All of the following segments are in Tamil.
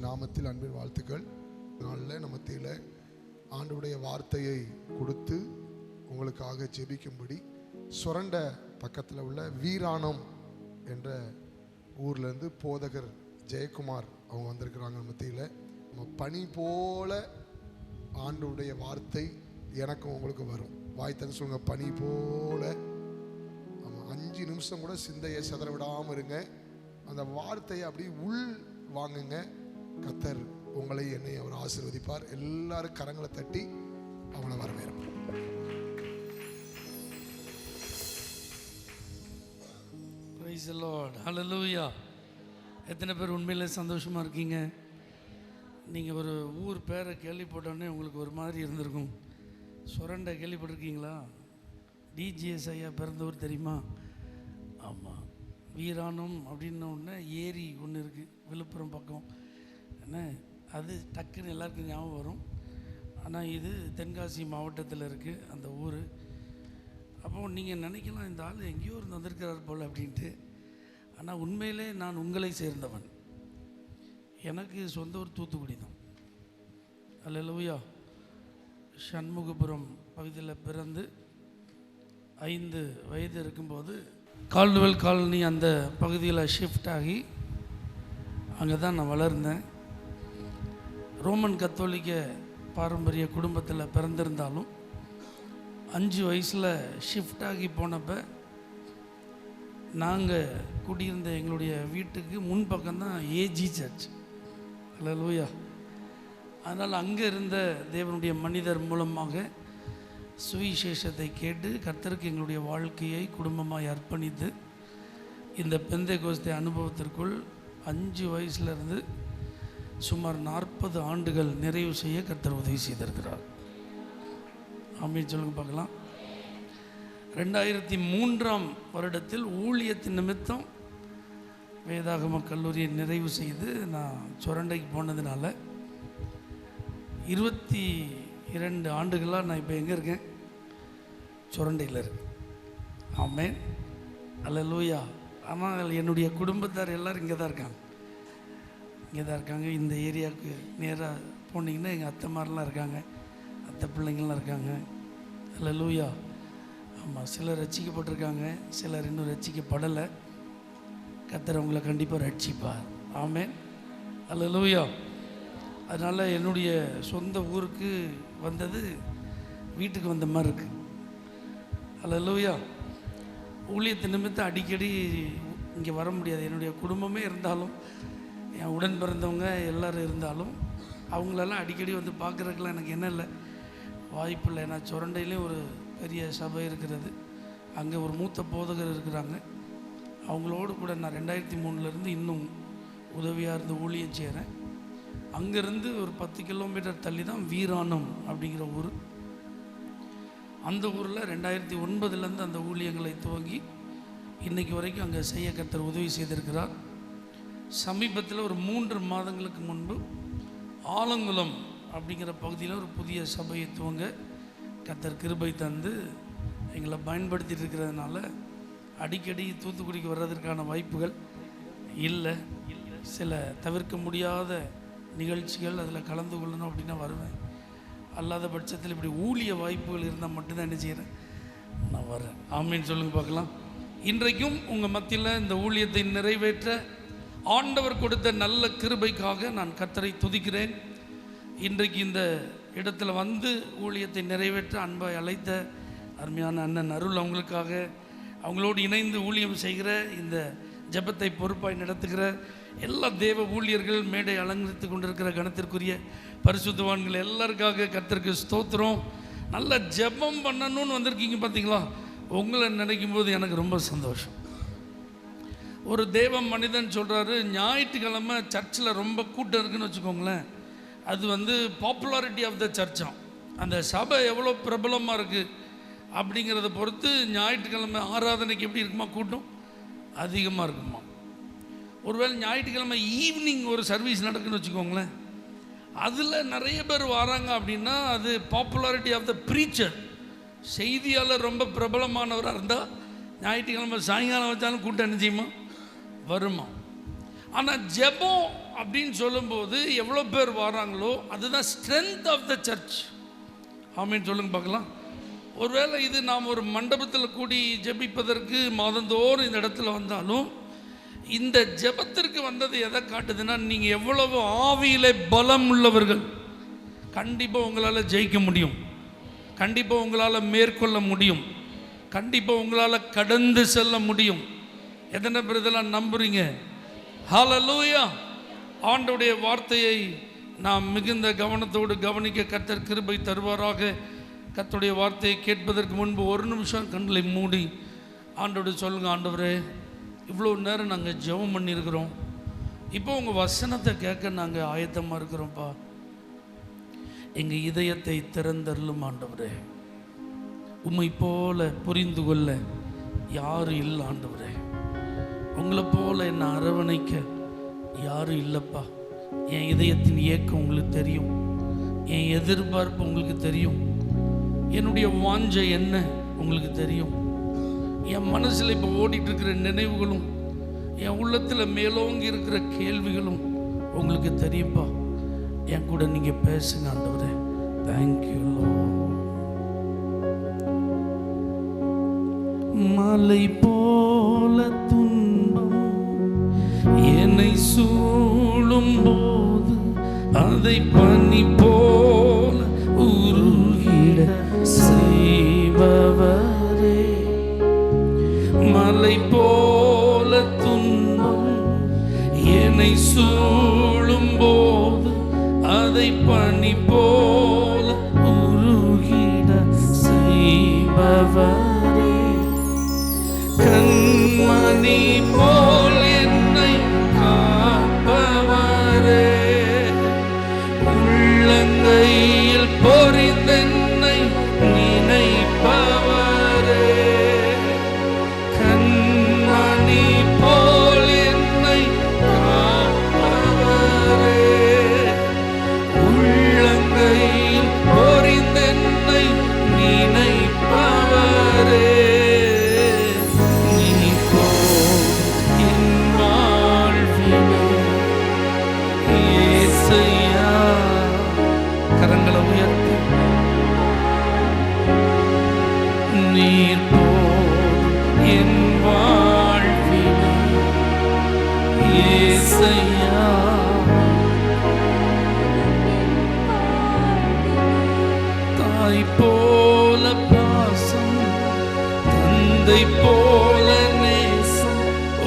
நாமத்தில் அன்பின் வாழ்த்துக்கள். நாளில் நம்ம மத்தியில் ஆண்டவருடைய வார்த்தையை கொடுத்து உங்களுக்காக ஜெபிக்கும்படி சுரண்ட பக்கத்தில் உள்ள வீராணம் என்ற ஊர்லேருந்து போதகர் ஜெயக்குமார் அவங்க வந்திருக்கிறாங்க. மத்தியில் நம்ம பனி போல ஆண்டவருடைய வார்த்தை எனக்கும் உங்களுக்கு வரும். வாய்த்தன்னு சொல்லுங்க, பனி போல. ஆமாம், 5 நிமிஷம் கூட சிந்தையை சிதற விடாமல் இருங்க. அந்த வார்த்தையை அப்படி உள் வாங்குங்க. கர்த்தர் உங்களை என்னை அவர் ஆசீர்வதிப்பார். எல்லாரும் கரங்களை தட்டி அவனை வரவேற்போம். Praise the Lord. Hallelujah. எத்தனை பேர் உண்மையிலே சந்தோஷமாக இருக்கீங்க? நீங்கள் ஒரு ஊர் பேரை கேள்விப்பட்டோன்னே உங்களுக்கு ஒரு மாதிரி இருந்திருக்கும். சுரண்டை கேள்விப்பட்டிருக்கீங்களா? டிஜிஎஸ் ஐயா பிறந்த ஊர் தெரியுமா? ஆமாம், வீராணம் அப்படின்ன ஒன்று ஏரி ஒன்று இருக்குது விழுப்புரம் பக்கம். என்ன அது டக்குன்னு எல்லாருக்கும் ஞாபகம் வரும். ஆனால் இது தென்காசி மாவட்டத்தில் இருக்குது அந்த ஊர். அப்போது நீங்கள் நினைக்கலாம், இந்த ஆள் எங்கேயோ இருந்து வந்திருக்கிறார் போல் அப்படின்ட்டு. ஆனால் உண்மையிலே நான் உங்களை சேர்ந்தவன். எனக்கு சொந்த ஊர் தூத்துக்குடி தான். அல்லேலூயா. சண்முகபுரம் பகுதியில் பிறந்து 5 வயது இருக்கும்போது கால்டுவெல் காலனி அந்த பகுதியில் ஷிஃப்ட் ஆகி அங்கே தான் நான் வளர்ந்தேன். ரோமன் கத்தோலிக்க பாரம்பரிய குடும்பத்தில் பிறந்திருந்தாலும் 5 வயசில் ஷிஃப்ட் ஆகி போனப்போ நாங்கள் குடியிருந்த எங்களுடைய வீட்டுக்கு முன்பக்கம்தான் ஏஜி சர்ச். அல்லேலூயா. அதனால் அங்கே இருந்த தேவனுடைய மனிதர் மூலமாக சுவிசேஷத்தை கேட்டு கர்த்தருக்கு எங்களுடைய வாழ்க்கையை குடும்பமாக அர்ப்பணித்து இந்த பெந்தைகோஸ்தே அனுபவத்திற்குள் 5 வயசுலேருந்து சுமார் 40 ஆண்டுகள் நிறைவு செய்ய கர்த்தர் உதவி செய்திருக்கிறார். ஆமென் சொல்லுங்க பார்க்கலாம். 2003ஆம் வருடத்தில் ஊழியத்தின் நிமித்தம் வேதாகம கல்லூரியை நிறைவு செய்து நான் சுரண்டைக்கு போனதுனால 22 ஆண்டுகளாக நான் இப்போ எங்கே இருக்கேன்? சுரண்டையில் இருக்கேன். ஆமென். அல்லேலூயா. ஆனால் என்னுடைய குடும்பத்தார் எல்லோரும் இங்கே தான் இருக்காங்க. இந்த ஏரியாவுக்கு நேராக போனீங்கன்னா எங்கள் அத்தைமாரெலாம் இருக்காங்க, அத்தை பிள்ளைங்கள்லாம் இருக்காங்க. அல்லேலூயா. ஆமாம், சிலர் ரட்சிக்கப்பட்டிருக்காங்க, சிலர் இன்னும் ரட்சிக்கப்படலை. கர்த்தர் உங்களை கண்டிப்பாக ரட்சிப்பார். ஆமென். அல்லேலூயா. அதனால் என்னுடைய சொந்த ஊருக்கு வந்தது வீட்டுக்கு வந்த மாதிரி இருக்குது. அல்லேலூயா. ஊழியத்தை நிமித்தம் அடிக்கடி இங்கே வர முடியாது. என்னுடைய குடும்பமே இருந்தாலும், என் உடன் பிறந்தவங்க எல்லோரும் இருந்தாலும் அவங்களெல்லாம் அடிக்கடி வந்து பார்க்குறதுக்கெலாம் எனக்கு என்ன இல்லை, வாய்ப்பு இல்லை. ஏன்னா சுரண்டையிலே ஒரு பெரிய சபை இருக்கிறது, அங்கே ஒரு மூத்த போதகர் இருக்கிறாங்க. அவங்களோடு கூட நான் 2003 இன்னும் உதவியாக இருந்து ஊழியம் செய்கிறேன். அங்கேருந்து ஒரு 10 கிலோமீட்டர் தள்ளி தான் வீராணம் அப்படிங்கிற ஊர். அந்த ஊரில் 2009 அந்த ஊழியங்களை துவங்கி இன்றைக்கு வரைக்கும் அங்கே செய்ய கர்த்தர் உதவி செய்திருக்கிறார். சமீபத்தில் ஒரு 3 மாதங்களுக்கு முன்பு ஆலங்குளம் அப்படிங்கிற பகுதியில் ஒரு புதிய சபையை துவங்க கர்த்தர் கிருபை தந்து எங்களை பயன்படுத்திட்டு இருக்கிறதுனால அடிக்கடி தூத்துக்குடிக்கு வர்றதற்கான வாய்ப்புகள் இல்லை. சில தவிர்க்க முடியாத நிகழ்ச்சிகள் அதில் கலந்து கொள்ளணும் அப்படின்னா வருவேன். அல்லாத பட்சத்தில் இப்படி ஊழிய வாய்ப்புகள் இருந்தால் மட்டும்தான் என்ன செய்கிறேன், நான் வரேன். ஆமீன் சொல்லுங்க பார்க்கலாம். இன்றைக்கும் உங்கள் மத்தியில் இந்த ஊழியத்தை நிறைவேற்ற ஆண்டவர் கொடுத்த நல்ல கிருபைக்காக நான் கர்த்தரை துதிக்கிறேன். இன்றைக்கு இந்த இடத்துல வந்து ஊழியத்தை நிறைவேற்ற அன்பாய் அழைத்த அருமையான அண்ணன் அருள் அவங்களுக்காக, அவங்களோடு இணைந்து ஊழியம் செய்கிற இந்த ஜெபத்தை பொறுப்பாய் நடத்துகிற எல்லா தேவ ஊழியர்கள், மேடை அலங்கரித்து கொண்டிருக்கிற கணத்திற்குரிய பரிசுத்தவான்கள் எல்லாருக்காக கர்த்தருக்கு ஸ்தோத்திரம். நல்ல ஜெபம் பண்ணணும்னு வந்திருக்கீங்க பார்த்தீங்களா? உங்களை நினைக்கும் போது எனக்கு ரொம்ப சந்தோஷம். ஒரு தேவ மனிதன் சொல்கிறாரு, ஞாயிற்றுக்கிழமை சர்ச்சில் ரொம்ப கூட்டம் இருக்குன்னு வச்சுக்கோங்களேன், அது பாப்புலாரிட்டி ஆஃப் த சர்ச்சாம். அந்த சபை எவ்வளோ பிரபலமாக இருக்குது அப்படிங்கிறத பொறுத்து ஞாயிற்றுக்கிழமை ஆராதனைக்கு எப்படி இருக்குமா, கூட்டம் அதிகமாக இருக்குமா. ஒருவேளை ஞாயிற்றுக்கிழமை ஈவினிங் ஒரு சர்வீஸ் நடக்குன்னு வச்சுக்கோங்களேன், அதில் நிறைய பேர் வராங்க அப்படின்னா அது பாப்புலாரிட்டி ஆஃப் த ப்ரீச்சர். செய்தியாளர் ரொம்ப பிரபலமானவராக இருந்தால் ஞாயிற்றுக்கிழமை சாயங்காலம் வச்சாலும் கூட்டம் என்ன செய்யுமா, வருமா. ஆனால் ஜெபம் அப்படின்னு சொல்லும்போது எவ்வளோ பேர் வராங்களோ அதுதான் ஸ்ட்ரென்த் ஆஃப் த சர்ச். ஆமீன் சொல்லுங்க பார்க்கலாம். ஒருவேளை இது நாம் ஒரு மண்டபத்தில் கூடி ஜெபிப்பதற்கு மாதந்தோறும் இந்த இடத்துல வந்தாலும் இந்த ஜெபத்திற்கு வந்தது எதை காட்டுதுன்னா, நீங்கள் எவ்வளவு ஆவியிலே பலம் உள்ளவர்கள். கண்டிப்பாக உங்களால் ஜெயிக்க முடியும், கண்டிப்பாக உங்களால் மேற்கொள்ள முடியும், கண்டிப்பாக உங்களால் கடந்து செல்ல முடியும். எத்தனை பேர் இதெல்லாம் நம்புறீங்க? ஹல்லேலூயா. ஆண்டவருடைய வார்த்தையை நாம் மிகுந்த கவனத்தோடு கவனிக்க கர்த்தர் கிருபை தருவாராக. கர்த்தருடைய வார்த்தையை கேட்பதற்கு முன்பு ஒரு நிமிஷம் கண்களை மூடி ஆண்டவருடைய சொல்லுங்க, ஆண்டவரே இவ்வளோ நேரம் நாங்கள் ஜெபம் பண்ணியிருக்கிறோம், இப்போ உங்கள் வசனத்தை கேட்க நாங்கள் ஆயத்தமாக இருக்கிறோம்ப்பா. எங்கள் இதயத்தை திறந்தருளும் ஆண்டவரே. உம்மை போல புரிந்து கொள்ள யாரும் இல்லை ஆண்டவரே. உங்களை போல என்னை அரவணைக்க யாரும் இல்லைப்பா. என் இதயத்தின் ஏக்கம் உங்களுக்கு தெரியும், என் எதிர்பார்ப்பு உங்களுக்கு தெரியும், என்னுடைய வாஞ்சை என்ன உங்களுக்கு தெரியும். என் மனசில் இப்போ ஓடிட்டு இருக்கிற நினைவுகளும் என் உள்ளத்தில் மேலோங்கி இருக்கிற கேள்விகளும் உங்களுக்கு தெரியும்ப்பா. என் கூட நீங்கள் பேசுங்க ஆண்டவரே. Thank you Lord. மலை போல துன்பம் என்னை சூழும் போது அதை பனி போல உருகிட செய்பவரே. மலை போல துன்பம் என்னை சூழும் போது அதை பனி போல உருகிட செய்பவரே. கண்மணி போல் என்னை காப்பவரே. உள்ளங்கையில் பொறிந்தென்னை நினைப்பவரே. கண்மணி போல் என்னை காப்பவரே. உள்ளங்கையில் பொறிந்தென்னை நினைப்பவரே. கரங்களை உயர்த்தி நீர் போதும் என் வாழ்விலே இயேசையா. தாய் போல பாசம், தந்தை போல நேசம்,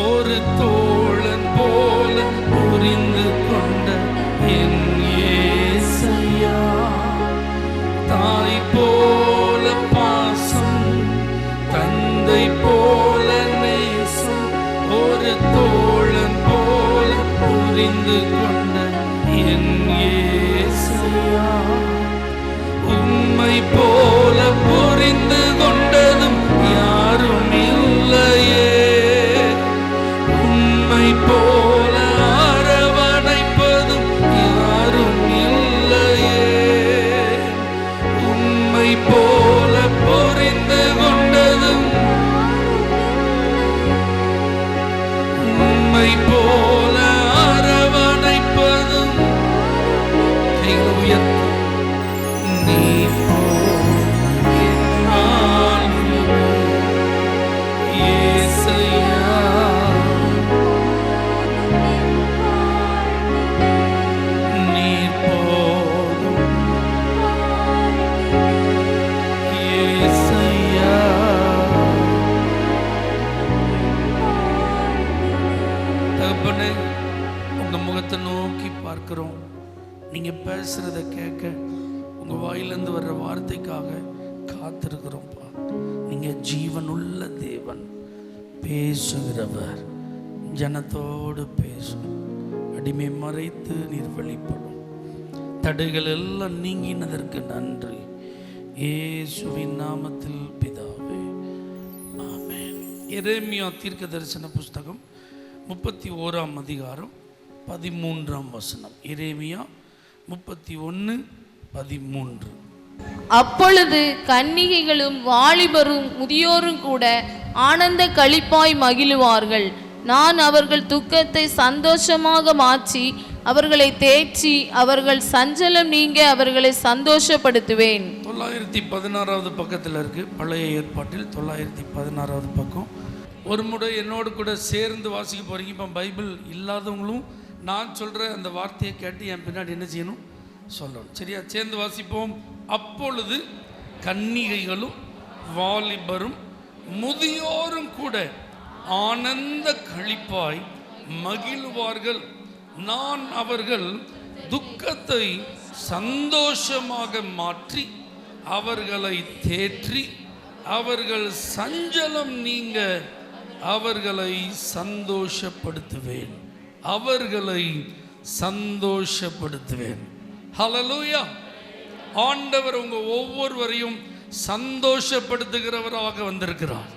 ஒரு தோழன் போல புரிந்து கொண்ட என் இயேசையா. தாய் போல பாசம், தந்தை போல நேசம், ஒரு தோழன் போல புரிந்து கொண்ட என் இயேசையா. உம்மை போல புரிந்து கொண்டதும் யாரும் இல்லையே. உம்மை போல அரவணைப்பதும் யாரும் இல்லையே. உம்மை போல புரிந்து கொண்டதும், உம்மை போல அரவணைப்பதும். கைகளை உயர்த்தி நீ உங்க முகத்தை நோக்கி பார்க்கிறோம். நீங்க பேசுறத கேட்க, உங்க வாயிலிருந்து வர்ற வார்த்தைக்காக காத்திருக்கிறோம்ப்பா. நீங்க ஜீவனுள்ள தேவன், பேசுகிறவர், ஜனத்தோடு பேசும். அடிமை மறைத்து நீர் வெளிப்படும். தடைகள் எல்லாம் நீங்கினதற்கு நன்றி. இயேசுவின் நாமத்தில் பிதாவே, ஆமென். எரேமியா தீர்க்க தரிசன புஸ்தகம் 31ஆம் அதிகாரம் 13ஆம் வசனம். எரேமியா 31:13. அப்பொழுது கன்னிகைகளும் வாலிபரும் முதியோரும் கூட ஆனந்த களிப்பாய் மகிழுவார்கள். நான் அவர்கள் துக்கத்தை சந்தோஷமாக மாற்றி அவர்களை தேற்றி அவர்கள் சஞ்சலம் நீங்க அவர்களை சந்தோஷப்படுத்துவேன். 916வது பக்கத்தில் இருக்கு. பழைய ஏற்பாட்டில் 916வது பக்கம். ஒரு முறை என்னோடு கூட சேர்ந்து வாசிக்க போறீங்க. இப்போ பைபிள் இல்லாதவங்களும் நான் சொல்ற அந்த வார்த்தையை கேட்டு என் பின்னாடி என்ன செய்யணும், சொல்லணும். சரியா? சேர்ந்து வாசிப்போம். அப்பொழுது கன்னிகைகளும் வாலிபரும் முதியோரும் கூட ஆனந்த களிப்பாய் மகிழ்வார்கள். நான் அவர்கள் துக்கத்தை சந்தோஷமாக மாற்றி அவர்களை தேற்றி அவர்கள் சஞ்சலம் நீங்க அவர்களை சந்தோஷப்படுத்துவேன். அவர்களை சந்தோஷப்படுத்துவேன். ஹல்லேலூயா. ஆண்டவர் உங்க ஒவ்வொருவரையும் சந்தோஷப்படுத்துகிறவராக வந்திருக்கிறார்.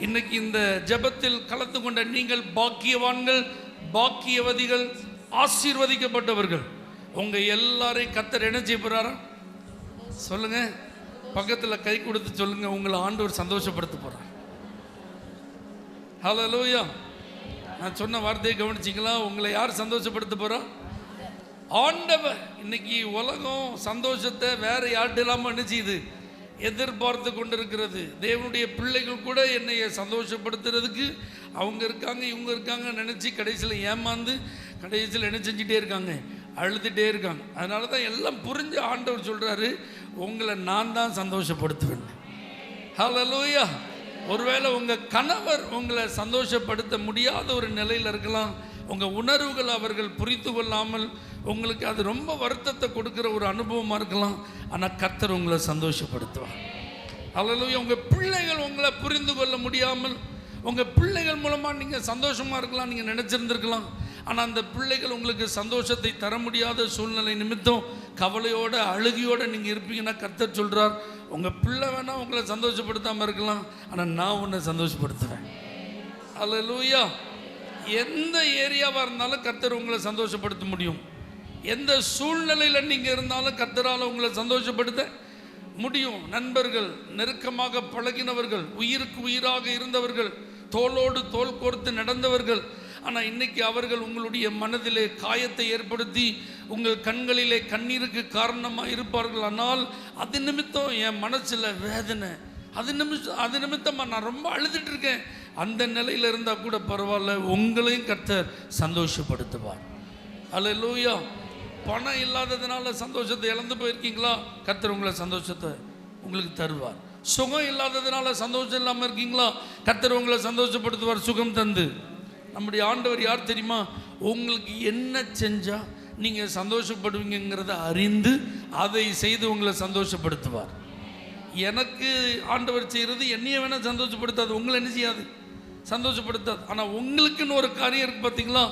இன்னைக்கு இந்த ஜெபத்தில் கலந்து கொண்ட நீங்கள் பாக்கியவான்கள், பாக்கியவதிகள், ஆசீர்வதிக்கப்பட்டவர்கள். உங்க எல்லாரையும் கர்த்தர் என்ன செய்ய போறாரா சொல்லுங்க. பக்கத்தில் கை கொடுத்து சொல்லுங்க, உங்களை ஆண்டவர் சந்தோஷப்படுத்த போறார். ஹல்லேலூயா. நான் சொன்ன வார்த்தையை கவனிச்சிங்களா? உங்களை யார் சந்தோஷப்படுத்த போறா? ஆண்டவர். இன்னைக்கு உலகம் சந்தோஷத்தை வேற யார்கிட்ட இல்லாமல் என்ன செய்யுது, எதிர்பார்த்து கொண்டிருக்கிறது. தேவனுடைய பிள்ளைகள் கூட என்னை சந்தோஷப்படுத்துறதுக்கு அவங்க இருக்காங்க இவங்க இருக்காங்க நினச்சி கடைசியில் ஏமாந்து கடைசியில் என்ன செஞ்சுட்டே இருக்காங்க, அழுதுகிட்டே இருக்காங்க. அதனால தான் எல்லாம் புரிஞ்சு ஆண்டவர் சொல்கிறாரு, உங்களை நான் தான் சந்தோஷப்படுத்துவேன். ஹல்லேலூயா. ஒருவேளை உங்கள் கணவர் உங்களை சந்தோஷப்படுத்த முடியாத ஒரு நிலையில் இருக்கலாம். உங்கள் உணர்வுகள் அவர்கள் புரிந்து கொள்ளாமல் உங்களுக்கு அது ரொம்ப வருத்தத்தை கொடுக்குற ஒரு அனுபவமாக இருக்கலாம். ஆனால் கர்த்தர் உங்களை சந்தோஷப்படுத்துவார். ஹல்லேலூயா. உங்கள் பிள்ளைகள் உங்களை புரிந்து கொள்ள முடியாமல் உங்கள் பிள்ளைகள் மூலமாக நீங்கள் சந்தோஷமாக இருக்கலாம், நீங்கள் நினச்சிருந்துருக்கலாம். ஆனால் அந்த பிள்ளைகள் உங்களுக்கு சந்தோஷத்தை தர முடியாத சூழ்நிலை நிமித்தம் கவலையோட அழுகியோடு நீங்கள் இருப்பீங்கன்னா கர்த்தர் சொல்கிறார், உங்கள் பிள்ளை வேணால் உங்களை சந்தோஷப்படுத்தாமல் இருக்கலாம், ஆனால் நான் உன்னை சந்தோஷப்படுத்துவேன். ஹல்லேலூயா. எந்த ஏரியாவாக இருந்தாலும் கர்த்தர் உங்களை சந்தோஷப்படுத்த முடியும். எந்த சூழ்நிலையில் நீங்கள் இருந்தாலும் கர்த்தரால் உங்களை சந்தோஷப்படுத்த முடியும். நண்பர்கள், நெருக்கமாக பழகினவர்கள், உயிருக்கு உயிராக இருந்தவர்கள், தோளோடு தோள் கோர்த்து நடந்தவர்கள், ஆனால் இன்னைக்கு அவர்கள் உங்களுடைய மனதிலே காயத்தை ஏற்படுத்தி உங்கள் கண்களிலே கண்ணீருக்கு காரணமாக இருப்பார்கள். ஆனால் அது நிமித்தம் என் மனசில் வேதனை, அது நிமித்தமாக நான் ரொம்ப அழுதுட்டு இருக்கேன், அந்த நிலையில் இருந்தால் கூட பரவாயில்ல, உங்களையும் கர்த்தர் சந்தோஷப்படுத்துவார். ஹல்லேலூயா. பணம் இல்லாததுனால சந்தோஷத்தை இழந்து போயிருக்கீங்களா? கர்த்தர் உங்களை சந்தோஷத்தை உங்களுக்கு தருவார். சுகம் இல்லாததுனால சந்தோஷம் இல்லாமல் இருக்கீங்களா? கர்த்தர் உங்களை சந்தோஷப்படுத்துவார் சுகம் தந்து. நம்முடைய ஆண்டவர் யார் தெரியுமா? உங்களுக்கு என்ன செஞ்சால் நீங்கள் சந்தோஷப்படுவீங்கிறத அறிந்து அதை செய்து உங்களை சந்தோஷப்படுத்துவார். எனக்கு ஆண்டவர் செய்கிறது என்னைய வேணால் சந்தோஷப்படுத்தாது, உங்களை என்ன செய்யாது, சந்தோஷப்படுத்தாது. ஆனால் உங்களுக்குன்னு ஒரு காரியம் இருக்குது பார்த்தீங்களா,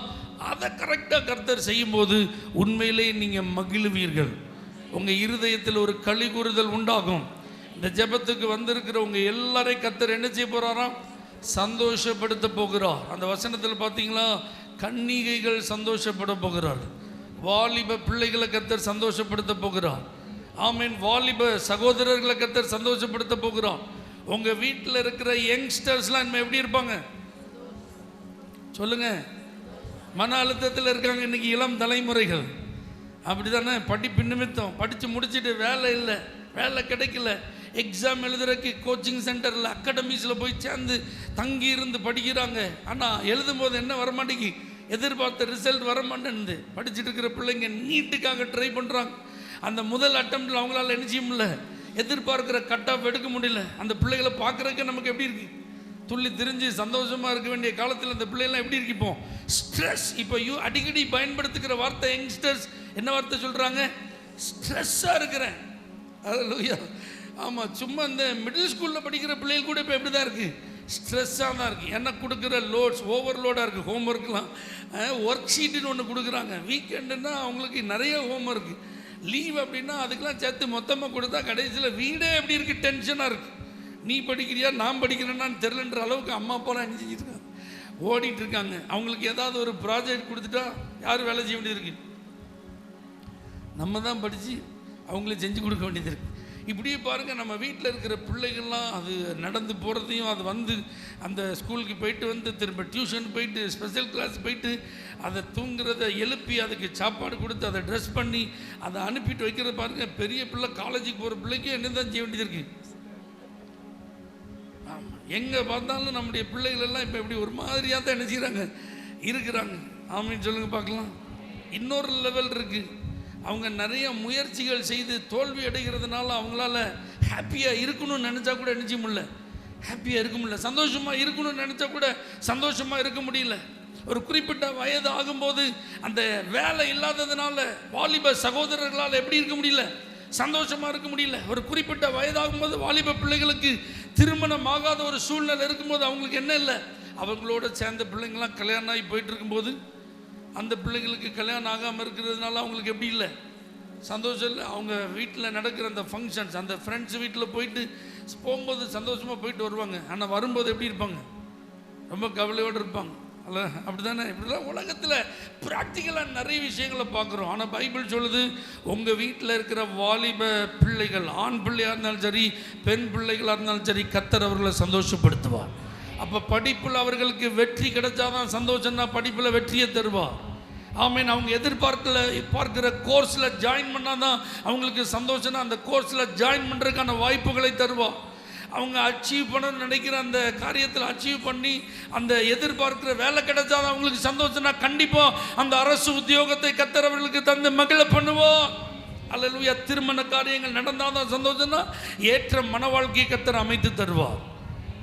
அதை கரெக்டாக கர்த்தர் செய்யும்போது உண்மையிலே நீங்கள் மகிழ்வீர்கள். உங்கள் இருதயத்தில் ஒரு களி கூறுதல் உண்டாகும். இந்த ஜெபத்துக்கு வந்திருக்கிற உங்கள் எல்லாரையும் கர்த்தர் என்ன செய்ய போகிறாராம்? சந்தோஷப்படுத்த போகிறார். அந்த வசனத்தில் பார்த்தீங்களா, கன்னிகைகள் சந்தோஷப்பட போகிறார். வாலிப பிள்ளைகளை கர்த்தர் சந்தோஷப்படுத்த போகிறார். ஆமீன். வாலிப சகோதரர்களை கர்த்தர் சந்தோஷப்படுத்த போகிறார். உங்கள் வீட்டில் இருக்கிற யங்ஸ்டர்ஸ்லாம் இனிமேல் எப்படி இருப்பாங்க சொல்லுங்க? மன அழுத்தத்தில் இருக்காங்க இன்னைக்கு இளம் தலைமுறைகள். அப்படி தானே? படிப்பு நிமித்தம் படித்து முடிச்சுட்டு வேலை இல்லை, வேலை கிடைக்கல, எக்ஸாம் எழுதுறதுக்கு கோச்சிங் சென்டரில் அகாடமிஸில் போய் சேர்ந்து தங்கி இருந்து படிக்கிறாங்க. ஆனால் எழுதும் போது என்ன வரமாட்டேங்கி, எதிர்பார்த்த ரிசல்ட் வரமாட்டேன்னு படிச்சுட்டு இருக்கிற பிள்ளைங்க நீட்டுக்காக ட்ரை பண்ணுறாங்க. அந்த முதல் அட்டம்ப்டில் அவங்களால என்ன செய்ய முடியல, எதிர்பார்க்குற கட் ஆஃப் எடுக்க முடியல. அந்த பிள்ளைகளை பார்க்குறதுக்கு நமக்கு எப்படி இருக்குது, துள்ளி திரிஞ்சு சந்தோஷமாக இருக்க வேண்டிய காலத்தில் அந்த பிள்ளைகள்லாம் எப்படி இருக்கு? இப்போ ஸ்ட்ரெஸ். இப்போ அடிக்கடி பயன்படுத்துகிற வார்த்தை யங்ஸ்டர்ஸ் என்ன வார்த்தை சொல்கிறாங்க? ஸ்ட்ரெஸ்ஸாக இருக்கிறேன். ஹல்லேலூயா. ஆமாம். சும்மா இந்த மிடில் ஸ்கூலில் படிக்கிற பிள்ளைகள் கூட இப்போ எப்படி தான் இருக்குது, ஸ்ட்ரெஸ்ஸாக தான் இருக்குது. என்ன கொடுக்குற லோட்ஸ் ஓவர்லோடாக இருக்குது. ஹோம் ஒர்க்லாம் ஒர்க் ஷீட்டுன்னு ஒன்று கொடுக்குறாங்க. வீக்கெண்டுன்னா அவங்களுக்கு நிறைய ஹோம் ஒர்க்கு. லீவ் அப்படின்னா அதுக்கெல்லாம் சேர்த்து மொத்தமாக கொடுத்தா கடைசியில் வீடே எப்படி இருக்குது, டென்ஷனாக இருக்குது. நீ படிக்கிறியா நான் படிக்கிறேன்னான்னு தெரிலன்ற அளவுக்கு அம்மா அப்பாலாம் என்ன செஞ்சுருக்காங்க, ஓடிட்டு இருக்காங்க. அவங்களுக்கு ஏதாவது ஒரு ப்ராஜெக்ட் கொடுத்துட்டா யார் வேலை செய்ய வேண்டியது இருக்குது? நம்ம தான் படித்து அவங்களுக்கு செஞ்சு கொடுக்க வேண்டியது இருக்குது. இப்படியே பாருங்கள், நம்ம வீட்டில் இருக்கிற பிள்ளைகள்லாம் அது நடந்து போகிறதையும், அது வந்து அந்த ஸ்கூலுக்கு போயிட்டு வந்து திரும்ப டியூஷன் போயிட்டு ஸ்பெஷல் கிளாஸ் போயிட்டு அதை தூங்குறத எழுப்பி அதுக்கு சாப்பாடு கொடுத்து அதை ட்ரெஸ் பண்ணி அதை அனுப்பிட்டு வைக்கிறத பாருங்கள். பெரிய பிள்ளை காலேஜுக்கு போகிற பிள்ளைக்கும் என்ன தான் செய்ய வேண்டியது இருக்குது. ஆமாம், எங்கே பார்த்தாலும் நம்முடைய பிள்ளைகள் எல்லாம் இப்போ இப்படி ஒரு மாதிரியாக தான் என்ன செய்கிறாங்க, இருக்கிறாங்க. ஆமான்னு சொல்லுங்கள் பார்க்கலாம். இன்னொரு லெவல் இருக்குது. அவங்க நிறைய முயற்சிகள் செய்து தோல்வி அடைகிறதுனால அவங்களால ஹாப்பியாக இருக்கணும்னு நினச்சா கூட நினச்சி முடியல, ஹாப்பியாக இருக்க முடியல. சந்தோஷமாக இருக்கணும்னு நினச்சா கூட சந்தோஷமாக இருக்க முடியல. ஒரு குறிப்பிட்ட வயது ஆகும்போது அந்த வேலை இல்லாததுனால வாலிப சகோதரர்களால் எப்படி இருக்க முடியல, சந்தோஷமாக இருக்க முடியல. ஒரு குறிப்பிட்ட வயதாகும்போது வாலிப பிள்ளைகளுக்கு திருமணம் ஆகாத ஒரு சூழ்நிலை இருக்கும்போது அவங்களுக்கு என்ன இல்லை, அவங்களோட சேர்ந்த பிள்ளைங்களாம் கல்யாணம் ஆகி போயிட்டு இருக்கும்போது அந்த பிள்ளைகளுக்கு கல்யாணம் ஆகாமல் இருக்கிறதுனால அவங்களுக்கு எப்படி இல்லை, சந்தோஷம் இல்லை. அவங்க வீட்டில் நடக்கிற அந்த ஃபங்க்ஷன்ஸ், அந்த ஃப்ரெண்ட்ஸ் வீட்டில் போயிட்டு போகும்போது சந்தோஷமாக போயிட்டு வருவாங்க. ஆனால் வரும்போது எப்படி இருப்பாங்க, ரொம்ப கவலையோடு இருப்பாங்க. அல்ல அப்படி தானே? இப்படிலாம் உலகத்தில் ப்ராக்டிக்கலாக நிறைய விஷயங்களை பார்க்குறோம். ஆனால் பைபிள் சொல்லுது, உங்கள் வீட்டில் இருக்கிற வாலிப பிள்ளைகள், ஆண் பிள்ளையாக இருந்தாலும் சரி பெண் பிள்ளைகளாக இருந்தாலும் சரி, கர்த்தர் அவர்களை சந்தோஷப்படுத்துவார். அப்போ படிப்பில் அவர்களுக்கு வெற்றி கிடைச்சாதான் சந்தோஷம்னா படிப்பில் வெற்றியை தருவார். ஆமீன். அவங்க பார்க்கிற கோர்ஸில் ஜாயின் பண்ணாதான் அவங்களுக்கு சந்தோஷம்னா அந்த கோர்ஸில் ஜாயின் பண்ணுறதுக்கான வாய்ப்புகளை தருவார். அவங்க அச்சீவ் பண்ண நினைக்கிற அந்த காரியத்தில் அச்சீவ் பண்ணி அந்த எதிர்பார்க்கிற வேலை கிடைச்சாதான் அவங்களுக்கு சந்தோஷம்னா கண்டிப்பாக அந்த அரசு உத்தியோகத்தை கர்த்தர் அவர்களுக்கு தந்து மகிழ பண்ணுவோம். அல்லேலூயா. திருமண காரியங்கள் நடந்தாதான் சந்தோஷம்னா ஏற்ற மன வாழ்க்கையை கர்த்தர் அமைத்து தருவார்.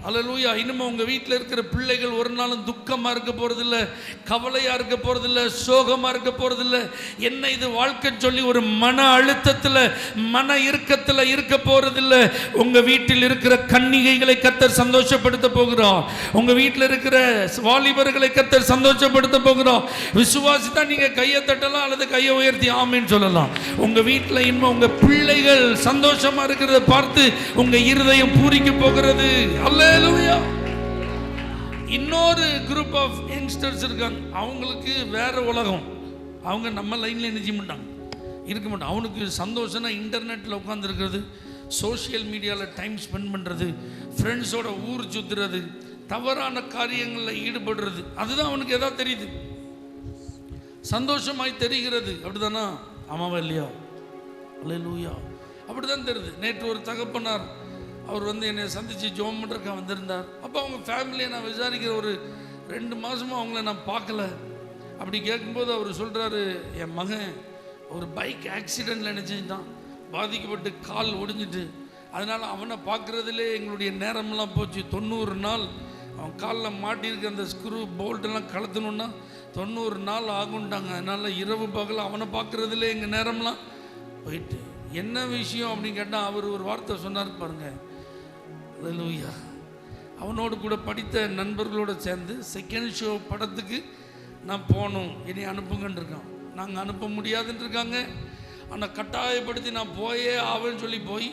அல்லேலூயா. இனிமே உங்கள் வீட்டில் இருக்கிற பிள்ளைகள் ஒரு நாளும் துக்கமாக இருக்க போகிறதில்ல, கவலையாக இருக்க போகிறதில்ல, சோகமாக இருக்க போகிறதில்ல. என்ன இது வாழ்க்கைன்னு சொல்லி ஒரு மன அழுத்தத்தில் மன இறுக்கத்தில் இருக்க போகிறதில்ல. உங்கள் வீட்டில் இருக்கிற கன்னிகைகளை கர்த்தர் சந்தோஷப்படுத்த போகிறோம். உங்கள் வீட்டில் இருக்கிற வாலிபர்களை கர்த்தர் சந்தோஷப்படுத்த போகிறோம். விசுவாசித்தா நீங்கள் கையை தட்டலாம் அல்லது கையை உயர்த்தி ஆமீன்னு சொல்லலாம். உங்கள் வீட்டில் இனிமே உங்கள் பிள்ளைகள் சந்தோஷமாக இருக்கிறத பார்த்து உங்கள் இருதயம் பூரிக்க போகிறது. அல்லேலூயா. இன்னொரு குரூப் ஆஃப் யங்ஸ்டர்ஸ் இருக்காங்க. அவங்களுக்கு வேற உலகம். அவங்க நம்ம லைன்ல நினைக்க மாட்டாங்க, இருக்க மாட்டாங்க. அவனுக்கு சந்தோஷம்னா இன்டர்நெட்டில் உட்காந்துருக்கிறது, சோஷியல் மீடியாவில் டைம் ஸ்பெண்ட் பண்ணுறது, ஃப்ரெண்ட்ஸோட ஊர் சுற்றுறது, தவறான காரியங்களில் ஈடுபடுறது. அதுதான் அவனுக்கு எதாவது தெரியுது, சந்தோஷமாய் தெரிகிறது. அப்படிதானா? ஆமாவா இல்லையா? அல்லேலூயா. அப்படிதான் தெரியுது. நேற்று ஒரு தகப்பனார் அவர் என்னை சந்தித்து ஜோம் பண்ணுறக்கா வந்திருந்தார். அப்போ அவங்க ஃபேமிலியை நான் விசாரிக்கிற ஒரு 2 மாதமாக அவங்கள நான் பார்க்கல. அப்படி கேட்கும்போது அவர் சொல்கிறாரு, என் மகன் ஒரு பைக் ஆக்சிடெண்ட்டில் நினச்சிட்டான், பாதிக்கப்பட்டு கால் ஒடிஞ்சிட்டு, அதனால் அவனை பார்க்குறதுலே எங்களுடைய நேரமெல்லாம் போச்சு. 90 நாள் அவன் காலில் மாட்டியிருக்க அந்த ஸ்க்ரூ போல்ட்டெல்லாம் கலத்தணுன்னா 90 நாள் ஆகுன்ட்டாங்க. அதனால் இரவு பகல் அவனை பார்க்குறதுலே எங்கள் நேரம்லாம் போயிட்டு. என்ன விஷயம் அப்படின்னு கேட்டால் அவர் ஒரு வார்த்தை சொன்னார் பாருங்க. அல்லேலூயா. அவனோடு கூட படித்த நண்பர்களோடு சேர்ந்து செகண்ட் ஷோ படத்துக்கு நான் போகணும், இனி அனுப்புங்கன்னு இருக்கான். நாங்கள் அனுப்ப முடியாதுன்னு இருக்காங்க. ஆனால் கட்டாயப்படுத்தி நான் போயே ஆவேன்னு சொல்லி போய்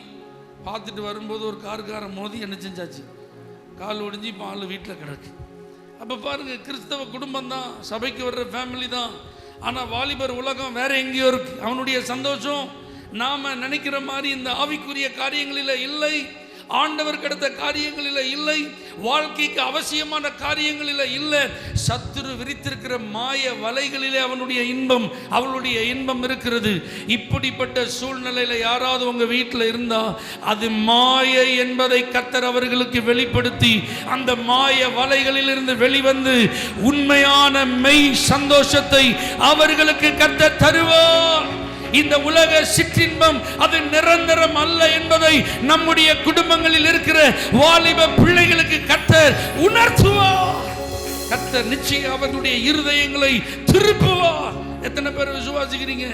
பார்த்துட்டு வரும்போது ஒரு காருக்காரன் மோதி என்ன செஞ்சாச்சு, கால் ஒடிஞ்சு இப்போ ஆள் வீட்டில் கிடக்கு. அப்போ பாருங்கள், கிறிஸ்தவ குடும்பம் தான், சபைக்கு வர்ற ஃபேமிலி தான். ஆனால் வாலிபர் உலகம் வேற எங்கேயோ இருக்கு. அவனுடைய சந்தோஷம் நாம் நினைக்கிற மாதிரி இந்த ஆவிக்குரிய காரியங்களில் இல்லை, ஆண்டவர் கிடைத்த காரியங்களில் இல்லை, வாழ்க்கைக்கு அவசியமான காரியங்களில் இல்லை. சத்துரு விரித்திருக்கிற மாய வலைகளிலே அவனுடைய இன்பம், அவளுடைய இன்பம் இருக்கிறது. இப்படிப்பட்ட சூழ்நிலையில் யாராவது உங்கள் வீட்டில் இருந்தால் அது மாயை என்பதை கர்த்தர் அவர்களுக்கு வெளிப்படுத்தி அந்த மாய வலைகளிலிருந்து வெளிவந்து உண்மையான மெய் சந்தோஷத்தை அவர்களுக்கு கர்த்தர் தருவார். இந்த உலக சிற்றின்பம் அது நிரந்தரம் அல்ல என்பதை நம்முடைய குடும்பங்களில் இருக்கிற வாலிப பிள்ளைகளுக்கு கர்த்தர் உணர்த்துவார். கர்த்தர் நிச்சயம் அவர்களுடைய இருதயங்களை திருப்புவார். எத்தனை பேர் விசுவாசிக்கிறீங்க?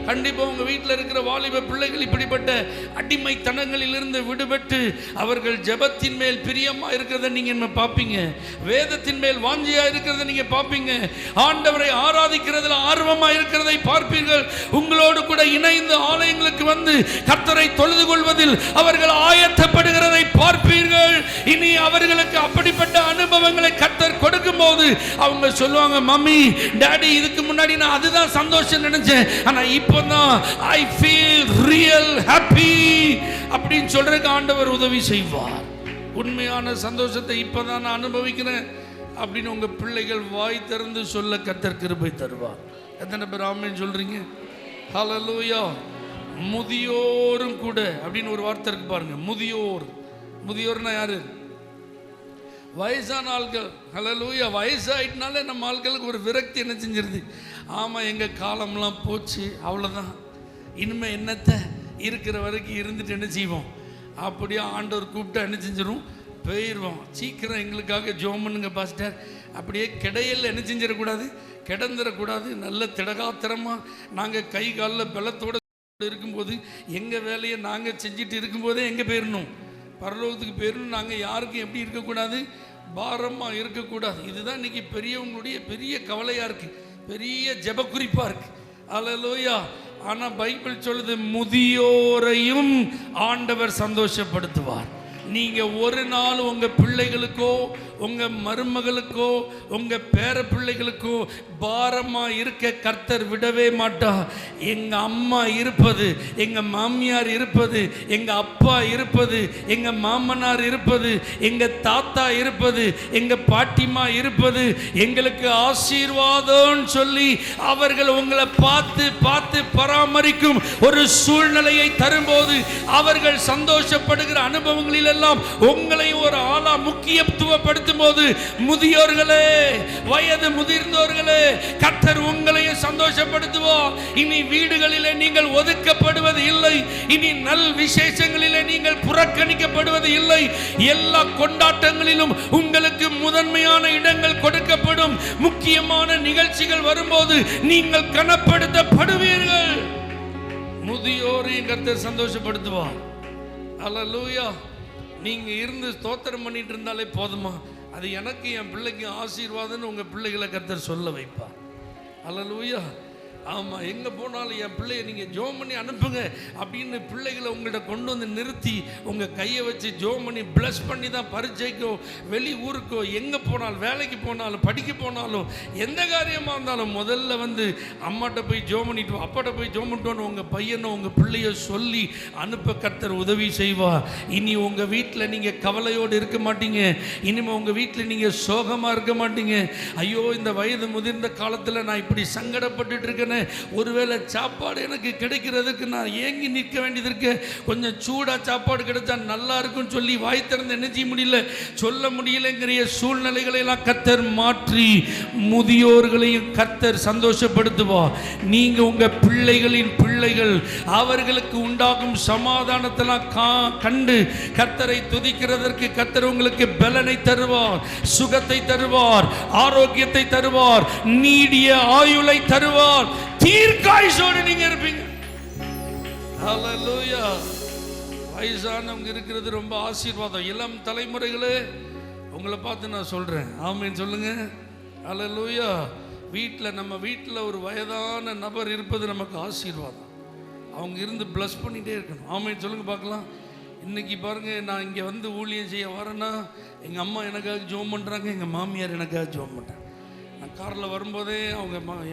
கண்டிப்பாக உங்கள் வீட்டில் இருக்கிற வாலிப பிள்ளைகள் இப்படிப்பட்ட அடிமைத்தனங்களிலிருந்து விடுபட்டு அவர்கள் ஜெபத்தின் மேல் பிரியமாக இருக்கிறத நீங்கள் பார்ப்பீங்க, வேதத்தின் மேல் வாஞ்சியாக இருக்கிறத நீங்கள் பார்ப்பீங்க, ஆண்டவரை ஆராதிக்கிறதுல ஆர்வமாக இருக்கிறதை பார்ப்பீர்கள். உங்களோடு கூட இணைந்து ஆலயங்களுக்கு வந்து கர்த்தரை தொழுது கொள்வதில் அவர்கள் ஆயத்தப்படுகிறதை பார்ப்பீர்கள். இனி அவர்களுக்கு அப்படிப்பட்ட அனுபவங்களை கர்த்தர் கொடுக்கும் போது அவங்க சொல்லுவாங்க, மம்மி டாடி இதுக்கு முன்னாடி நான் அதுதான் சந்தோஷம் நினைச்சேன், ஆனால் இப்போ அப்பதான் ஐ ஃபீல் ரியல் ஹாப்பி அப்படின்னு சொல்றதுக்கு ஆண்டவர் உதவி செய்வார். உண்மையான சந்தோஷத்தை இப்பதான் நான் அனுபவிக்கிறேன் அப்படின்னு உங்க பிள்ளைகள் வாய் திறந்து சொல்ல கர்த்தர் கிருபை தருவார். எத்தனை பேர் ஆமென் சொல்றீங்க? ஹல்லேலூயா. முதியோரும் கூட அப்படின்னு ஒரு வார்த்தை இருக்கு பாருங்க. முதியோர்னா யாரு? வயசான ஆட்கள். ஹல்லேலூயா. வயசாயிட்டனால நம்ம ஆட்களுக்கு ஒரு விரக்தி என்ன செஞ்சிருது? ஆமாம், எங்கள் காலம்லாம் போச்சு, அவ்வளோதான், இனிமேல் என்னத்தை இருக்கிற வரைக்கும் இருந்துட்டு என்ன செய்வோம்? அப்படியே ஆண்டவர் கூப்பிட்டு என்ன செஞ்சிடும்? போயிடுவோம். சீக்கிரம் எங்களுக்காக ஜெபம் பண்ணுங்க பாஸ்டர். அப்படியே கிடையல என்ன செஞ்சிடக்கூடாது, கிடந்துடக்கூடாது. நல்ல திடகாத்திரமாக நாங்கள் கை காலில் பலத்தோடு இருக்கும்போது எங்கள் வேலையை நாங்கள் செஞ்சுட்டு இருக்கும்போதே எங்கே போயிடணும்? பரலோகத்துக்கு போயிடணும். நாங்கள் யாருக்கும் எப்படி இருக்கக்கூடாது? பாரமாக இருக்கக்கூடாது. இதுதான் இன்னைக்கு பெரியவங்களுடைய பெரிய கவலையாக இருக்குது, பெரிய ஜெப குறிப்பாக இருக்குது. அல்லேலூயா. ஆனால் பைபிள் சொல்லுது, முதியோரையும் ஆண்டவர் சந்தோஷப்படுத்துவார். நீங்கள் ஒரு நாள் உங்கள் பிள்ளைகளுக்கோ உங்கள் மருமகளுக்கோ உங்கள் பேர பிள்ளைகளுக்கோ பாரமாக இருக்க கர்த்தர் விடவே மாட்டார். எங்கள் அம்மா இருப்பது, எங்கள் மாமியார் இருப்பது, எங்கள் அப்பா இருப்பது, எங்கள் மாமனார் இருப்பது, எங்கள் தாத்தா இருப்பது, எங்கள் பாட்டிமா இருப்பது எங்களுக்கு ஆசீர்வாதம் சொல்லி அவர்கள் உங்களை பார்த்து பார்த்து பராமரிக்கும் ஒரு சூழ்நிலையை தரும்போது அவர்கள் சந்தோஷப்படுகிற அனுபவங்களில் எல்லாம் உங்களையும் ஒரு ஆளா முக்கியத்துவப்படுத்தும் போது, முதியோர்களே, வயது முதிர்ந்தோர்களே, கர்த்தர் உங்களையும் சந்தோஷப்படுத்துவார். இனி வீடுகளிலே நீங்கள் ஒதுக்கப்படுவது இல்லை. இனி நல் விசேஷங்களிலே நீங்கள் புறக்கணிக்கப்படுவது இல்லை. எல்லா கொண்டாட்டங்களிலும் உங்களுக்கு முதன்மையான இடங்கள் கொடுக்கப்படும். முக்கியமான நிகழ்ச்சிகள் வரும்போது நீங்கள் கனப்படுத்தப்படுவீர்கள். முதியோரையும் கர்த்தர் சந்தோஷப்படுத்துவார். அல்லேலூயா. நீங்க இருந்து ஸ்தோத்திரம் பண்ணிட்டு இருந்தாலே போதுமா? அது எனக்கு என் பிள்ளைக்கு ஆசீர்வாதம்னு உங்க பிள்ளைகளை கர்த்தர் சொல்ல வைப்பா. அல்லேலூயா. ஆமாம், எங்கே போனாலும் என் பிள்ளைய நீங்கள் ஜோம் பண்ணி அனுப்புங்க அப்படின்னு பிள்ளைகளை உங்கள்கிட்ட கொண்டு வந்து நிறுத்தி உங்கள் கையை வச்சு ஜோம் பண்ணி ப்ளஸ் பண்ணி தான் பரீட்சைக்கோ வெளி ஊருக்கோ எங்கே போனாலும், வேலைக்கு போனாலும், படிக்க போனாலும், எந்த காரியமாக இருந்தாலும் முதல்ல வந்து அம்மாட்ட போய் ஜோம் பண்ணிட்டு அப்பாட்ட போய் ஜோம் பண்ணிட்டோன்னு உங்கள் பையனோ உங்கள் பிள்ளைய சொல்லி அனுப்ப கர்த்தர் உதவி செய்வார். இனி உங்கள் வீட்டில் நீங்கள் கவலையோடு இருக்க மாட்டீங்க. இனிமேல் உங்கள் வீட்டில் நீங்கள் சோகமாக இருக்க மாட்டீங்க. ஐயோ, இந்த வயது முதிர்ந்த காலத்தில் நான் இப்படி சங்கடப்பட்டுட்டு இருக்கேன்னு, ஒருவேளை சாப்பாடு எனக்கு கிடைக்கிறதுக்கு நான் ஏங்கி நிற்க வேண்டியது இருக்கு, கொஞ்சம் சூடா சாப்பாடு கிடைச்சா நல்லா இருக்கும்னு சொல்லி வாய் திறந்து என்ன செய்ய முடியல, சொல்ல முடியலங்கிற சூழ்நிலைகளை எல்லாம் கர்த்தர் மாற்றி முதியோர்களையும் கர்த்தர் சந்தோஷப்படுத்துவார். நீங்க உங்க பிள்ளைகளின் பிள்ளைகள் அவர்களுக்கு உண்டாகும் சமாதானத்தெல்லாம் கண்டு கர்த்தரை துதிக்கிறதற்கு கர்த்தர் உங்களுக்கு பலனை தருவார், சுகத்தை தருவார், ஆரோக்கியத்தை தருவார், நீடிய ஆயுளை தருவார். தீர்க்காயுசோடு நீங்க இருப்பீங்க. ஹல்லேலூயா. வயசானவங்க இருக்கிறது ரொம்ப ஆசீர்வாதம். இளம் தலைமுறைகளே, உங்களை பார்த்து நான் சொல்றேன், ஆமென் சொல்லுங்க. ஹல்லேலூயா. நம்ம வீட்டில் ஒரு வயதான நபர் இருப்பது நமக்கு ஆசீர்வாதம். அவங்க இருந்து பிளஸ் பண்ணிட்டே இருக்கணும். ஆமென் சொல்லுங்க பார்க்கலாம். இன்னைக்கு பாருங்க, நான் இங்கே வந்து ஊழியம் செய்ய வரேன்னா எங்கள் அம்மா எனக்காக ஜோம் பண்ணுறாங்க, எங்கள் மாமியார் எனக்காக ஜோம் பண்ணுறாங்க. நான் காரில் வரும்போதே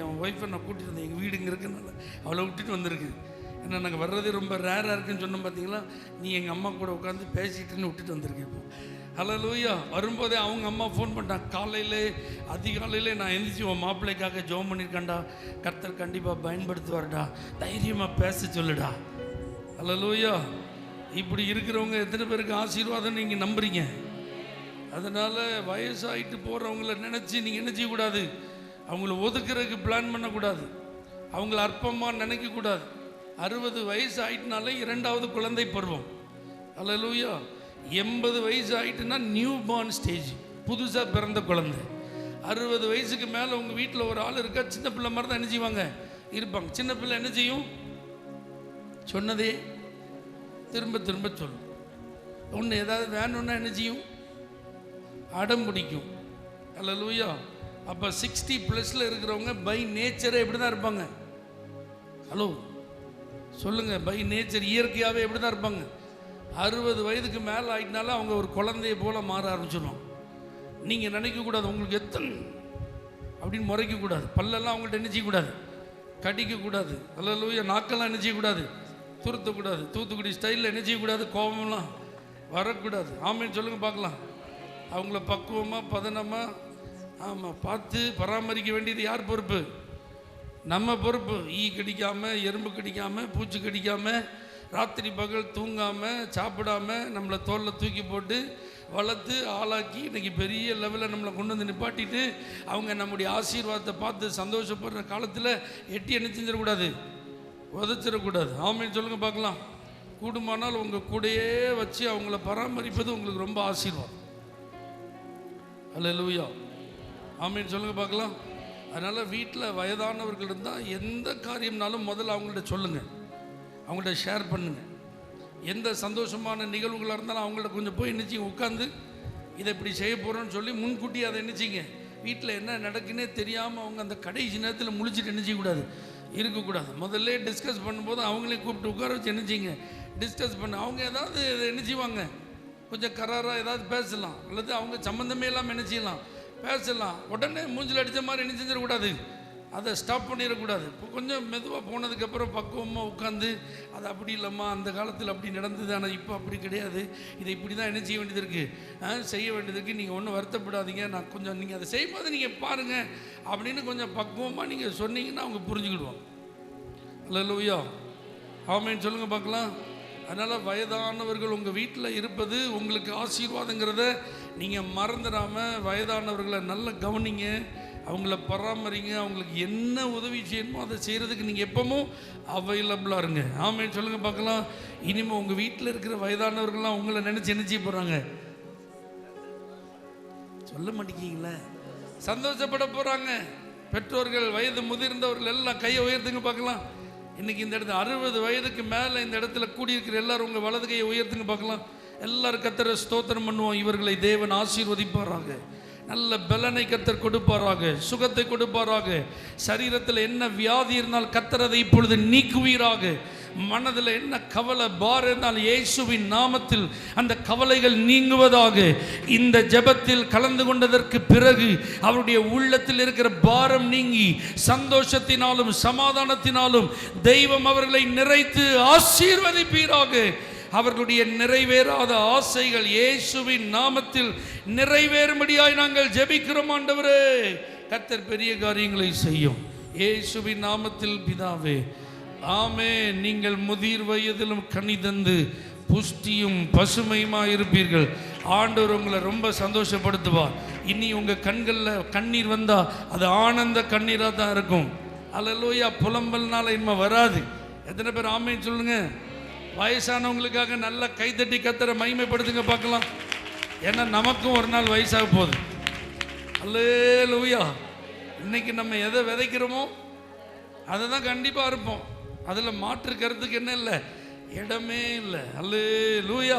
என் ஒய்ஃபை நான் கூட்டிகிட்டு வந்தேன். எங்கள் வீடு இங்கே இருக்குனால அவளை விட்டுட்டு வந்திருக்கு. ஏன்னா நாங்கள் வர்றதே ரொம்ப ரேராக இருக்குன்னு சொன்னோம் பார்த்தீங்களா. நீ எங்கள் அம்மா கூட உட்காந்து பேசிட்டுன்னு விட்டுட்டு வந்திருக்கேன். இப்போ ஹல்லேலூயா. வரும்போதே அவங்க அம்மா ஃபோன் பண்ணிட்டாங்க, அதிகாலையிலே நான் எழுந்திரிச்சு உன் மாப்பிள்ளைக்காக ஜோம் பண்ணியிருக்கேன்டா, கர்த்தர் கண்டிப்பாக பயன்படுத்துவார்டா, தைரியமாக பேச சொல்லுடா. ஹல்லேலூயா. இப்படி இருக்கிறவங்க எத்தனை பேருக்கு ஆசீர்வாதம் நீங்கள் நம்புறீங்க? அதனால் வயசாகிட்டு போகிறவங்கள நினச்சி நீங்கள் என்ன செய்யக்கூடாது, அவங்கள ஒதுக்குறதுக்கு பிளான் பண்ணக்கூடாது, அவங்கள அற்பமாக நினைக்கக்கூடாது. 60 வயசு ஆகிட்டுனாலே 2வது குழந்தை பருவம். அல்லேலூயா. 80 வயசு ஆகிட்டுனா நியூ பார்ன் ஸ்டேஜ், புதுசாக பிறந்த குழந்தை. 60 வயசுக்கு மேலே உங்கள் வீட்டில் ஒரு ஆள் இருக்கா, சின்ன பிள்ளை மாதிரி தான் என்ன செய்வாங்க, இருப்பாங்க. சின்ன பிள்ளை என்ன செய்யும், சொன்னதே திரும்ப திரும்ப சொல்லும். ஒன்று ஏதாவது வேணும்னா என்ன செய்யும், அடம் பிடிக்கும். அல்லேலூயா. அப்போ 60+ இருக்கிறவங்க பை நேச்சரே எப்படி தான் இருப்பாங்க? ஹலோ சொல்லுங்க, பை நேச்சர் இயற்கையாகவே எப்படி தான் இருப்பாங்க? 60 வயதுக்கு மேலே ஆகிட்டனால அவங்க ஒரு குழந்தைய போல மாற ஆரம்பிச்சிடும். நீங்கள் நினைக்கக்கூடாது உங்களுக்கு எத்தனை அப்படின்னு முறைக்கக்கூடாது. பல்லெல்லாம் அவங்கள்ட்ட என்ன செய்யக்கூடாது, கடிக்கக்கூடாது. அல்லேலூயா. நாக்கெல்லாம் என்ன செய்யக்கூடாது? துருத்தக்கூடாது. தூத்துக்குடி ஸ்டைலில் என்ன செய்யக்கூடாது? கோபம்லாம் வரக்கூடாது. ஆமேன்னு சொல்லுங்க பார்க்கலாம். அவங்கள பக்குவமாக பதனமாக ஆமாம் பார்த்து பராமரிக்க வேண்டியது யார் பொறுப்பு? நம்ம பொறுப்பு. ஈ கடிக்காமல், எறும்பு கடிக்காமல், பூச்சி கடிக்காமல், ராத்திரி பகல் தூங்காமல், சாப்பிடாமல் நம்மளை தோளில் தூக்கி போட்டு வளர்த்து ஆளாக்கி இன்றைக்கி பெரிய லெவலில் நம்மளை கொண்டு வந்து நிப்பாட்டிட்டு அவங்க நம்முடைய ஆசீர்வாதத்தை பார்த்து சந்தோஷப்படுற காலத்தில் எட்டி என்ன செஞ்சிடக்கூடாது? உதச்சிடக்கூடாது. ஆமேன்னு சொல்லுங்க பார்க்கலாம். கூடுமானால் உங்கள் கூடையே வச்சு அவங்கள பராமரிப்பது உங்களுக்கு ரொம்ப ஆசீர்வாதம். அல்லேலூயா. ஆமேன்னு சொல்லுங்க பார்க்கலாம். அதனால் வீட்டில் வயதானவர்கள் இருந்தால் எந்த காரியம்னாலும் முதல்ல அவங்கள்ட்ட சொல்லுங்கள், அவங்கள்ட்ட ஷேர் பண்ணுங்கள். எந்த சந்தோஷமான நிகழ்வுகளாக இருந்தாலும் அவங்கள்ட்ட கொஞ்சம் போய் நினச்சிங்க, உட்காந்து இதை இப்படி செய்ய போகிறோன்னு சொல்லி முன்கூட்டி அதை நினச்சிங்க. வீட்டில் என்ன நடக்குன்னே தெரியாமல் அவங்க அந்த கடைசி நேரத்தில் முழிச்சிட்டு நினச்சிக்கூடாது, இருக்கக்கூடாது. முதல்ல டிஸ்கஸ் பண்ணும்போது அவங்களே கூப்பிட்டு உட்கார வச்சு நினச்சிங்க, டிஸ்கஸ் பண்ண. அவங்க ஏதாவது நினச்சிவாங்க, கொஞ்சம் கராராக ஏதாவது பேசலாம், அல்லது அவங்க சம்மந்தமே இல்லாமல் என்ன செய்யலாம், பேசலாம். உடனே மூஞ்சில் அடித்த மாதிரி என்ன செஞ்சிடக்கூடாது, அதை ஸ்டாப் பண்ணிடக்கூடாது. இப்போ கொஞ்சம் மெதுவாக போனதுக்கப்புறம் பக்குவமாக உட்காந்து அது அப்படி இல்லைம்மா, அந்த காலத்தில் அப்படி நடந்தது, ஆனால் இப்போ அப்படி கிடையாது, இதை இப்படி தான் என்ன செய்ய வேண்டியது இருக்குது, செய்ய வேண்டியது இருக்குது, நீங்கள் ஒன்றும் வருத்தப்படாதீங்க, நான் கொஞ்சம் நீங்கள் அதை செய்யும்போது நீங்கள் பாருங்கள் அப்படின்னு கொஞ்சம் பக்குவமாக நீங்கள் சொன்னீங்கன்னா அவங்க புரிஞ்சுக்கிடுவாங்க. அல்லேலூயா. ஆமேன்னு சொல்லுங்கள் பார்க்கலாம். அதனால் வயதானவர்கள் உங்கள் வீட்டில் இருப்பது உங்களுக்கு ஆசீர்வாதங்கிறத நீங்கள் மறந்துடாமல் வயதானவர்களை நல்லா கவனிங்க, அவங்கள பராமரிங்க. அவங்களுக்கு என்ன உதவி செய்யணுமோ அதை செய்கிறதுக்கு நீங்கள் எப்பவும் அவைலபிளாக இருங்க. ஆமேன்னு சொல்லுங்கள் பார்க்கலாம். இனிமேல் உங்கள் வீட்டில் இருக்கிற வயதானவர்கள்லாம் உங்களை நினச்சி என்ன செய்ய போகிறாங்க? சொல்ல மாட்டேங்கிங்களே, சந்தோஷப்பட போகிறாங்க. பெற்றோர்கள், வயது முதிர்ந்தவர்கள் எல்லாம் கையை உயர்த்துங்க பார்க்கலாம். இன்றைக்கி இந்த இடத்துல 60 வயதுக்கு மேலே இந்த இடத்துல கூடியிருக்கிற எல்லாரும் உங்கள் வலது கையை உயர்த்துங்க பார்க்கலாம். எல்லாரும் கர்த்தரை ஸ்தோத்திரம் பண்ணுவோம். இவர்களை தேவன் ஆசீர்வதிப்பாராக, நல்ல பலனை கர்த்தர் கொடுப்பாராக, சுகத்தை கொடுப்பாராக. சரீரத்தில் என்ன வியாதி இருந்தால் கர்த்தர் அதை இப்பொழுது நீக்குவீராக. மனதில் என்ன கவலை பாரம் இருந்தால் இயேசுவின் நாமத்தில் அந்த கவலைகள் நீங்குவதாக. இந்த ஜெபத்தில் கலந்து கொண்டதற்கு பிறகு அவருடைய உள்ளத்தில் இருக்கிற பாரம் நீங்கி சந்தோஷத்தினாலும் சமாதானத்தினாலும் தெய்வம் அவர்களை நிறைத்து ஆசீர்வதிப்பீராக. அவர்களுடைய நிறைவேறாத ஆசைகள் இயேசுவின் நாமத்தில் நிறைவேறும்படியாய் நாங்கள் ஜெபிக்கிறோம் ஆண்டவரே. கர்த்தர் பெரிய காரியங்களை செய்யும் இயேசுவின் நாமத்தில் பிதாவே, ஆமென். நீங்கள் முதிர் வயதிலும் கனி தந்து புஷ்டியும் பசுமையுமாக இருப்பீர்கள். ஆண்டவர் உங்களை ரொம்ப சந்தோஷப்படுத்துவார். இனி உங்கள் கண்களில் கண்ணீர் வந்தால் அது ஆனந்த கண்ணீராக தான் இருக்கும். அல்லேலூயா. புலம்பல்னால இனிமே வராது. எத்தனை பேர் ஆமென் சொல்லுங்க? வயசானவங்களுக்காக நல்லா கைத்தட்டி கர்த்தரை மகிமைப்படுத்துங்க பார்க்கலாம். ஏன்னா நமக்கும் ஒரு நாள் வயசாக போகுது. அல்லேலூயா. இன்னைக்கு நம்ம எதை விதைக்கிறோமோ அதை தான் கண்டிப்பாக இருப்போம். அதில் மாற்று கருத்துக்கு என்ன இல்லை, இடமே இல்லை. அல்லேலூயா.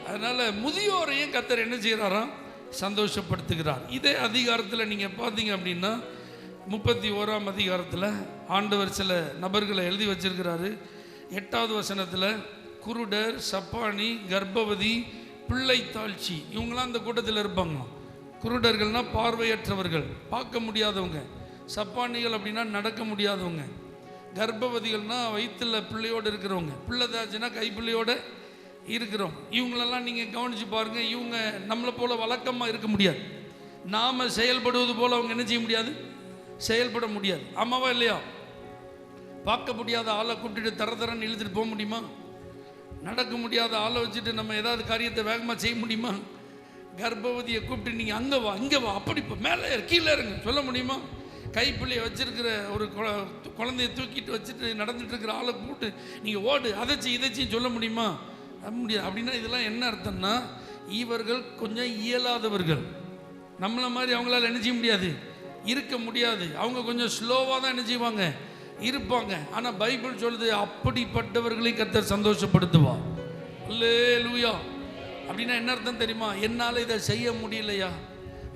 அதனால் முதியோரையும் கர்த்தர் என்ன செய்கிறாராம்? சந்தோஷப்படுத்துகிறார். இதே அதிகாரத்தில் நீங்கள் பார்த்தீங்க அப்படின்னா 31ஆம் அதிகாரத்தில் ஆண்டவர் சில நபர்களை எழுதி வச்சிருக்கிறாரு. 8வது வசனத்தில் குருடர், சப்பானி, கர்ப்பவதி, பிள்ளை தாழ்ச்சி, இவங்களாம் அந்த கூட்டத்தில் இருப்பாங்க. குருடர்கள்னால் பார்வையற்றவர்கள், பார்க்க முடியாதவங்க. சப்பானிகள் அப்படின்னா நடக்க முடியாதவங்க. கர்ப்பவதிகள்னால் வயிற்றில் பிள்ளையோடு இருக்கிறவங்க. பிள்ளை தாச்சுன்னா கைப்பிள்ளையோடு இருக்கிறோம். இவங்களெல்லாம் நீங்கள் கவனித்து பாருங்கள். இவங்க நம்மளை போல் வழக்கமாக இருக்க முடியாது. நாம் செயல்படுவது போல் அவங்க என்ன செய்ய முடியாது, செயல்பட முடியாது. ஆமாவா இல்லையா? பார்க்க முடியாத ஆளை கூப்பிட்டுட்டு தரன்னு இழுத்துட்டு போக முடியுமா? நடக்க முடியாத ஆளை வச்சுட்டு நம்ம ஏதாவது காரியத்தை வேகமாக செய்ய முடியுமா? கர்ப்பவதியை கூப்பிட்டு நீங்கள் அங்கே வா, இங்கே வா, அப்படி இப்போ மேலே கீழே இருங்க சொல்ல முடியுமா? கைப்பிள்ளையை வச்சிருக்கிற ஒரு குழந்தைய தூக்கிட்டு வச்சுட்டு நடந்துட்டு இருக்கிற ஆளை கூப்பிட்டு நீங்கள் ஓடு, அதைச்சி இதைச்சின்னு சொல்ல முடியுமா? முடியாது. அப்படின்னா இதெல்லாம் என்ன அர்த்தம்னா, இவர்கள் கொஞ்சம் இயலாதவர்கள். நம்மளை மாதிரி அவங்களால என்ன செய்ய முடியாது, இருக்க முடியாது. அவங்க கொஞ்சம் ஸ்லோவாக தான் என்ன செய்வாங்க, இருப்பாங்க. ஆனால் பைபிள் சொல்லுது அப்படிப்பட்டவர்களையும் கர்த்தர் சந்தோஷப்படுத்துவார். அல்லேலூயா. அப்படின்னா என்ன அர்த்தம் தெரியுமா? என்னால் இதை செய்ய முடியலையா,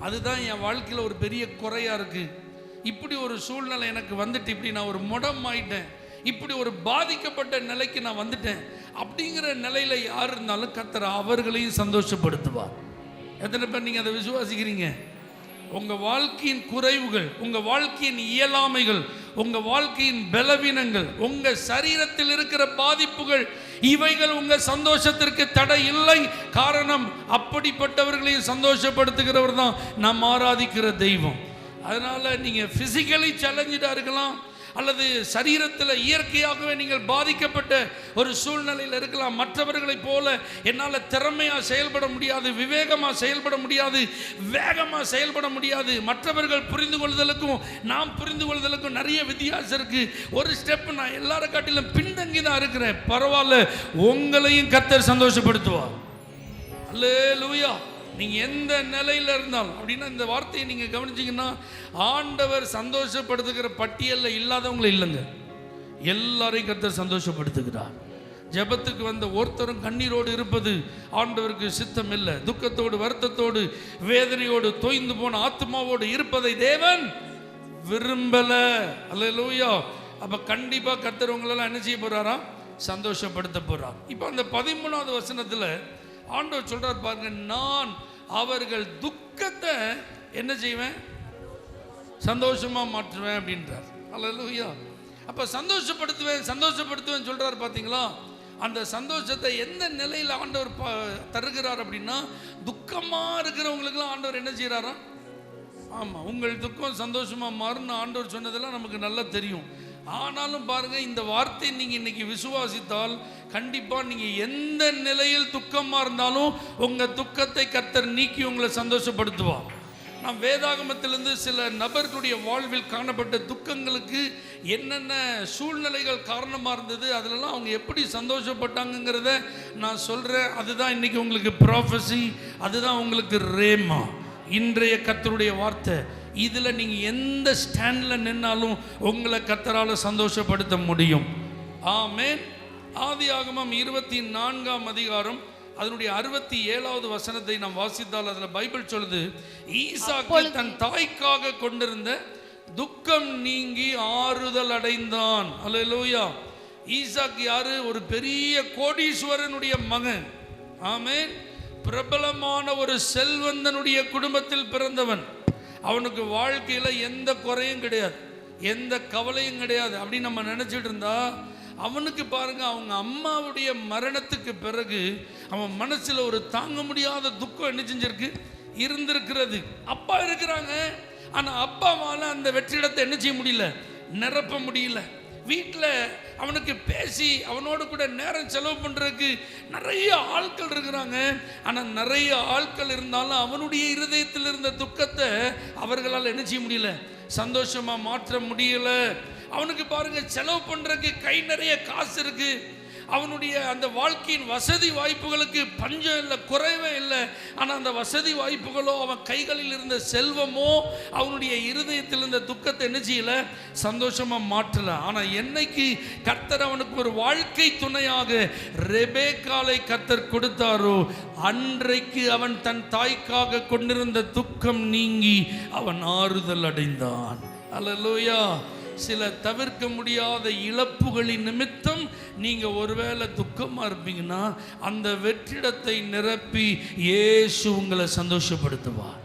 அதுதான் என் வாழ்க்கையில் ஒரு பெரிய குறையாக இருக்குது, இப்படி ஒரு சூழ்நிலை எனக்கு வந்துட்டு, இப்படி நான் ஒரு முடம் ஆயிட்டேன், இப்படி ஒரு பாதிக்கப்பட்ட நிலைக்கு நான் வந்துட்டேன், அப்படிங்கிற நிலையில் யார் இருந்தாலும் கர்த்தர் அவர்களையும் சந்தோஷப்படுத்துவார். எத்தனை பேர் நீங்கள் அதை விசுவாசிக்கிறீங்க? உங்கள் வாழ்க்கையின் குறைவுகள், உங்கள் வாழ்க்கையின் இயலாமைகள், உங்க வாழ்க்கையின் பலவீனங்கள், உங்க சரீரத்தில் இருக்கிற பாதிப்புகள், இவைகள் உங்க சந்தோஷத்திற்கு தடை இல்லை. காரணம், அப்படிப்பட்டவர்களையும் சந்தோஷப்படுத்துகிறவர் தான் நாம் ஆராதிக்கிற தெய்வம். அதனால நீங்க பிசிக்கலி சேலஞ்சா இருக்கலாம், அல்லது சரீரத்தில் இயற்கையாகவே நீங்கள் பாதிக்கப்பட்ட ஒரு சூழ்நிலையில் இருக்கலாம். மற்றவர்களைப் போல என்னால் திறமையாக செயல்பட முடியாது, விவேகமாக செயல்பட முடியாது, வேகமாக செயல்பட முடியாது. மற்றவர்கள் புரிந்து கொள்வதற்கும் நாம் புரிந்து கொள்வதற்கும் நிறைய வித்தியாசம் இருக்குது. ஒரு ஸ்டெப் நான் எல்லார காட்டிலும் பின்தங்கி தான் இருக்கிறேன். பரவாயில்ல, உங்களையும் கர்த்தர் சந்தோஷப்படுத்துவார். அல்லேலூயா. நீங்க எந்த நிலையில் இருந்தாலும், அப்படின்னா இந்த வார்த்தையை நீங்க கவனிச்சீங்கன்னா, ஆண்டவர் சந்தோஷப்படுத்துகிற பட்டியலில் இல்லாதவங்களை இல்லைங்க, எல்லாரையும் கர்த்தர் சந்தோஷப்படுத்துகிறார். ஜெபத்துக்கு வந்த ஒருத்தரும் கண்ணீரோடு இருப்பது ஆண்டவருக்கு சித்தம் இல்லை. துக்கத்தோடு, வருத்தத்தோடு, வேதனையோடு, தோய்ந்து போன ஆத்மாவோடு இருப்பதை தேவன் விரும்பல. அல்லேலூயா. அப்ப கண்டிப்பா கர்த்தர் உங்களெல்லாம் என்ன செய்ய போறாரா? சந்தோஷப்படுத்த போறார். இப்போ அந்த 13வது வசனத்துல ஆண்டவர் சொல்றார் பாருங்க, நான் அவர்கள் துக்கத்தை என்ன செய்வேன்? சந்தோஷமா மாற்றுவேன் அப்படின்றார். அல்லேலூயா. அப்ப சந்தோஷப்படுத்துவேன் சொல்றார். பாத்தீங்களா? அந்த சந்தோஷத்தை எந்த நிலையில் ஆண்டவர் தருகிறார் அப்படின்னா, துக்கமா இருக்கிறவங்களுக்குலாம் ஆண்டவர் என்ன செய்யறாரா? ஆமா, உங்கள் துக்கம் சந்தோஷமா மாறுன்னு ஆண்டவர் சொன்னதெல்லாம் நமக்கு நல்லா தெரியும். ஆனாலும் பாருங்க, இந்த வார்த்தை நீங்க இன்னைக்கு விசுவாசித்தால் கண்டிப்பா நீங்க எந்த நிலையில் துக்கமா இருந்தாலும் உங்க துக்கத்தை கர்த்தர் நீக்கி உங்களை சந்தோஷப்படுத்துவார். நாம் வேதாகமத்திலிருந்து சில நபர்களுடைய வாழ்வில் காணப்பட்ட துக்கங்களுக்கு என்னென்ன சூழ்நிலைகள் காரணமாக இருந்தது, அதிலெல்லாம் அவங்க எப்படி சந்தோஷப்பட்டாங்கிறத நான் சொல்கிறேன். அதுதான் இன்னைக்கு உங்களுக்கு ப்ராஃபஸி, அதுதான் உங்களுக்கு ரேமா, இன்றைய கர்த்தருடைய வார்த்தை. இதில் நீங்கள் எந்த ஸ்டாண்டில் நின்னாலும் உங்களை கர்த்தரால் சந்தோஷப்படுத்த முடியும். ஆமென். ஆதியாகமம் 24ஆம் அதிகாரம் அதனுடைய 67வது வசனத்தை நாம் வாசித்தால் அதுல பைபிள் சொல்லுது, ஈசாக்கு தன் தாய்க்காக கொண்டிருந்த துக்கம் நீங்கி ஆறுதல் அடைந்தான். அல்லேலூயா. ஈசாக்கு யாரு? ஒரு பெரிய கோடீஸ்வரனுடைய மகன். ஆமென். பிரபலமான ஒரு செல்வந்தனுடைய குடும்பத்தில் பிறந்தவன். அவனுக்கு வாழ்க்கையில எந்த குறையும் கிடையாது, எந்த கவலையும் கிடையாது. அப்படி நம்ம நினைச்சிட்டு இருந்தா, அவனுக்கு பாருங்க, அவங்க அம்மாவுடைய மரணத்துக்கு பிறகு அவன் மனசுல ஒரு தாங்க முடியாத துக்கம் என்ன செஞ்சிருக்கு? இருந்திருக்கிறது. அப்பா இருக்கிறாங்க, ஆனா அப்பாவால அந்த வெற்றிடத்தை என்ன செய்ய முடியல? நிரப்ப முடியல. வீட்டில் அவனுக்கு பேசி அவனோடு கூட நேரம் செலவு பண்ணுறதுக்கு நிறைய ஆட்கள் இருக்கிறாங்க. ஆனால் நிறைய ஆட்கள் இருந்தாலும் அவனுடைய இருதயத்தில் இருந்த துக்கத்தை அவர்களால் என்ன செய்ய முடியல? சந்தோஷமாக மாற்ற முடியல. அவனுக்கு பாருங்க, செலவு பண்ணுறதுக்கு கை நிறைய காசு இருக்கு, அவனுடைய அந்த வாழ்க்கையின் வசதி வாய்ப்புகளுக்கு பஞ்சம் இல்லை, குறைவே இல்லை. ஆனால் அந்த வசதி வாய்ப்புகளோ அவன் கைகளில் இருந்த செல்வமோ அவனுடைய இருதயத்தில் இருந்த துக்கத்தை என்ன செய்யல? சந்தோஷமாக மாற்றல. ஆனால் என்னைக்கு கர்த்தர் அவனுக்கு ஒரு வாழ்க்கை துணையாக ரெபேக்காலை கர்த்தர் கொடுத்தாரோ, அன்றைக்கு அவன் தன் தாய்க்காக கொண்டிருந்த துக்கம் நீங்கி அவன் ஆறுதல் அடைந்தான். அல்லேலூயா. சில தவிர்க்க முடியாத இழப்புகளின் நிமித்தம் நீங்க ஒருவேளை துக்கமா இருப்பீங்கன்னா, அந்த வெற்றிடத்தை நிரப்பி இயேசு உங்களை சந்தோஷப்படுத்துவார்.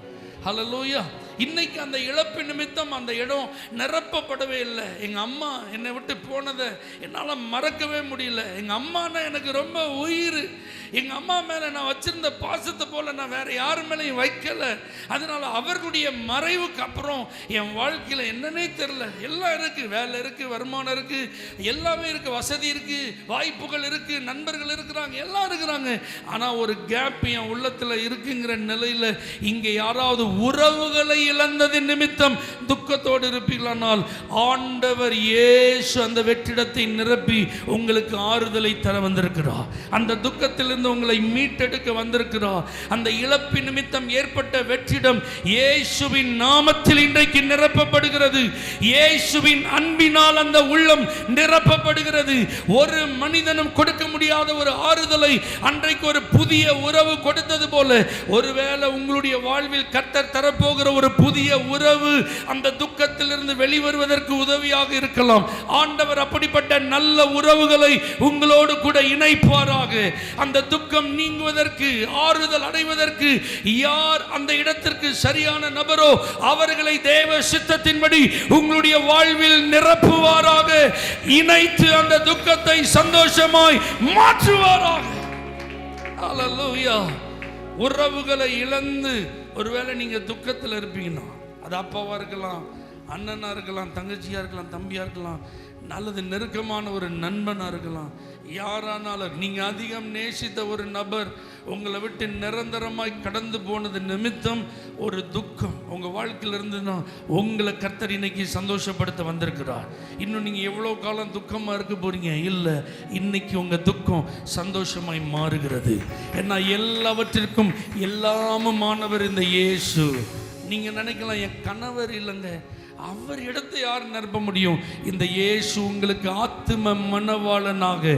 ஹல்லேலூயா. இன்னைக்கு அந்த இழப்பு நிமித்தம் அந்த இடம் நிரப்பப்படவே இல்லை. எங்கள் அம்மா என்னை விட்டு போனதை என்னால் மறக்கவே முடியல. எங்கள் அம்மானா எனக்கு ரொம்ப உயிர். எங்கள் அம்மா மேலே நான் வச்சிருந்த பாசத்தை போல் நான் வேறு யார் மேலேயும் வைக்கலை. அதனால் அவர்களுடைய மறைவுக்கு அப்புறம் என் வாழ்க்கையில் என்னன்னே தெரில. எல்லாம் இருக்குது, வேலை இருக்குது, வருமானம் இருக்குது, எல்லாமே இருக்குது, வசதி இருக்குது, வாய்ப்புகள் இருக்குது, நண்பர்கள் இருக்கிறாங்க, எல்லாம் இருக்கிறாங்க. ஆனால் ஒரு கேப் என் உள்ளத்தில் இருக்குங்கிற நிலையில் இங்கே யாராவது உறவுகளை இழந்ததின் நிமித்தம் துக்கத்தோடு இருப்பீர்களானால், ஆண்டவர் இயேசு அந்த வெற்றிடத்தை நிரப்பி உங்களுக்கு ஆறுதலை தர வந்திருக்கிறார். அந்த துக்கத்திலிருந்து உங்களை மீட்டெடுக்க வந்திருக்கிறார். அந்த இழப்பு நிமித்தம் ஏற்பட்ட வெற்றிடம் இயேசுவின் நாமத்தில் இன்றைக்கு நிரப்பப்படுகிறது. இயேசுவின் அன்பினால் அந்த உள்ளம் நிரப்பப்படுகிறது. ஒரு மனிதனும் கொடுக்க முடியாத ஒரு ஆறுதலை அன்றைக்கு ஒரு புதிய உறவு கொடுத்தது போல, ஒருவேளை உங்களுடைய வாழ்வில் கர்த்தர் தரப்போகிற ஒரு புதிய உறவு அந்த துக்கத்திலிருந்து வெளிவருவதற்கு உதவியாக இருக்கலாம். ஆண்டவர் அப்படிப்பட்ட நல்ல உறவுகளை உங்களோடு கூட இணைப்பாராக. அந்த துக்கம் நீங்குவதற்கு, ஆறுதல் அடைவதற்கு யார் அந்த இடத்திற்கு சரியான நபரோ அவர்களை தேவ சித்தத்தின்படி உங்களுடைய வாழ்வில் நிரப்புவாராக. இணைத்து அந்த துக்கத்தை சந்தோஷமாய் மாற்றுவாராக. ஹல்லேலூயா. உறவுகளை இழந்து ஒருவேளை நீங்க துக்கத்தில் இருப்பீங்கன்னா, அது அப்பாவா இருக்கலாம், அண்ணனா இருக்கலாம், தங்கச்சியா இருக்கலாம், தம்பியா இருக்கலாம், நல்லது நெருக்கமான ஒரு நண்பனா இருக்கலாம். யாரானாலும் நீங்க அதிகம் நேசித்த ஒரு நபர் உங்களை விட்டு நிரந்தரமாய் கடந்து போனது நிமித்தம் ஒரு துக்கம் உங்க வாழ்க்கையில் இருந்துன்னா உங்களை கர்த்தர் இன்னைக்கு சந்தோஷப்படுத்த வந்திருக்கிறார். இன்னும் நீங்க எவ்வளவு காலம் துக்கமா இருக்க போறீங்க? இல்லை, இன்னைக்கு உங்க துக்கம் சந்தோஷமாய் மாறுகிறது. ஏன்னா எல்லாவற்றிற்கும் எல்லாமுமானவர் இந்த இயேசு. நீங்க நினைக்கலாம், என் கணவர் இல்லைங்க, அவர் இடத்தை யார் நிரப்ப முடியும்? இந்த இயேசு உங்களுக்கு ஆத்தும மணவாளனாக,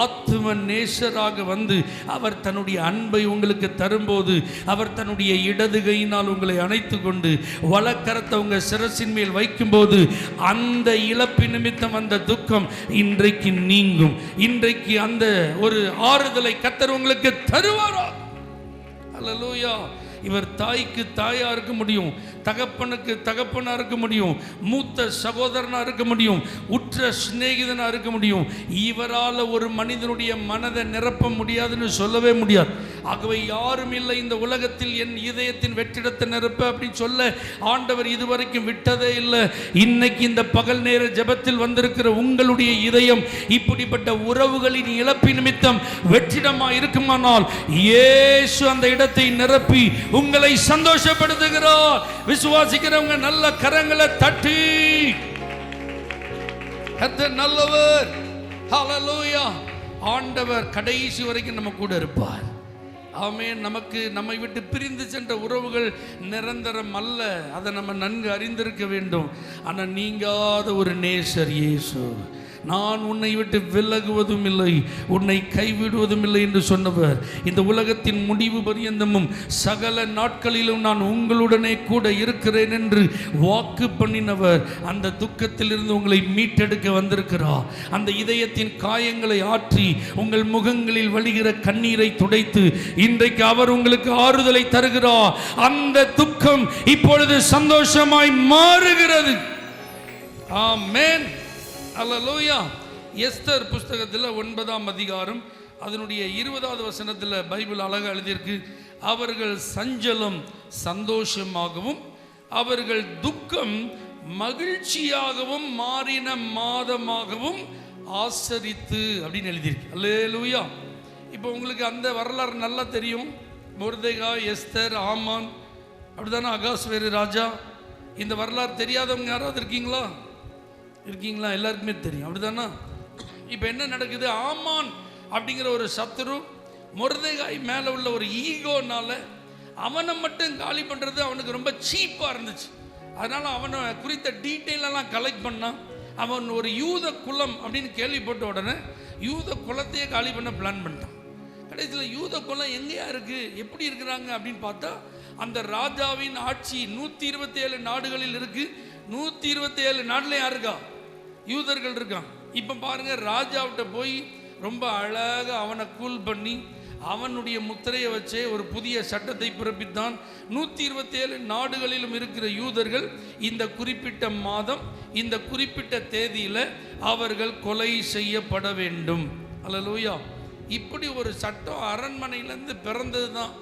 ஆத்தும நேசராக வந்து அவர் தன்னுடைய அன்பை உங்களுக்கு தரும்போது, அவர் தன்னுடைய இடது கையினால் உங்களை அணைத்து கொண்டு வலக்கரத்தை உங்க சிரசின் மேல் வைக்கும்போது அந்த இழப்பு நிமித்தம் அந்த துக்கம் இன்றைக்கு நீங்கும். இன்றைக்கு அந்த ஒரு ஆறுதலை கர்த்தர் உங்களுக்கு தருவாரா? அல்லேலூயா. இவர் தாய்க்கு தாயா இருக்க முடியும், தகப்பனுக்கு தகப்பனா இருக்க முடியும், மூத்த சகோதரனா இருக்க முடியும், உற்ற சிநேகிதனா இருக்க முடியும். இவரால் ஒரு மனிதனுடைய மனதை நிரப்ப முடியாதுன்னு சொல்லவே முடியாது. ஆகவே யாரும் இல்லை இந்த உலகத்தில் என் இதயத்தின் வெற்றிடத்தை நிரப்ப அப்படின்னு சொல்ல ஆண்டவர் இதுவரைக்கும் விட்டதே இல்லை. இன்னைக்கு இந்த பகல் நேர ஜெபத்தில் வந்திருக்கிற உங்களுடைய இதயம் இப்படிப்பட்ட உறவுகளின் இழப்பு நிமித்தம் வெற்றிடமா இருக்குமானால் இயேசு அந்த இடத்தை நிரப்பி உங்களை சந்தோஷப்படுத்துகிறார். விசுவாசிக்கிறவங்க நல்ல கரங்களை தட்டி கர்த்தர் நல்லவர். ஹல்லேலூயா. ஆண்டவர் கடைசி வரைக்கும் நம்ம கூட இருப்பார். ஆமென். நமக்கு நம்மை விட்டு பிரிந்து சென்ற உறவுகள் நிரந்தரம் அல்ல, அதை நம்ம நன்கு அறிந்திருக்க வேண்டும். ஆனால் நீங்காத ஒரு நேசர் இயேசு. நான் உன்னை விட்டு விலகுவதும் இல்லை, உன்னை கைவிடுவதும் இல்லை என்று சொன்னவர். இந்த உலகத்தின் முடிவு பரியந்தமும் சகல நாட்களிலும் நான் உங்களுடனே கூட இருக்கிறேன் என்று வாக்கு பண்ணினவர் அந்த துக்கத்திலிருந்து உங்களை மீட்டெடுக்க வந்திருக்கிறார். அந்த இதயத்தின் காயங்களை ஆற்றி உங்கள் முகங்களில் வழிகிற கண்ணீரை துடைத்து இன்றைக்கு அவர் உங்களுக்கு ஆறுதலை தருகிறார். அந்த துக்கம் இப்பொழுது சந்தோஷமாய் மாறுகிறது. ஆமென். அல்லேலூயா. எஸ்தர் புஸ்தகத்தில் 9ஆம் அதிகாரம் அதனுடைய 20வது வசனத்தில் பைபிள் அழகாக எழுதியிருக்கு. அவர்கள் சஞ்சலம் சந்தோஷமாகவும் அவர்கள் துக்கம் மகிழ்ச்சியாகவும் மாறின மாதமாகவும் ஆசரித்து அப்படின்னு எழுதியிருக்கு. அல்லேலூயா. இப்போ உங்களுக்கு அந்த வரலாறு நல்லா தெரியும். மொர்தெகாய், எஸ்தர், ஆமான், அப்படிதானே, அகாஸ்வேரு ராஜா. இந்த வரலாறு தெரியாதவங்க யாராவது இருக்கீங்களா? எல்லாருக்குமே தெரியும், அப்படிதானா? இப்போ என்ன நடக்குது? ஆமான் அப்படிங்கிற ஒரு சத்துரு மொர்தெகாய் மேலே உள்ள ஒரு ஈகோனால அவனை மட்டும் காலி பண்ணுறது அவனுக்கு ரொம்ப சீப்பாக இருந்துச்சு. அதனால் அவனை குறித்த டீட்டெயிலெல்லாம் கலெக்ட் பண்ணான். அவன் ஒரு யூத குலம் அப்படின்னு கேள்விப்பட்ட உடனே யூத குலத்தையே காலி பண்ண பிளான் பண்ணிட்டான். கடைசியில் யூத குலம் எங்கேயா இருக்குது, எப்படி இருக்கிறாங்க அப்படின்னு பார்த்தா அந்த ராஜாவின் ஆட்சி 127 நாடுகளில் இருக்குது. 127 நாட்டில் யார் இருக்கா? யூதர்கள் இருக்கான். இப்போ பாருங்க, ராஜாவிட்ட போய் ரொம்ப அழகாக அவனை கூல் பண்ணி அவனுடைய முத்திரையை வச்சே ஒரு புதிய சட்டத்தை பிறப்பித்தான். 127 நாடுகளிலும் இருக்கிற யூதர்கள் இந்த குறிப்பிட்ட மாதம் இந்த குறிப்பிட்ட தேதியில் அவர்கள் கொலை செய்யப்பட வேண்டும். அல்லேலூயா. இப்படி ஒரு சட்டம் அரண்மனையிலேருந்து பிறந்தது தான்.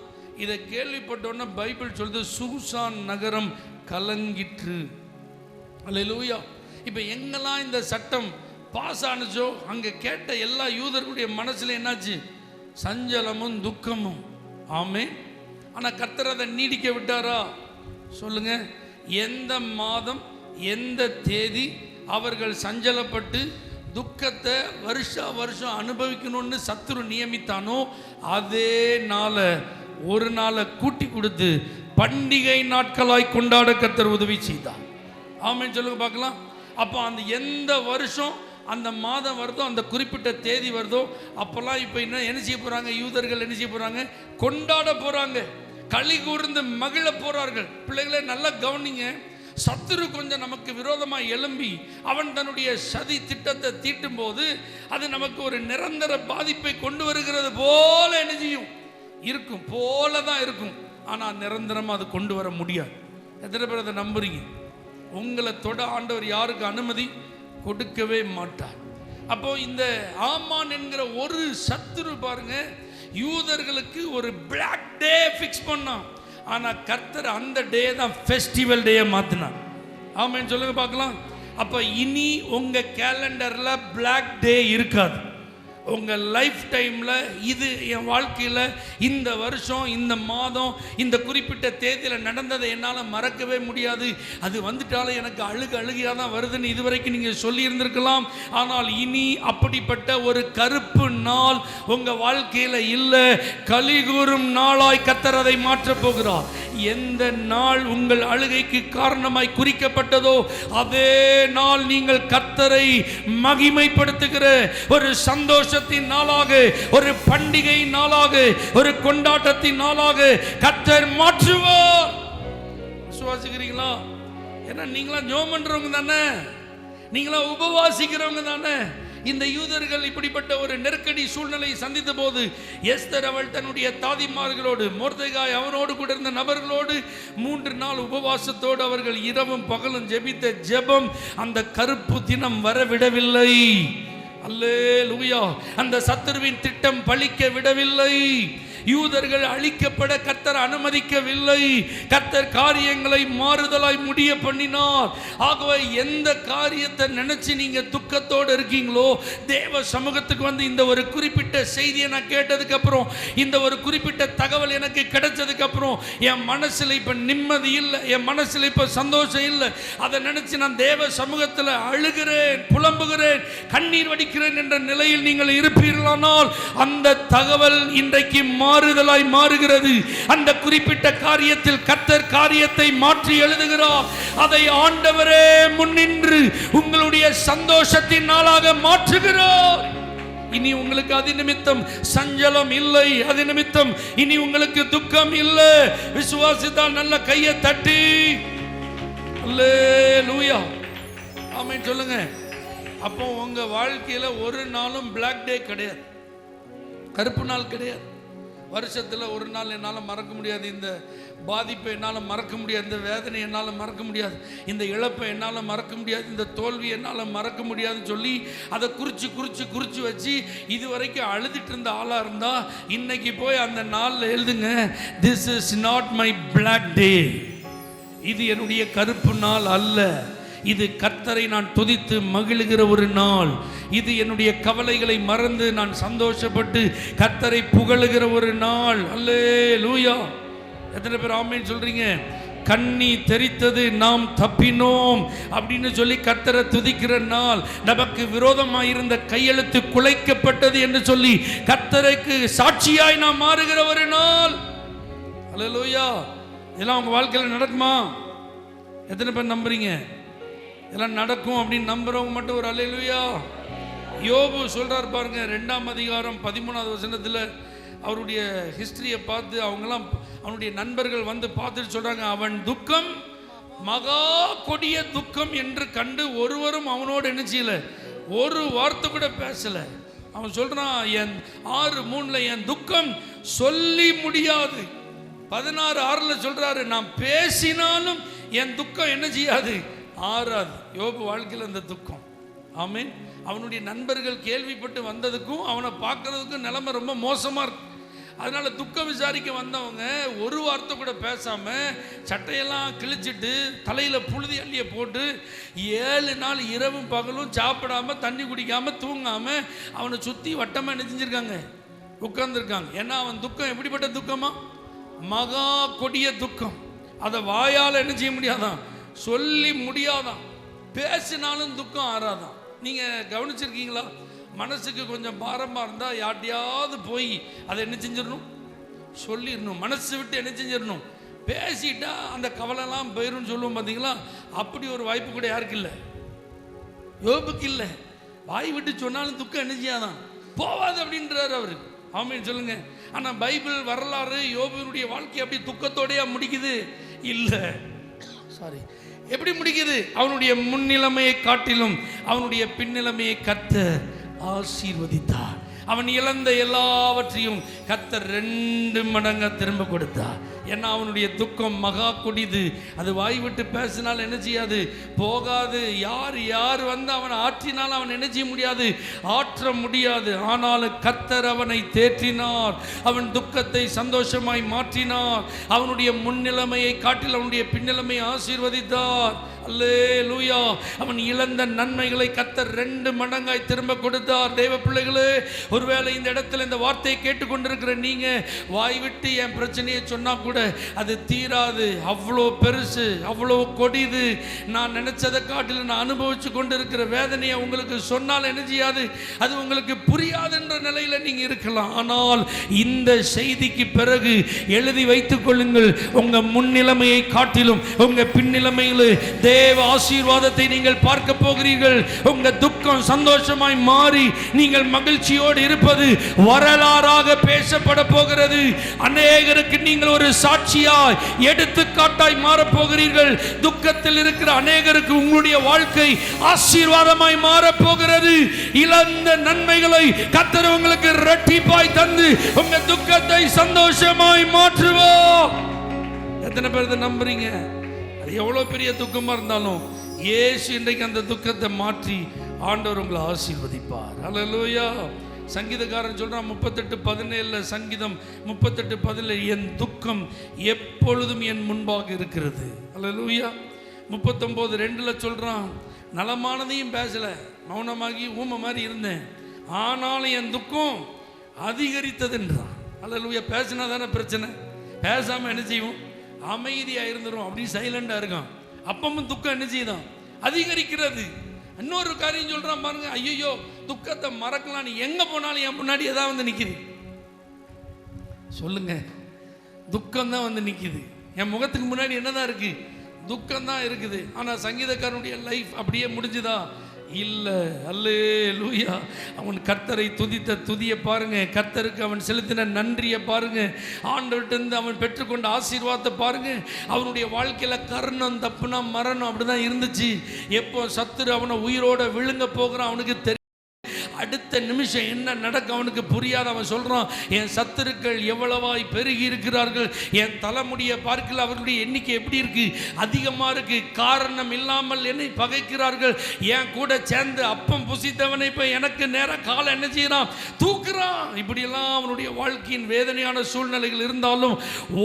இதை கேள்விப்பட்டோன்னே பைபிள் சொல்லுது சூசான் நகரம் கலங்கிற்று. அல்லேலூயா. இப்போ எங்கெல்லாம் இந்த சட்டம் பாஸ் ஆனுச்சோ அங்கே கேட்ட எல்லா யூதர்களுடைய மனசில் என்னாச்சு? சஞ்சலமும் துக்கமும். ஆமென். ஆனால் கர்த்தர் அதை நீடிக்க விட்டாரா? சொல்லுங்க. எந்த மாதம் எந்த தேதி அவர்கள் சஞ்சலப்பட்டு துக்கத்தை வருஷம் அனுபவிக்கணும்னு சத்துரு நியமித்தானோ அதே நாளை ஒரு நாளை கூட்டி கொடுத்து பண்டிகை நாட்களாய் கொண்டாட கர்த்தர் உதவி செய்தார். ஆமென் சொல்லுங்க பார்க்கலாம். அப்போ அந்த எந்த வருஷம் அந்த மாதம் வருதோ, அந்த குறிப்பிட்ட தேதி வருதோ, அப்போல்லாம் இப்போ என்ன செய்ய போகிறாங்க? யூதர்கள் என்ன செய்ய போகிறாங்க? கொண்டாட போகிறாங்க. களி கூர்ந்து மகிழ போறார்கள். பிள்ளைகளை நல்லா கவனிங்க. சத்துரு கொஞ்சம் நமக்கு விரோதமாக எழும்பி அவன் தன்னுடைய சதி திட்டத்தை தீட்டும் போது அது நமக்கு ஒரு நிரந்தர பாதிப்பை கொண்டு வருகிறது போல என்ன செய்யும், இருக்கும் போல தான் இருக்கும். ஆனால் நிரந்தரமாக அது கொண்டு வர முடியாது. எத்தனை பேர் அதை நம்புறீங்க? உங்களை தொட ஆண்டவர் யாருக்கு அனுமதி கொடுக்கவே மாட்டார். அப்போ இந்த ஆமான் என்கிற ஒரு சத்துரு பாருங்க, யூதர்களுக்கு ஒரு பிளாக் டே ஃபிக்ஸ் பண்ணான். ஆனால் கர்த்தர் அந்த டே தான் ஃபெஸ்டிவல் டேயை மாற்றினார். ஆமாம் சொல்லுங்க பார்க்கலாம். அப்போ இனி உங்கள் கேலண்டரில் பிளாக் டே இருக்காது. உங்கள் லைஃப் டைமில் இது என் வாழ்க்கையில் இந்த வருஷம் இந்த மாதம் இந்த குறிப்பிட்ட தேதியில் நடந்ததை என்னால் மறக்கவே முடியாது, அது வந்துட்டாலும் எனக்கு அழுகையாக தான் வருதுன்னு இதுவரைக்கும் நீங்கள் சொல்லியிருந்திருக்கலாம். ஆனால் இனி அப்படிப்பட்ட ஒரு கருப்பு நாள் உங்கள் வாழ்க்கையில் இல்லை. கலிகூறும் நாளாய் கர்த்தர் அதை மாற்றப் போகிறார். எந்த நாள் உங்கள் அழுகைக்கு காரணமாய் குறிக்கப்பட்டதோ அதே நாள் நீங்கள் கர்த்தரை மகிமைப்படுத்துகிற ஒரு சந்தோஷத்தின் நாளாக, ஒரு பண்டிகை நாளாக, ஒரு கொண்டாட்டத்தின் நாளாக கர்த்தர் மாற்றுவார். விசுவாசிக்கிறீங்களா? ஏன்னா நீங்களா ஜெபம் பண்றவங்க தானே, நீங்களா உபவாசிக்கிறவங்க தானே. இந்த யூதர்கள் இப்படிப்பட்ட ஒரு நெருக்கடி சூழ்நிலை சந்தித்த போது எஸ்தர் அவள் தன்னுடைய தாதிமார்களோடு, மொர்தெகாய் அவனோடு கூட இருந்த நபர்களோடு 3 நாள் உபவாசத்தோடு அவர்கள் இரவும் பகலும் ஜெபித்த ஜெபம் அந்த கருப்பு தினம் வரவிடவில்லை. அல்லேலூயா. அந்த சத்துருவின் திட்டம் பலிக்க விடவில்லை. யூதர்கள் அழிக்கப்பட கர்த்தர் அனுமதிக்கவில்லை. கர்த்தர் காரியங்களை மாறுதலாய் முடிய பண்ணினார். ஆகவே எந்த காரியத்தை நினைச்சு நீங்க துக்கத்தோடு இருக்கீங்களோ, தேவ சமூகத்துக்கு வந்து இந்த ஒரு குறிப்பிட்ட செய்தியை நான் கேட்டதுக்கு அப்புறம், இந்த ஒரு குறிப்பிட்ட தகவல் எனக்கு கிடைச்சதுக்கு அப்புறம் என் மனசுல இப்ப நிம்மதி இல்லை, என் மனசுல இப்ப சந்தோஷம் இல்லை. அதை நினைச்சு நான் தேவ சமூகத்தில் அழுகிறேன், புலம்புகிறேன், கண்ணீர் வடிக்கிறேன் என்ற நிலையில் நீங்கள் இருப்பீர்களானால் அந்த தகவல் இன்றைக்கு மாறுதலாய் மாறுகிறது. அந்த குறிப்பிட்ட காரியத்தில் கர்த்தர் காரியத்தை மாற்றி எழுதுகிறார். அதை ஆண்டவரே முன்னின்று உங்களுடைய சந்தோஷத்தின் நாளாக மாற்றுகிறார். இனி உங்களுக்கு அது நிமித்தம் சஞ்சலம் இல்லை, அது நிமித்தம் இனி உங்களுக்கு துக்கம் இல்லை. விசுவாசித்தால் நல்ல கையை தட்டி அல்லேலூயா ஆமென் சொல்லுங்க. அப்போ உங்க வாழ்க்கையில ஒரு நாளும் பிளாக் டே கிடையாது, கருப்பு நாள் கிடையாது. வருஷத்தில் ஒரு நாள் என்னால் மறக்க முடியாது, இந்த பாதிப்பை என்னால் மறக்க முடியாது, இந்த வேதனை என்னால் மறக்க முடியாது, இந்த இழப்பை என்னால் மறக்க முடியாது, இந்த தோல்வி என்னால் மறக்க முடியாதுன்னு சொல்லி அதை குறித்து வச்சு இது வரைக்கும் அழுதுட்டு இருந்த ஆளாக இருந்தால் இன்னைக்கு போய் அந்த நாளில் எழுதுங்க, this is not my black day. இது என்னுடைய கருப்பு நாள் அல்ல, இது கர்த்தரை நான் துதித்து மகிழுகிற ஒரு நாள். இது என்னுடைய கவலைகளை மறந்து நான் சந்தோஷப்பட்டு கர்த்தரை புகழுகிற ஒரு நாள். அல்லேலூயா. எத்தனை பேர் ஆமென் சொல்றீங்க? கண்ணி தெரித்தது நாம் தப்பினோம் அப்படின்னு சொல்லி கர்த்தரை துதிக்கிற நாள். நமக்கு விரோதமாக இருந்த கையெழுத்து குலைக்கப்பட்டது என்று சொல்லி கர்த்தருக்கு சாட்சியாய் நாம் மாறுகிற ஒரு நாள். அல்லேலூயா. இதெல்லாம் உங்க வாழ்க்கையில் நடக்குமா? எத்தனை பேர் நம்புறீங்க? இதெல்லாம் நடக்கும் அப்படின்னு நம்புறவங்க மட்டும் ஒரு அல்லேலூயா. யோபு சொல்றார் பாருங்க, 2ஆம் அதிகாரம் 13வது வசனத்தில் அவருடைய ஹிஸ்டரியை பார்த்து அவங்கெல்லாம் அவனுடைய நண்பர்கள் வந்து பார்த்துட்டு சொல்றாங்க, அவன் துக்கம் மகா கொடிய துக்கம் என்று கண்டு ஒருவரும் அவனோடு என்ன செய்யல, ஒரு வார்த்தை கூட பேசல. அவன் சொல்றான், என் 6:3 என் துக்கம் சொல்லி முடியாது. 16:6 சொல்றாரு, நான் பேசினாலும் என் துக்கம் என்ன செய்யாது, ஆறாது. யோபு வாழ்க்கையில் அந்த துக்கம். ஆமென். அவனுடைய நண்பர்கள் கேள்விப்பட்டு வந்ததுக்கும் அவனை பார்க்கறதுக்கும் நிலைமை ரொம்ப மோசமா இருக்கு. அதனால துக்கம் விசாரிக்க வந்தவங்க ஒரு வார்த்தை கூட பேசாம சட்டையெல்லாம் கிழிச்சிட்டு தலையில புழுதி அள்ளிய போட்டு 7 நாள் இரவும் பகலும் சாப்பிடாம தண்ணி குடிக்காம தூங்காம அவனை சுத்தி வட்டமா நெஞ்சிருக்காங்க, உட்கார்ந்துருக்காங்க. ஏன்னா அவன் துக்கம் எப்படிப்பட்ட துக்கமா, மகா கொடிய துக்கம். அதை வாயால் என்ன செய்ய முடியாதான், சொல்லி முடியாதான். பேசினாலும் துக்கம் ஆறாதான். நீங்கள் கவனிச்சிருக்கீங்களா? மனசுக்கு கொஞ்சம் பாரமாக இருந்தால் யார்ட்டையாவது போய் அதை என்ன செஞ்சிடணும், சொல்லிடணும். மனசு விட்டு என்ன செஞ்சிடணும், பேசிட்டா அந்த கவலைலாம் போயிடும் சொல்லுவோம் பார்த்தீங்களா? அப்படி ஒரு வாய்ப்பு கூட யாருக்கு இல்லை, யோபுக்கு இல்லை. வாய் விட்டு சொன்னாலும் துக்கம் என்ன செய்யாதான், போவாது அப்படின்றார் அவரு. ஆமென் சொல்லுங்க. ஆனால் பைபிள் வரலாறு யோபுவினுடைய வாழ்க்கை அப்படி துக்கத்தோடையா முடிக்குது? இல்லை, சாரி, எப்படி முடிக்குது? அவனுடைய முன்னிலைமையை காட்டிலும் அவனுடைய பின்னிலைமையை கர்த்தர் ஆசீர்வதித்தார். அவன் இழந்த எல்லாவற்றையும் கர்த்தர் 2 மடங்கா திரும்ப கொடுத்தார். ஏன்னா அவனுடைய துக்கம் மகா கொடிது. அது வாய் விட்டு பேசினால் என்ன செய்யாது, போகாது. யார் வந்து அவன் ஆற்றினால் அவன் என்ன செய்ய முடியாது, ஆற்ற முடியாது. ஆனாலும் கர்த்தர் அவனை தேற்றினார். அவன் துக்கத்தை சந்தோஷமாய் மாற்றினார். அவனுடைய முன்னிலைமையை காட்டில் அவனுடைய பின்னிலைமையை ஆசீர்வதித்தார். அல்லேலூயா. அவன் இழந்த நன்மைகளை கர்த்தர் 2 மடங்காய் திரும்ப கொடுத்தார். தேவ பிள்ளைகளே, ஒருவேளை இந்த இடத்துல இந்த வார்த்தையை கேட்டுக்கொண்டிருக்கிற நீங்க வாய் விட்டு என் பிரச்சனையை சொன்னா கூட அது தீராது. அவ்வளோ பெருசு, அவ்வளோ கொடிது. நான் நினைச்சதை காட்டில் நான் அனுபவிச்சு கொண்டிருக்கிற வேதனையை உங்களுக்கு சொன்னால் என்ன செய்யாது, அது உங்களுக்கு புரியாதுன்ற நிலையில நீங்க இருக்கலாம். ஆனால் இந்த செய்திக்கு பிறகு எழுதி வைத்துக் கொள்ளுங்கள், உங்க முன்னிலைமையை காட்டிலும் உங்க பின்னிலைமையில் தேவ ஆசீர்வாதத்தை நீங்கள் பார்க்க போகிறீர்கள். உங்க துக்கம் சந்தோஷமாய் மாறி நீங்கள் மகிழ்ச்சியோடு இருப்பது வரலாறாக பேசப்பட போகிறது. அநேகருக்கு நீங்கள் ஒரு சாட்சியாய் எடுத்துக்காட்டாய் மாறப் போகிறீர்கள். துக்கத்தில் இருக்கிற அநேகருக்கு உங்களுடைய வாழ்க்கை ஆசீர்வாதமாய் மாறப் போகிறது. இழந்த நன்மைகளை கர்த்தர் உங்களுக்கு இரட்டிப்பாய் தந்து உங்க துக்கத்தை சந்தோஷமாய் மாற்றுவார். எத்தனை பேர் இதை நம்புறீங்க? அது எவ்வளோ பெரிய துக்கமாக இருந்தாலும் இயேசு இன்றைக்கு அந்த துக்கத்தை மாற்றி ஆண்டவர் உங்களை ஆசீர்வதிப்பார். அல்லேலூயா. சங்கீதக்காரன் சொல்றான் 38:17, சங்கீதம் 38:17, என் துக்கம் எப்பொழுதும் என் முன்பாக இருக்கிறது. அல்லேலூயா. 39:2 சொல்றான், நலமானதையும் பேசல, மௌனமாகி ஊமை மாதிரி இருந்தேன், ஆனாலும் என் துக்கம் அதிகரித்ததுன்றான். அல்லேலூயா. பேசினா தானே பிரச்சனை, பேசாம என்ன செய்வோம், அமைதியாக இருந்துரும், அப்படி சைலண்டாக இருக்கான். அப்பமும் துக்கம் என்ன செய்யுதான், அதிகரிக்கிறது. இன்னொரு காரியம் சொல்றான் பாருங்க, ஐயோ துக்கத்தை மறக்கலாம், நீ எங்க போனாலும் என் முன்னாடி ஏதாவது வந்து நிக்குது. சொல்லுங்க, துக்கம் தான் வந்து நிக்குது. என் முகத்துக்கு முன்னாடி என்னதான் இருக்கு, துக்கம் தான் இருக்குது. ஆனா சங்கீதக்காரனுடைய லைஃப் அப்படியே முடிஞ்சுதா? இல்லை. அல்லேலூயா. அவன் கர்த்தரை துதித்த துதியை பாருங்க, கர்த்தருக்கு அவன் செலுத்தின நன்றியை பாருங்க, ஆண்டவர்கிட்ட அவன் பெற்றுக்கொண்ட ஆசீர்வாதத்தை பாருங்க. அவனுடைய வாழ்க்கையில கர்ணம் தப்புனா மரணம் அப்படிதான் இருந்துச்சு. எப்போ சத்துரு அவனை உயிரோட விழுங்க போகிறான் அவனுக்கு தெரியும். அடுத்த நிமிஷம் என்ன நடக்க அவனுக்கு புரியாத. அவன் சொல்றான், என் சத்துருக்கள் எவ்வளவாய் பெருகி இருக்கிறார்கள், என் தலைமுடியை பார்க்கல, அவர்களுடைய எண்ணிக்கை எப்படி இருக்கு, அதிகமா இருக்கு. காரணம் இல்லாமல் என்னை பகைக்கிறார்கள். என் கூட சேர்ந்து அப்பம் புசித்தவனை இப்ப எனக்கு நேர கால என்ன செய்யறான், தூக்குறான். இப்படியெல்லாம் அவனுடைய வாழ்க்கையின் வேதனையான சூழ்நிலைகள் இருந்தாலும்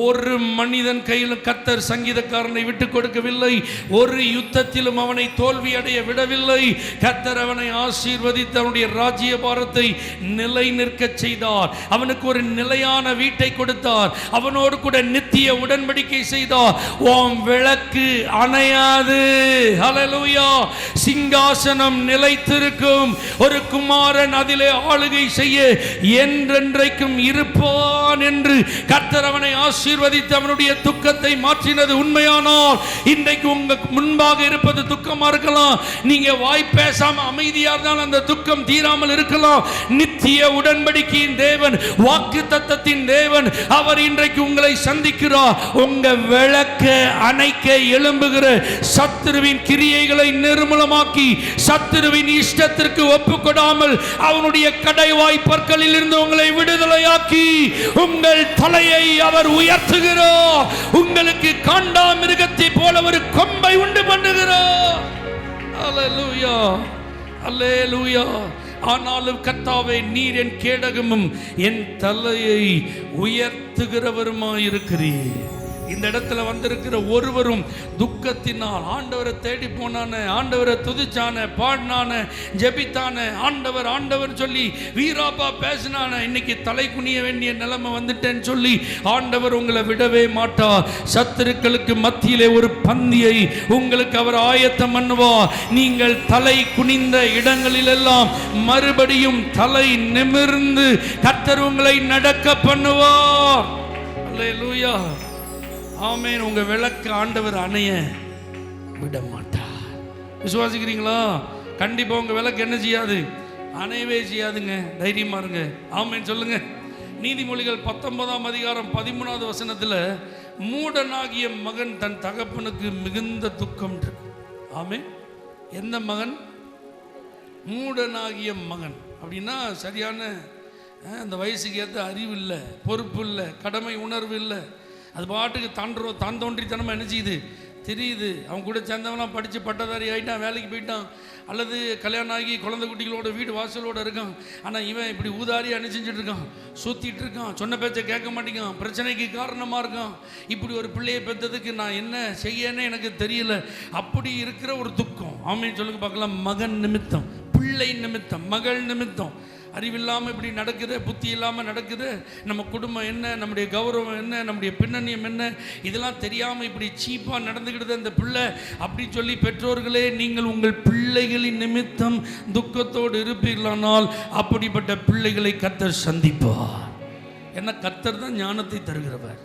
ஒரு மனிதன் கையிலும் கர்த்தர் சங்கீதக்காரனை விட்டு கொடுக்கவில்லை. ஒரு யுத்தத்திலும் அவனை தோல்வி அடைய விடவில்லை. கர்த்தர் அவனை ஆசீர்வதித்து அவனுடைய ராஜ்ய பாரத்தை நிலை நிற்க செய்தார். அவனுக்கு ஒரு நிலையான வீட்டை கொடுத்தார். அவனோடு கூட நித்திய உடன்படிக்கை செய்தார். ஓம் விளக்கு அணையாது. ஹல்லேலூயா. சிங்காசனம் நிலைத்திருக்கும். ஒரு குமாரன் அதிலே ஆளுகை செய்ய என்றென்றைக்கும் இருப்பான் என்று கர்த்தர் அவனை ஆசீர்வதித்து அவனுடைய துக்கத்தை மாற்றினது உண்மையானால் இன்றைக்கு உங்க முன்பாக இருப்பது துக்கமா இருக்கலாம். நீங்க வாய் பேசாம அமைதியா இருந்தால் அந்த துக்கம் தீராமல் இருக்கலாம். நித்திய உடன்படிக்கையின் தேவன், வாக்குத்தத்தத்தின் தேவன், அவர் இன்றைக்கு உங்களை சந்திக்கிறார். உங்க விளக்க அணைக்க எழும்புகிற சத்துருவின் கிரியைகளை நிர்மூலமாக்கி சத்துருவின் இஷ்டத்திற்கு ஒப்புக்கொடாமல் அவனுடைய கடைவாய் பற்களில் இருந்து உங்களை விடுதலையாக்கி உங்கள் தலையை அவர் உயர்த்துகிறார். உங்களுக்கு காண்டாமிருகத்தை போல ஒரு கொம்பை உண்டு பண்ணுகிறார். அல்லேலூயா, அல்லேலூயா. ஆனாலும் கர்த்தாவே, நீர் என் கேடகமும் என் தலையை உயர்த்துகிறவருமாயிருக்கிறீர். இந்த இடத்துல வந்திருக்கிற ஒருவரும் துக்கத்தினால் ஆண்டவரை தேடி போனான, ஆண்டவரை துதிச்சான, பாடினான, ஜெபித்தான, ஆண்டவர் ஆண்டவர் சொல்லி வீராப்பா பேசினான, இன்னைக்கு தலை குனிய வேண்டிய நிலைமை வந்துட்டேன்னு சொல்லி ஆண்டவர் உங்களை விடவே மாட்டார். சத்துருக்களுக்கு மத்தியிலே ஒரு பந்தியை உங்களுக்கு அவர் ஆயத்தம் பண்ணுவார். நீங்கள் தலை குனிந்த இடங்களிலெல்லாம் மறுபடியும் தலை நிமிர்ந்து கர்த்தர் உங்களை நடக்க பண்ணுவார். அல்லேலூயா, ஆமென். உங்க விளக்கு ஆண்டவர் அணைய விட மாட்டார். விசுவாசிக்கிறீங்களா? கண்டிப்பா உங்க விளக்கு என்ன செய்யாது, அணையவே செய்யாதுங்க. தைரியமா இருங்க. ஆமென் சொல்லுங்க. நீதிமொழிகள் 19ஆம் அதிகாரம் 13வது வசனத்தில் மூடனாகிய மகன் தன் தகப்பனுக்கு மிகுந்த துக்கம் இருக்கு. ஆமே. எந்த மகன்? மூடனாகிய மகன். அப்படின்னா சரியான அந்த வயசுக்கு ஏற்ற அறிவு இல்லை, பொறுப்பு இல்லை, கடமை உணர்வு இல்லை. அது பாட்டுக்கு தான் தோன்றித்தனமாக என்ன செய்யுது தெரியுது. அவன் கூட சேர்ந்தவங்களாம் படித்து பட்டதாரி ஆகிட்டான், வேலைக்கு போயிட்டான், அல்லது கல்யாணம் ஆகி குழந்தை குட்டிகளோட வீடு வாசலோடு இருக்கான். ஆனால் இவன் இப்படி ஊதாரி அணிச்சிட்டு இருக்கான், சுற்றிட்டு இருக்கான், சொன்ன பேச்சை கேட்க மாட்டேங்கான், பிரச்சனைக்கு காரணமாக இருக்கான். இப்படி ஒரு பிள்ளையை பெற்றதுக்கு நான் என்ன செய்யன்னு எனக்கு தெரியல. அப்படி இருக்கிற ஒரு துக்கம். ஆமேன்னு சொல்லுங்க பார்க்கலாம். மகன் நிமித்தம், பிள்ளை நிமித்தம், மகள் நிமித்தம் அறிவில்லாமல் இப்படி நடக்குது, புத்தி இல்லாமல் நடக்குது. நம்ம குடும்பம் என்ன, நம்முடைய கௌரவம் என்ன, நம்முடைய பின்னணியம் என்ன, இதெல்லாம் தெரியாமல் இப்படி சீப்பாக நடந்துக்கிடுது அந்த பிள்ளை. அப்படி சொல்லி பெற்றோர்களே, நீங்கள் உங்கள் பிள்ளைகளின் நிமித்தம் துக்கத்தோடு இருப்பீர்களானால் அப்படிப்பட்ட பிள்ளைகளை கர்த்தர் சந்திப்பார். ஏன்னா கர்த்தர் தான் ஞானத்தை தருகிறவர்.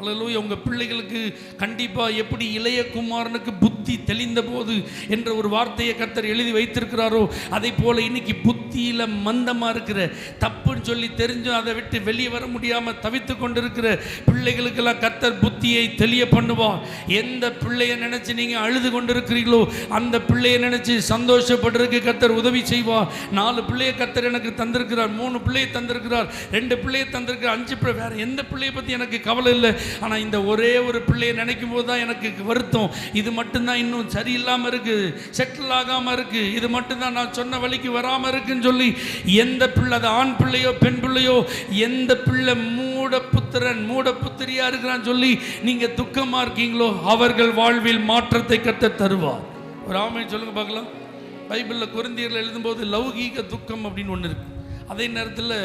அல்லேலூயா. உங்கள் பிள்ளைகளுக்கு கண்டிப்பாக எப்படி இளைய குமாரனுக்கு புத்தி தெளிந்த போது என்ற ஒரு வார்த்தையை கர்த்தர் எழுதி வைத்திருக்கிறாரோ, அதை போல் இன்னைக்கு புத்தியில் மந்தமாக இருக்கிற, தப்புன்னு சொல்லி தெரிஞ்சும் அதை விட்டு வெளியே வர முடியாமல் தவித்து கொண்டிருக்கிற பிள்ளைகளுக்கெல்லாம் கர்த்தர் புத்தியை தெளிய பண்ணுவார். எந்த பிள்ளையை நினச்சி நீங்கள் அழுது கொண்டிருக்கிறீங்களோ அந்த பிள்ளையை நினச்சி சந்தோஷப்படுறதுக்கு கர்த்தர் உதவி செய்வார். 4 பிள்ளையை கர்த்தர் எனக்கு தந்திருக்கிறார், 3 பிள்ளையை தந்திருக்கிறார், 2 பிள்ளையை தந்திருக்கிறார், 5 பிள்ளை, வேறு எந்த பிள்ளையை பற்றி எனக்கு கவலை இல்லை. ஆனால் இந்த ஒரே ஒரு பிள்ளையை நினைக்கும் போது தான் எனக்கு வருத்தம். இது மட்டும்தான் இன்னும் சரியில்லாமல் இருக்குது, செட்டில் ஆகாமல் இருக்குது, இது மட்டும்தான் நான் சொன்ன வழிக்கு வராமல் இருக்குன்னு சொல்லி எந்த பிள்ளை, அது ஆண் பிள்ளையோ பெண் பிள்ளையோ, எந்த பிள்ளை மூடப்புத்திரன் மூடப்புத்திரியா இருக்கிறான்னு சொல்லி நீங்கள் துக்கமாக இருக்கீங்களோ அவர்கள் வாழ்வில் மாற்றத்தை கர்த்தர் தருவார். ஒரு ஆமென் சொல்லுங்க பார்க்கலாம். பைபிளில் கொரிந்தியர்கள் எழுதும்போது லௌகீக துக்கம் அப்படின்னு ஒன்று இருக்கு, அதே நேரத்தில்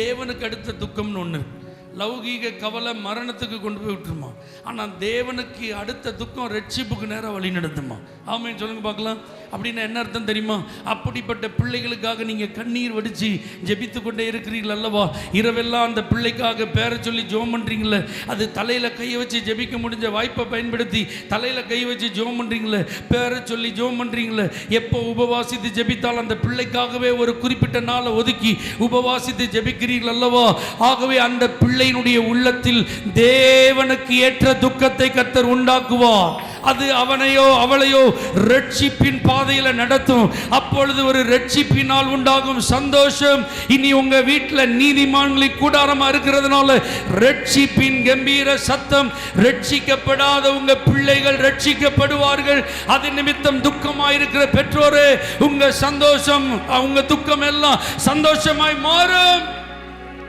தேவனுக்கு அடுத்த துக்கம்னு ஒன்று இருக்கு. லௌகீக கவலை மரணத்துக்கு கொண்டு போய் விட்டுருமா, ஆனால் தேவனுக்கு அடுத்த துக்கம் ரட்சிப்புக்கு நேரம் வழி நடத்துமா. ஆமென் சொல்லுங்க பார்க்கலாம். அப்படின்னு என்ன அர்த்தம் தெரியுமா? அப்படிப்பட்ட பிள்ளைகளுக்காக நீங்கள் கண்ணீர் வடித்து ஜெபித்து கொண்டே இருக்கிறீர்கள் அல்லவா? இரவெல்லாம் அந்த பிள்ளைக்காக பேரை சொல்லி ஜெபம் பண்ணுறீங்களே, அது தலையில் கையை வச்சு ஜெபிக்க முடிஞ்ச வாய்ப்பை பயன்படுத்தி தலையில் கை வச்சு ஜெபம் பண்ணுறீங்களே, பேரை சொல்லி ஜெபம் பண்ணுறீங்களே. எப்போ உபவாசித்து ஜெபித்தால் அந்த பிள்ளைக்காகவே ஒரு குறிப்பிட்ட நாளை ஒதுக்கி உபவாசித்து ஜெபிக்கிறீர்கள் அல்லவா? ஆகவே அந்த பிள்ளையினுடைய உள்ளத்தில் தேவனுக்கு ஏற்ற துக்கத்தை கர்த்தர் உண்டாக்குவார். அது அவனையோ அவளையோ ரட்சிப்பின் பாதையில நடத்தும். அப்பொழுது ஒரு ரட்சிப்பினால் உண்டாகும் சந்தோஷம் இனி உங்க வீட்டில் நீதிமான்களை கூடாரமா இருக்கிறதுனால ரட்சிப்பின் கம்பீர சத்தம். ரட்சிக்கப்படாத உங்க பிள்ளைகள் ரட்சிக்கப்படுவார்கள். அது நிமித்தம் துக்கமாயிருக்கிற பெற்றோரே, உங்க சந்தோஷம் உங்க துக்கம் எல்லாம் சந்தோஷமாய் மாறும்.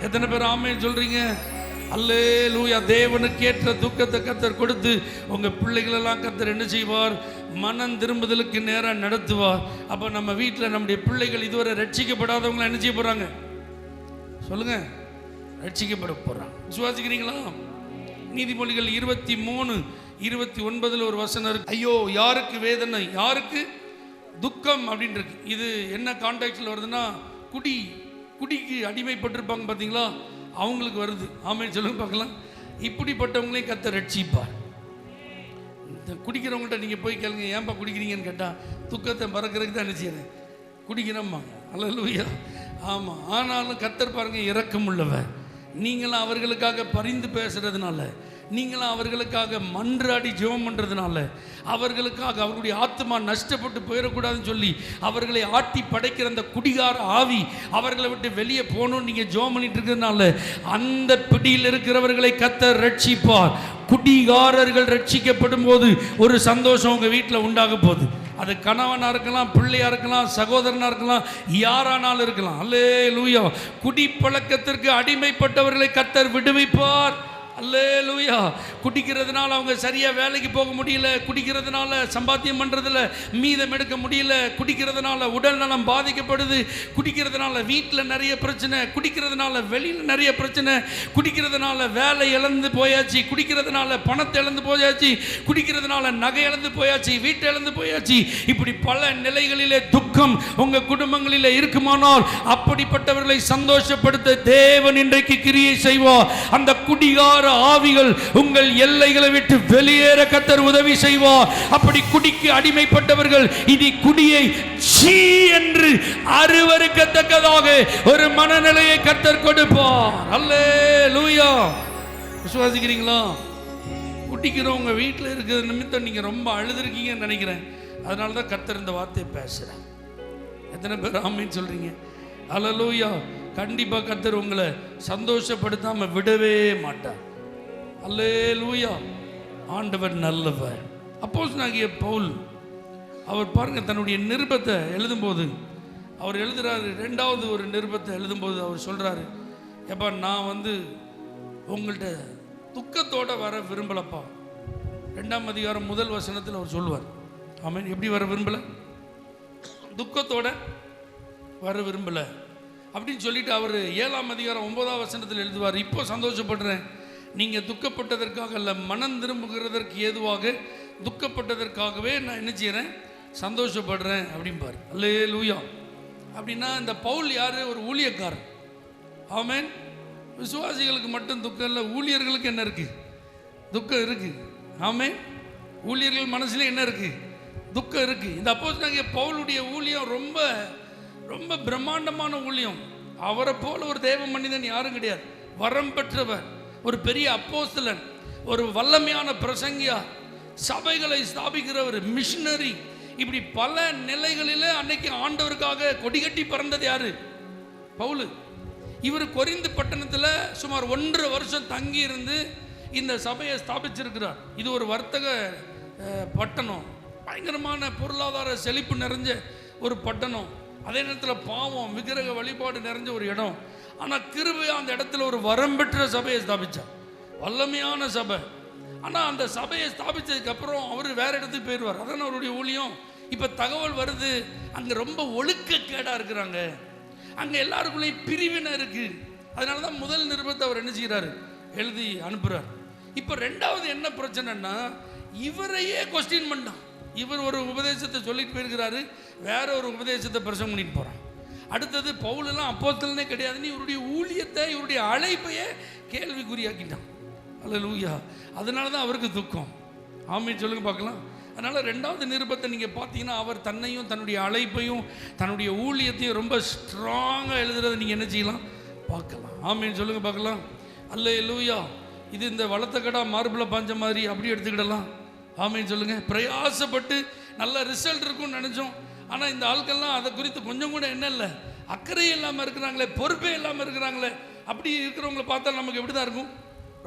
எத்தனை பேர் ஆமென் சொல்றீங்க? அல்லேலூயா. தேவனுக்கு ஏற்ற துக்கத்தை கர்த்தர் கொடுத்து உங்க பிள்ளைகளெல்லாம் கர்த்தர் என்ன செய்வார்? மனம் திரும்புதலுக்கு நேராக நடத்துவார். அப்போ நம்ம வீட்டில் நம்முடைய பிள்ளைகள் இதுவரை ரட்சிக்கப்படாதவங்களை என்ன செய்ய போறாங்க சொல்லுங்க? ரட்சிக்கப்பட போறாங்க. விசுவாசிக்கிறீங்களா? நீதிமொழிகள் 23:29 ஒரு வசனம் இருக்கு. ஐயோ யாருக்கு வேதனை, யாருக்கு துக்கம் அப்படின்னு இருக்கு. இது என்ன கான்டெக்ட்ல வருதுன்னா, குடிக்கு அடிமைப்பட்டிருப்பாங்க பார்த்தீங்களா, அவங்களுக்கு வருது. ஆமென் சொல்லுங்க பார்க்கலாம். இப்படிப்பட்டவங்களையும் கர்த்தர் ரட்சிப்பார். குடிக்கிறவங்கள்ட்ட நீங்கள் போய் கேளுங்க, ஏன்பா குடிக்கிறீங்கன்னு கேட்டால் துக்கத்தை மறக்கிறதுக்கு தான் என்ன செய்யறேன், குடிக்கிறோம்பாங்க. அல்லேலூயா. ஆமாம். ஆனாலும் கர்த்தர் பாருங்க இரக்கம் உள்ளவர். நீங்களும் அவர்களுக்காக பரிந்து பேசுறதுனால, நீங்களும் அவர்களுக்காக மன்றாடி ஜெபம் பண்ணுறதுனால, அவர்களுக்காக அவர்களுடைய ஆத்மா நஷ்டப்பட்டு போயிடக்கூடாதுன்னு சொல்லி அவர்களை ஆட்டி படைக்கிற அந்த குடிகார ஆவி அவர்களை விட்டு வெளியே போகணும்னு நீங்கள் ஜெபம் பண்ணிட்டு இருக்கிறதுனால அந்த பிடியில் இருக்கிறவர்களை கர்த்தர் ரட்சிப்பார். குடிகாரர்கள் ரட்சிக்கப்படும் போது ஒரு சந்தோஷம் உங்கள் வீட்டில் உண்டாக போகுது. அது கணவனாக இருக்கலாம், பிள்ளையாக இருக்கலாம், சகோதரனாக இருக்கலாம், யாரானாலும் இருக்கலாம். அல்லேலூயா. குடிப்பழக்கத்திற்கு அடிமைப்பட்டவர்களை கர்த்தர் விடுவிப்பார். அல்லேலூயா. குடிக்கிறதுனால அவங்க சரியாக வேலைக்கு போக முடியல, குடிக்கிறதுனால சம்பாத்தியம் பண்ணுறதில்ல மீதம் எடுக்க முடியல, குடிக்கிறதுனால உடல் நலம் பாதிக்கப்படுது, குடிக்கிறதுனால வீட்டில் நிறைய பிரச்சனை, குடிக்கிறதுனால வெளியில் நிறைய பிரச்சனை, குடிக்கிறதுனால வேலை இழந்து போயாச்சு, குடிக்கிறதுனால பணத்தை இழந்து போயாச்சு, குடிக்கிறதுனால நகை இழந்து போயாச்சு, வீட்டை இழந்து போயாச்சு. இப்படி பல நிலைகளிலே துக்கம் உங்கள் குடும்பங்களில் இருக்குமானால் அப்படிப்பட்டவர்களை சந்தோஷப்படுத்த தேவன் இன்றைக்கு கிரியை செய்வார். அந்த குடிகார பொல்லாத ஆவிகள் உங்கள் எல்லைகளை விட்டு வெளியேற கர்த்தர் உதவி செய்வார். அப்படி குடிக்கு அடிமைப்பட்டவர்கள் இனி குடியை சீ என்று அருவருக்கத்தக்கதாக ஒரு மனநிலையை கர்த்தர் கொடுப்பார். அல்லேலூயா. விசுவாசிக்கிறீங்களா? குடிக்கிறவங்க வீட்டில் இருக்கிற நிமித்தம் நீங்க ரொம்ப அழுதுருக்கீங்கன்னு நினைக்கிறேன். அதனால தான் கர்த்தர் இந்த வார்த்தையை பேசுறார். எத்தனை பேர் ஆமீன் சொல்றீங்க? அல்லேலூயா. கண்டிப்பா கர்த்தர் உங்களை சந்தோஷப்படுத்தாம விடவே மாட்டார். அல்லேலூயா. ஆண்டவர் நல்லவர். அப்போஸ்தலனாகிய பவுல் அவர் பாருங்க, தன்னுடைய நிருபத்தை எழுதும்போது அவர் எழுதுறாரு. ரெண்டாவது ஒரு நிருபத்தை எழுதும்போது அவர் சொல்றாரு, எப்பா நான் உங்கள்கிட்ட துக்கத்தோட வர விரும்பலப்பா. 2ஆம் அதிகாரம் 1 வசனத்தில் அவர் சொல்லுவார். ஆமென். எப்படி வர விரும்பல? துக்கத்தோட வர விரும்பல அப்படின்னு சொல்லிட்டு அவர் 7ஆம் அதிகாரம் 9ஆம் வசனத்தில் எழுதுவார், இப்போ சந்தோஷப்படுறேன், நீங்க துக்கப்பட்டதற்காக அல்ல, மனம் திரும்புகிறதற்கு ஏதுவாக துக்கப்பட்டதற்காகவே நான் என்ன செய்யறேன், சந்தோஷப்படுறேன் அப்படிம்பார். அல்லேலூயா. அப்படின்னா இந்த பவுல் யாரு? ஒரு ஊழியக்காரன். ஆமென். விசுவாசிகளுக்கு மட்டும் துக்கம் இல்லை, ஊழியர்களுக்கு என்ன இருக்கு? துக்கம் இருக்கு. ஆமென். ஊழியர்கள் மனசுல என்ன இருக்கு? துக்கம் இருக்கு. இந்த அப்போஸ்தலனாகிய பவுலுடைய ஊழியம் ரொம்ப ரொம்ப பிரம்மாண்டமான ஊழியம். அவரை போல ஒரு தேவ மனிதன் யாரும் கிடையாது. வரம் பெற்றவர், ஒரு பெரிய அப்போஸ்தலன், ஒரு வல்லமையான பிரசங்கியா, சபைகளை ஸ்தாபிக்கிறவர், மிஷனரி, இப்படி பல நிலைகளில் அன்னைக்கு ஆண்டவருக்காக கொடிகட்டி பறந்தது யாரு? பவுல். இவர் கொரிந்து பட்டணத்தில் சுமார் 1.5 வருஷம் தங்கி இருந்து இந்த சபையை ஸ்தாபிச்சிருக்கிறார். இது ஒரு வர்த்தக பட்டணம், பயங்கரமான பொருளாதார செழிப்பு நிறைஞ்ச ஒரு பட்டணம், அதே நேரத்தில் பாவம் விக்கிரக வழிபாடு நிறைஞ்ச ஒரு இடம். ஆனால் கிருபையா அந்த இடத்துல ஒரு வரம் பெற்ற சபையை ஸ்தாபிச்சார், வல்லமையான சபை. ஆனால் அந்த சபையை ஸ்தாபிச்சதுக்கு அப்புறம் அவர் வேற இடத்துக்கு போயிடுவார். அதான் அவருடைய ஊழியம். இப்போ தகவல் வருது, அங்கே ரொம்ப ஒழுக்கக்கேடாக இருக்கிறாங்க, அங்கே எல்லாருக்குள்ளேயும் பிரிவினை இருக்கு. அதனால தான் முதல் நிருபத்தை அவர் என்ன செய்கிறாரு, எழுதி அனுப்புகிறார். இப்போ ரெண்டாவது என்ன பிரச்சனைன்னா, இவரையே கொஸ்டின் பண்ணான். இவர் ஒரு உபதேசத்தை சொல்லிட்டு போயிருக்கிறாரு, வேற ஒரு உபதேசத்தை பிரசங்கம் பண்ணிட்டு போகிறான். அடுத்தது பவுலெல்லாம் அப்போஸ்தலனே கிடையாதுன்னு இவருடைய ஊழியத்தை, இவருடைய அழைப்பையே கேள்விக்குறியாக்கிட்டான். அல்லேலூயா. அதனால தான் அவருக்கு துக்கம். ஆமென் சொல்லுங்க பார்க்கலாம். அதனால ரெண்டாவது நிருபத்தை நீங்க பார்த்தீங்கன்னா, அவர் தன்னையும் தன்னுடைய அழைப்பையும் தன்னுடைய ஊழியத்தையும் ரொம்ப ஸ்ட்ராங்காக எழுதுறதை நீங்க என்ன செய்யலாம், பார்க்கலாம். ஆமென் சொல்லுங்க பார்க்கலாம். அல்லேலூயா. இது இந்த வளர்த்த கடா மார்பிள பாஞ்ச மாதிரி அப்படி எடுத்துக்கிடலாம். ஆமென் சொல்லுங்க. பிரயாசப்பட்டு நல்ல ரிசல்ட் இருக்கும்னு நினைச்சோம். ஆனால் இந்த ஆட்கள்லாம் அதை குறித்து கொஞ்சம் கூட என்ன இல்லை, அக்கறை இல்லாமல் இருக்கிறாங்களே, பொறுப்பே இல்லாமல் இருக்கிறாங்களே. அப்படி இருக்கிறவங்களை பார்த்தா நமக்கு எப்படி தான் இருக்கும்,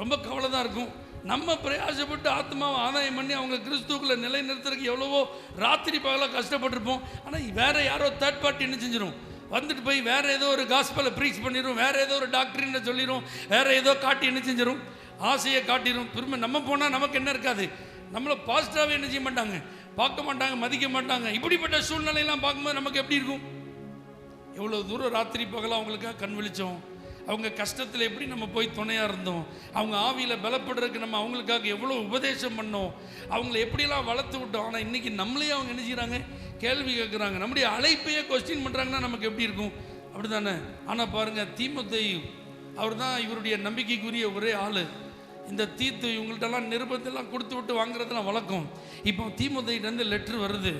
ரொம்ப கவலை தான் இருக்கும். நம்ம பிரயாசப்பட்டு ஆத்மாவை ஆதாயம் பண்ணி அவங்க கிறிஸ்துக்குள்ள நிலை நிறுத்துறதுக்கு எவ்வளவோ ராத்திரி பகலாக கஷ்டப்பட்டிருப்போம். ஆனால் வேற யாரோ தேர்ட் பார்ட்டி என்ன செஞ்சிடும், வந்துட்டு போய் வேற ஏதோ ஒரு காஸ்பலை ப்ரீச் பண்ணிடும், வேற ஏதோ ஒரு டாக்டரின்னு சொல்லிடும், வேற ஏதோ காட்டி என்ன செஞ்சிடும், ஆசையை காட்டிடும். திரும்ப நம்ம போனால் நமக்கு என்ன இருக்காது, நம்மளை பாசிட்டிவாகவே என்ன செய்ய மாட்டாங்க, பார்க்க மாட்டாங்க, மதிக்க மாட்டாங்க. இப்படிப்பட்ட சூழ்நிலையெல்லாம் பார்க்கும்போது நமக்கு எப்படி இருக்கும்? எவ்வளோ தூரம் ராத்திரி பகலாக அவங்களுக்காக கண் விழிச்சோம், அவங்க கஷ்டத்தில் எப்படி நம்ம போய் துணையாக இருந்தோம், அவங்க ஆவியில் பலப்படுறதுக்கு நம்ம அவங்களுக்காக எவ்வளோ உபதேசம் பண்ணோம், அவங்கள எப்படியெல்லாம் வளர்த்து விட்டோம். ஆனால் இன்றைக்கி நம்மளே அவங்க என்ன செய்கிறாங்க, கேள்வி கேட்குறாங்க, நம்முடைய அழைப்பையே கொஸ்டின் பண்ணுறாங்கன்னா நமக்கு எப்படி இருக்கும்? அப்படி தானே? ஆனால் பாருங்கள், தீமோத்தேயு அவர் தான் இவருடைய நம்பிக்கைக்குரிய ஒரே ஆள். இந்த தீத்து இவங்கள்ட்டெல்லாம் நிருபத்தெல்லாம் கொடுத்து விட்டு வாங்குறதுலாம் வழக்கம். இப்போ தீமோத்தேயுலேருந்து லெட்ரு வருது,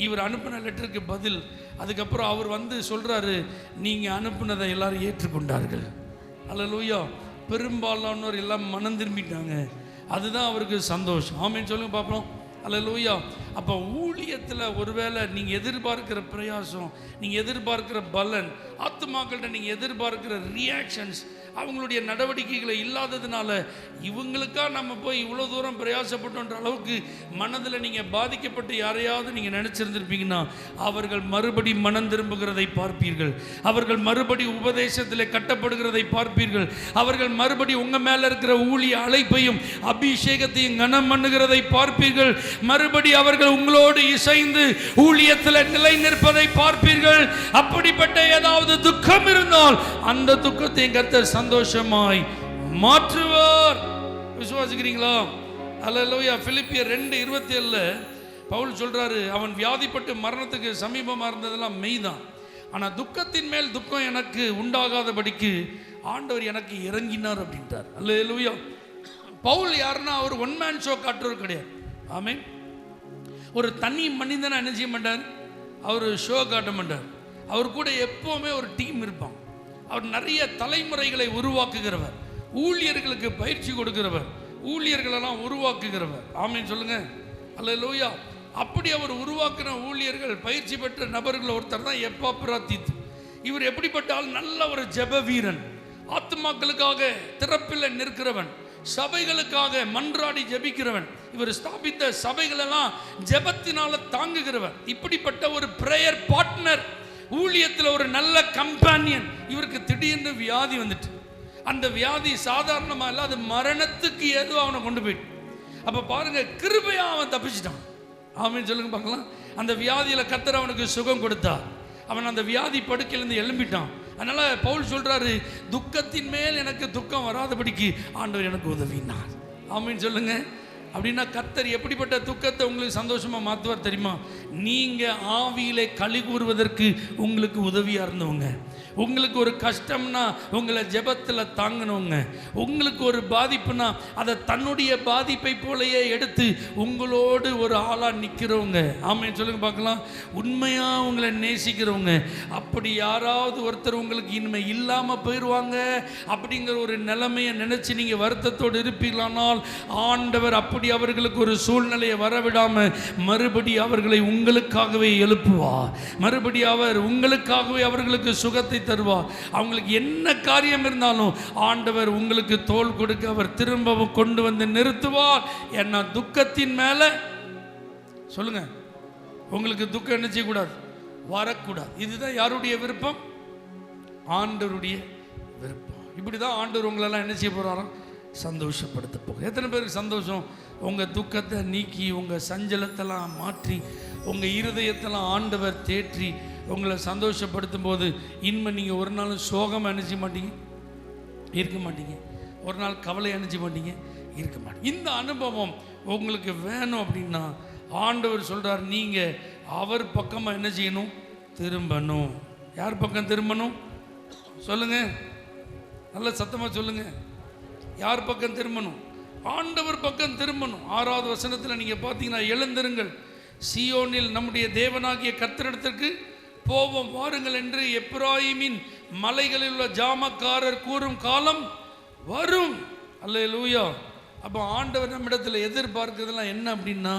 இவர் அனுப்பின லெட்டருக்கு பதில். அதுக்கப்புறம் அவர் சொல்கிறாரு, நீங்கள் அனுப்புனதை எல்லாரும் ஏற்றுக்கொண்டார்கள். அல்லேலூயா. பெரும்பாலானோர் எல்லாம் மனம் திரும்பிட்டாங்க. அதுதான் அவருக்கு சந்தோஷம். ஆமென் சொல்லுங்க பார்ப்போம். அல்லேலூயா. அப்போ ஊழியத்தில் ஒருவேளை நீங்கள் எதிர்பார்க்கிற பிரயாசம், நீங்கள் எதிர்பார்க்கிற பலன், ஆத்துமாக்கள்கிட்ட நீங்கள் எதிர்பார்க்கிற ரியாக்ஷன்ஸ், அவங்களுடைய நடவடிக்கைகளை இல்லாததுனால இவங்களுக்காக நம்ம போய் இவ்வளோ தூரம் பிரயாசப்பட்டோன்ற அளவுக்கு மனதில் நீங்கள் பாதிக்கப்பட்டு யாரையாவது நீங்கள் நினச்சிருந்துருப்பீங்கன்னா, அவர்கள் மறுபடி மனம் திரும்புகிறதை பார்ப்பீர்கள், அவர்கள் மறுபடி உபதேசத்தில் கட்டப்படுகிறதை பார்ப்பீர்கள், அவர்கள் மறுபடி உங்கள் மேலே இருக்கிற ஊழிய அழைப்பையும் அபிஷேகத்தையும் கனம் பண்ணுகிறதை பார்ப்பீர்கள், மறுபடி அவர்கள் உங்களோடு இசைந்து ஊழியத்தில் நிலை நிற்பதை பார்ப்பீர்கள். அப்படிப்பட்ட ஏதாவது துக்கம் இருந்தால் அந்த துக்கத்தை கர்த்தர் சந்தோஷமாய் மாற்றுவார். விசுவாசிக்கிறீங்களா? அல்லேலூயா. பிலிப்பியர் 2:27 பவுல் சொல்றாரு, அவன் வியாதிப்பட்டு மரணத்துக்கு சமீபமாக இருந்ததெல்லாம் மெய்தான், ஆனால் துக்கத்தின் மேல் துக்கம் எனக்கு உண்டாகாதபடிக்கு ஆண்டவர் எனக்கு இறங்கினார் அப்படின்றார். அல்லேலூயா. பவுல் யாருன்னா அவர் ஒன் மேன் ஷோ காட்டுறவர் கிடையாது. ஆமென். ஒரு தனி மனிதனை என்ன செய்ய மாட்டார், அவர் ஷோ காட்ட மாட்டார். அவர் கூட எப்போவுமே ஒரு டீம் இருப்பான். அவர் நிறைய தலைமுறைகளை உருவாக்குகிறவர், ஊழியர்களுக்கு பயிற்சி கொடுக்கிறவர், ஊழியர்களெல்லாம் உருவாக்குகிறவர். ஆமென் சொல்லுங்க. அல்லேலூயா. அப்படி அவர் உருவாக்குன ஊழியர்கள், பயிற்சி பெற்ற நபர்கள் ஒருத்தர் தான் எப்பாப்ராதீத்து. இவர் எப்படிப்பட்ட ஆள்? நல்ல ஒரு ஜெப வீரன், ஆத்துமாக்களுக்காக திறப்பில் நிற்கிறவன், சபைகளுக்காக மன்றாடி ஜெபிக்கிறவன். இவர் ஸ்தாபித்த சபைகளெல்லாம் ஜெபத்தினால தாங்குகிறவர். இப்படிப்பட்ட ஒரு பிரேயர் பார்ட்னர், ஊழியத்தில் ஒரு நல்ல கம்பானியன். இவருக்கு திடீர்னு வியாதி வந்துட்டு, அந்த வியாதி சாதாரணமாக இல்லை, அது மரணத்துக்கு ஏதுவாக அவனை கொண்டு போயிட்டு. அப்போ பாருங்க, கிருபையா அவன் தப்பிச்சிட்டான். ஆமென் சொல்லுங்க பார்க்கலாம். அந்த வியாதியில் கர்த்தர் அவனுக்கு சுகம் கொடுத்தா. அவன் அந்த வியாதி படுக்கையிலேருந்து எழும்பிட்டான். அதனால பவுல் சொல்றாரு, துக்கத்தின் மேல் எனக்கு துக்கம் வராதபடிக்கு ஆண்டவர் எனக்கு உதவினார். ஆமென் சொல்லுங்க. அப்படின்னா கர்த்தர் எப்படிப்பட்ட துக்கத்தை உங்களுக்கு சந்தோஷமா மாற்றுவார் தெரியுமா? நீங்க ஆவியிலே களி கூறுவதற்கு உங்களுக்கு உதவியா இருந்தவங்க, உங்களுக்கு ஒரு கஷ்டம்னா உங்களை ஜெபத்தில் தாங்கினவங்க, உங்களுக்கு ஒரு பாதிப்புனா அதை தன்னுடைய பாதிப்பை போலயே எடுத்து உங்களோடு ஒரு ஆளா நிற்கிறவங்க. ஆமென் சொல்லுங்க பார்க்கலாம். உண்மையா உங்களை நேசிக்கிறவங்க. அப்படி யாராவது ஒருத்தர் உங்களுக்கு இனிமே இல்லாமல் போயிடுவாங்க அப்படிங்கிற ஒரு நிலைமையை நினைச்சு நீங்க வருத்தத்தோடு இருப்பீங்களானால் ஆண்டவர் அப்படி அவர்களுக்கு ஒரு சூழ்நிலையை வரவிடாம மறுபடி அவர்களை உங்களுக்காகவே எழுப்புவார். மறுபடி அவர் உங்களுக்காகவே அவர்களுக்கு சுகத்தை தருவார். அவங்களுக்கு என்ன காரியம் இருந்தாலும் ஆண்டவர் உங்களுக்கு தோள் கொடுக்க அவர் திரும்பவும் கொண்டு வந்து நிறுத்துவார். ஏன்னா துக்கத்தின் மேல சொல்லுங்க, உங்களுக்கு துக்கம் என்ன செய்யக்கூடாது, வரக்கூடாது. இதுதான் யாருடைய விருப்பம்? ஆண்டவருடைய விருப்பம். இப்படிதான் ஆண்டவர் உங்களெல்லாம் என்ன செய்ய போறாராம், சந்தோஷப்படுத்த போக. எத்தனை பேருக்கு சந்தோஷம்? உங்கள் துக்கத்தை நீக்கி, உங்கள் சஞ்சலத்தெல்லாம் மாற்றி, உங்கள் இருதயத்தெல்லாம் ஆண்டவர் தேற்றி உங்களை சந்தோஷப்படுத்தும் போது இனிமே நீங்கள் ஒரு நாள் சோகம் அணிஞ்ச மாட்டீங்க, இருக்க மாட்டீங்க. ஒரு நாள் கவலை அணிஞ்ச மாட்டீங்க, இருக்க மாட்டீங்க. இந்த அனுபவம் உங்களுக்கு வேணும் அப்படின்னா ஆண்டவர் சொல்கிறார், நீங்கள் அவர் பக்கமாக என்ன செய்யணும், திரும்பணும். யார் பக்கம் திரும்பணும் சொல்லுங்க, நல்ல சத்தமாக சொல்லுங்க. யார் பக்கம் திரும்பணும்? ஆண்டவர் பக்கம் திரும்பணும். 6வது வசனத்தில் நீங்கள் பார்த்தீங்கன்னா, எழுந்திருங்கள், சீயோனில் நம்முடைய தேவனாகிய கர்த்தரிடத்திற்கு போவோம் வாருங்கள் என்று எப்பிராயீமின் மலைகளில் உள்ள ஜாமக்காரர் கூறும் காலம் வரும். அல்லேலூயா. அப்போ ஆண்டவர் நம்மிடத்தில் எதிர்பார்க்கிறதுலாம் என்ன அப்படின்னா,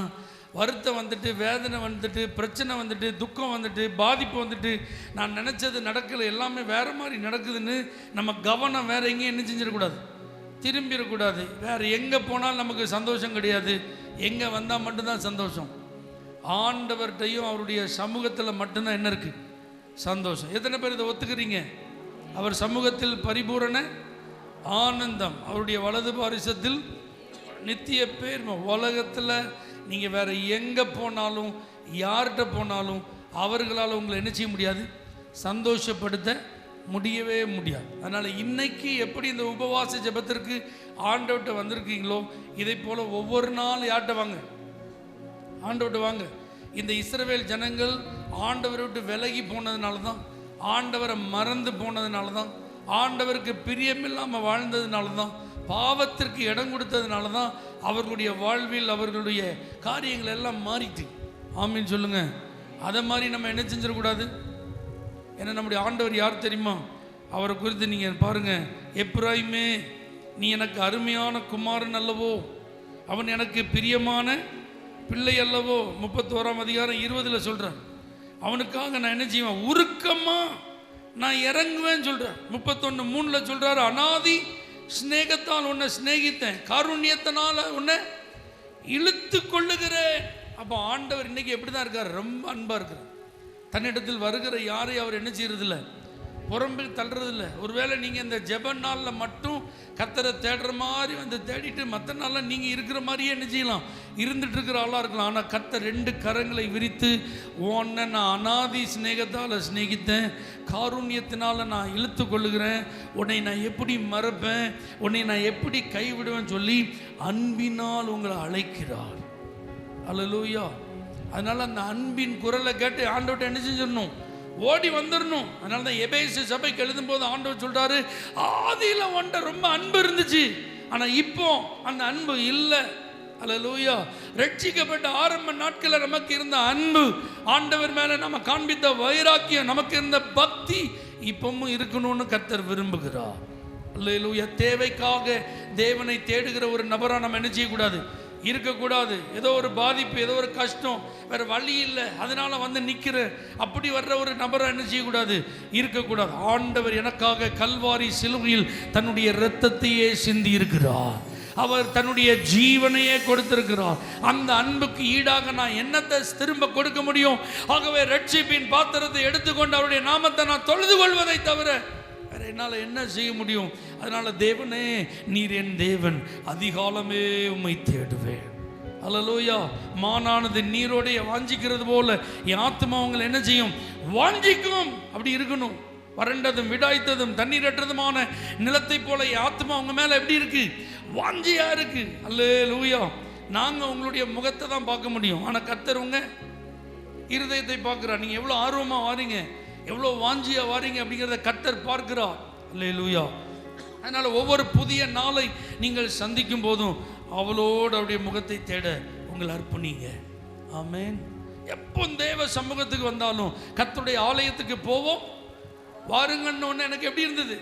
வருத்தம் வந்துட்டு, வேதனை வந்துட்டு, பிரச்சனை வந்துட்டு, துக்கம் வந்துட்டு, பாதிப்பு வந்துட்டு, நான் நினச்சது நடக்கலை, எல்லாமே வேறு மாதிரி நடக்குதுன்னு நம்ம கவனம் வேறு எங்கேயும் என்ன செஞ்சிடக்கூடாது, திரும்பிடக்கூடாது. வேறு எங்கே போனாலும் நமக்கு சந்தோஷம் கிடையாது, எங்கே வந்தால் மட்டும்தான் சந்தோஷம். ஆண்டவர்கிட்டையும் அவருடைய சமூகத்தில் மட்டும்தான் என்ன இருக்குது, சந்தோஷம். எத்தனை பேர் இதை ஒத்துக்கிறீங்க? அவர் சமூகத்தில் பரிபூரண ஆனந்தம், அவருடைய வலது பாரிசத்தில் நித்திய பேர்மை. உலகத்தில் நீங்கள் வேறு எங்கே போனாலும், யார்கிட்ட போனாலும் அவர்களால் உங்களை என்ன செய்ய முடியாது, சந்தோஷப்படுத்த முடியவே முடியாது. அதனால் இன்னைக்கு எப்படி இந்த உபவாச ஜெபத்திற்கு ஆண்டவர்கிட்ட வந்திருக்கீங்களோ, இதை போல் ஒவ்வொரு நாள் யார்கிட்ட வாங்க, ஆண்டவர்கிட்ட வாங்க. இந்த இஸ்ரவேல் ஜனங்கள் ஆண்டவரை விட்டு விலகி போனதுனால தான், ஆண்டவரை மறந்து போனதுனால தான், ஆண்டவருக்கு பிரியமில்லாமல் வாழ்ந்ததுனால தான், பாவத்திற்கு இடம் கொடுத்ததுனால தான் அவர்களுடைய வாழ்வில் அவர்களுடைய காரியங்கள் எல்லாம் மாறிட்டு. ஆமீன் சொல்லுங்க. அதை மாதிரி நம்ம என்ன செஞ்சிடக்கூடாது. ஏன்னா நம்முடைய ஆண்டவர் யார் தெரியுமா? அவரை குறித்து நீங்கள் பாருங்கள். எப்பிராயீமே, நீ எனக்கு அருமையான குமாரன் அல்லவோ, அவன் எனக்கு பிரியமான பிள்ளை அல்லவோ. 31ஆம் அதிகாரம் 20 சொல்கிறார். அவனுக்காக நான் என்ன செய்வேன், உருக்கமாக நான் இறங்குவேன்னு சொல்கிறேன். 31:3 சொல்கிறார், அனாதி ஸ்நேகத்தால் உன்னை ஸ்நேகித்தேன், காருண்யத்தினால உன்னை இழுத்து கொள்ளுகிறேன். அப்போ ஆண்டவர் இன்னைக்கு எப்படி தான் இருக்கார், ரொம்ப அன்பாக இருக்கிறார். தன்னிடத்தில் வருகிற யாரையும் அவர் என்ன செய்யறதில்ல, புறம்பில் தள்ளுறதில்ல. ஒருவேளை நீங்கள் இந்த ஜெப நாளில் மட்டும் கர்த்தரை தேடுற மாதிரி வந்து தேடிட்டு மற்ற நாளில் நீங்கள் இருக்கிற மாதிரியே என்ன செய்யலாம், இருந்துட்டு இருக்கிற ஆளாக இருக்கலாம். ஆனால் கர்த்தர் 2 கரங்களை விரித்து, உன்னை நான் அனாதி ஸ்நேகத்தால் ஸ்நேகித்தேன், காருண்யத்தினால் நான் இழுத்து கொள்ளுகிறேன், உன்னை நான் எப்படி மறப்பேன், உன்னை நான் எப்படி கைவிடுவேன்னு சொல்லி அன்பினால் உங்களை அழைக்கிறார். அல்லேலூயா. அதனால் அந்த அன்பின் குரலை கேட்டு ஆண்டவர்கிட்ட என்ன செஞ்சிடணும், ஓடி வந்துடணும். அதனால தான் எபேசு சபைக்கு எழுதும்போது ஆண்டவர் சொல்கிறாரு, ஆதியில் உன்ட்ட ரொம்ப அன்பு இருந்துச்சு, ஆனால் இப்போ அந்த அன்பு இல்லை. அல்லேலூயா. ரட்சிக்கப்பட்ட ஆரம்ப நாட்களில் நமக்கு இருந்த அன்பு, ஆண்டவர் மேலே நம்ம காண்பித்த வைராக்கியம், நமக்கு இருந்த பக்தி இப்பவும் இருக்கணும்னு கர்த்தர் விரும்புகிறார். அல்லேலூயா. தேவைக்காக தேவனை தேடுகிற ஒரு நபராக நம்ம என்ன செய்யக்கூடாது, இருக்கக்கூடாது. ஏதோ ஒரு பாதிப்பு, ஏதோ ஒரு கஷ்டம், வேற வழி இல்லை, அதனால வந்து நிற்கிற அப்படி வர்ற ஒரு நபராக என்ன செய்யக்கூடாது, இருக்கக்கூடாது. ஆண்டவர் எனக்காக கல்வாரி சிலுவையில் தன்னுடைய இரத்தத்தையே சிந்தி இருக்கிறார். அவர் தன்னுடைய ஜீவனையே கொடுத்திருக்கிறார். அந்த அன்புக்கு ஈடாக நான் என்னத்தை திரும்ப கொடுக்க முடியும்? ஆகவே ரட்சிப்பின் பாத்திரத்தை எடுத்துக்கொண்டு அவருடைய நாமத்தை நான் தொழுது கொள்வதை தவிர வேற என்னால் என்ன செய்ய முடியும்? அதனால தேவனே, நீர் என் தேவன், அதிகாலமே உம்மை தேடுவேன். அல்லேலூயா. மானானது நீரோடைய வாஞ்சிக்கிறது போல என் ஆத்மா உங்களை என்ன செய்யும், வாஞ்சிக்கும். அப்படி இருக்கணும். வறண்டதும் விடாய்த்ததும் தண்ணீரற்றதுமான நிலத்தை போல என் ஆத்மா உங்க மேல எப்படி இருக்கு, வாஞ்சியா இருக்கு. அல்லேலூயா. நாங்க உங்களுடைய முகத்தை தான் பார்க்க முடியும், ஆனா கர்த்தர் உங்க இருதயத்தை பார்க்கிறார். நீங்க எவ்வளவு ஆர்வமா வாரீங்க, எவ்வளவு வாஞ்சியா வாரீங்க அப்படிங்கிறத கர்த்தர் பார்க்கிறார். அல்லேலூயா. அதனால ஒவ்வொரு புதிய நாளை நீங்கள் சந்திக்கும் போதும் அவளோடு அவருடைய முகத்தை தேட உங்களை அர்ப்பணிங்க. ஆமென். எப்போ தேவ சமூகத்துக்கு வந்தாலும், கர்த்தருடைய ஆலயத்துக்கு போவோம் வாருங்கன்னு ஒன்று எனக்கு எப்படி இருந்தது,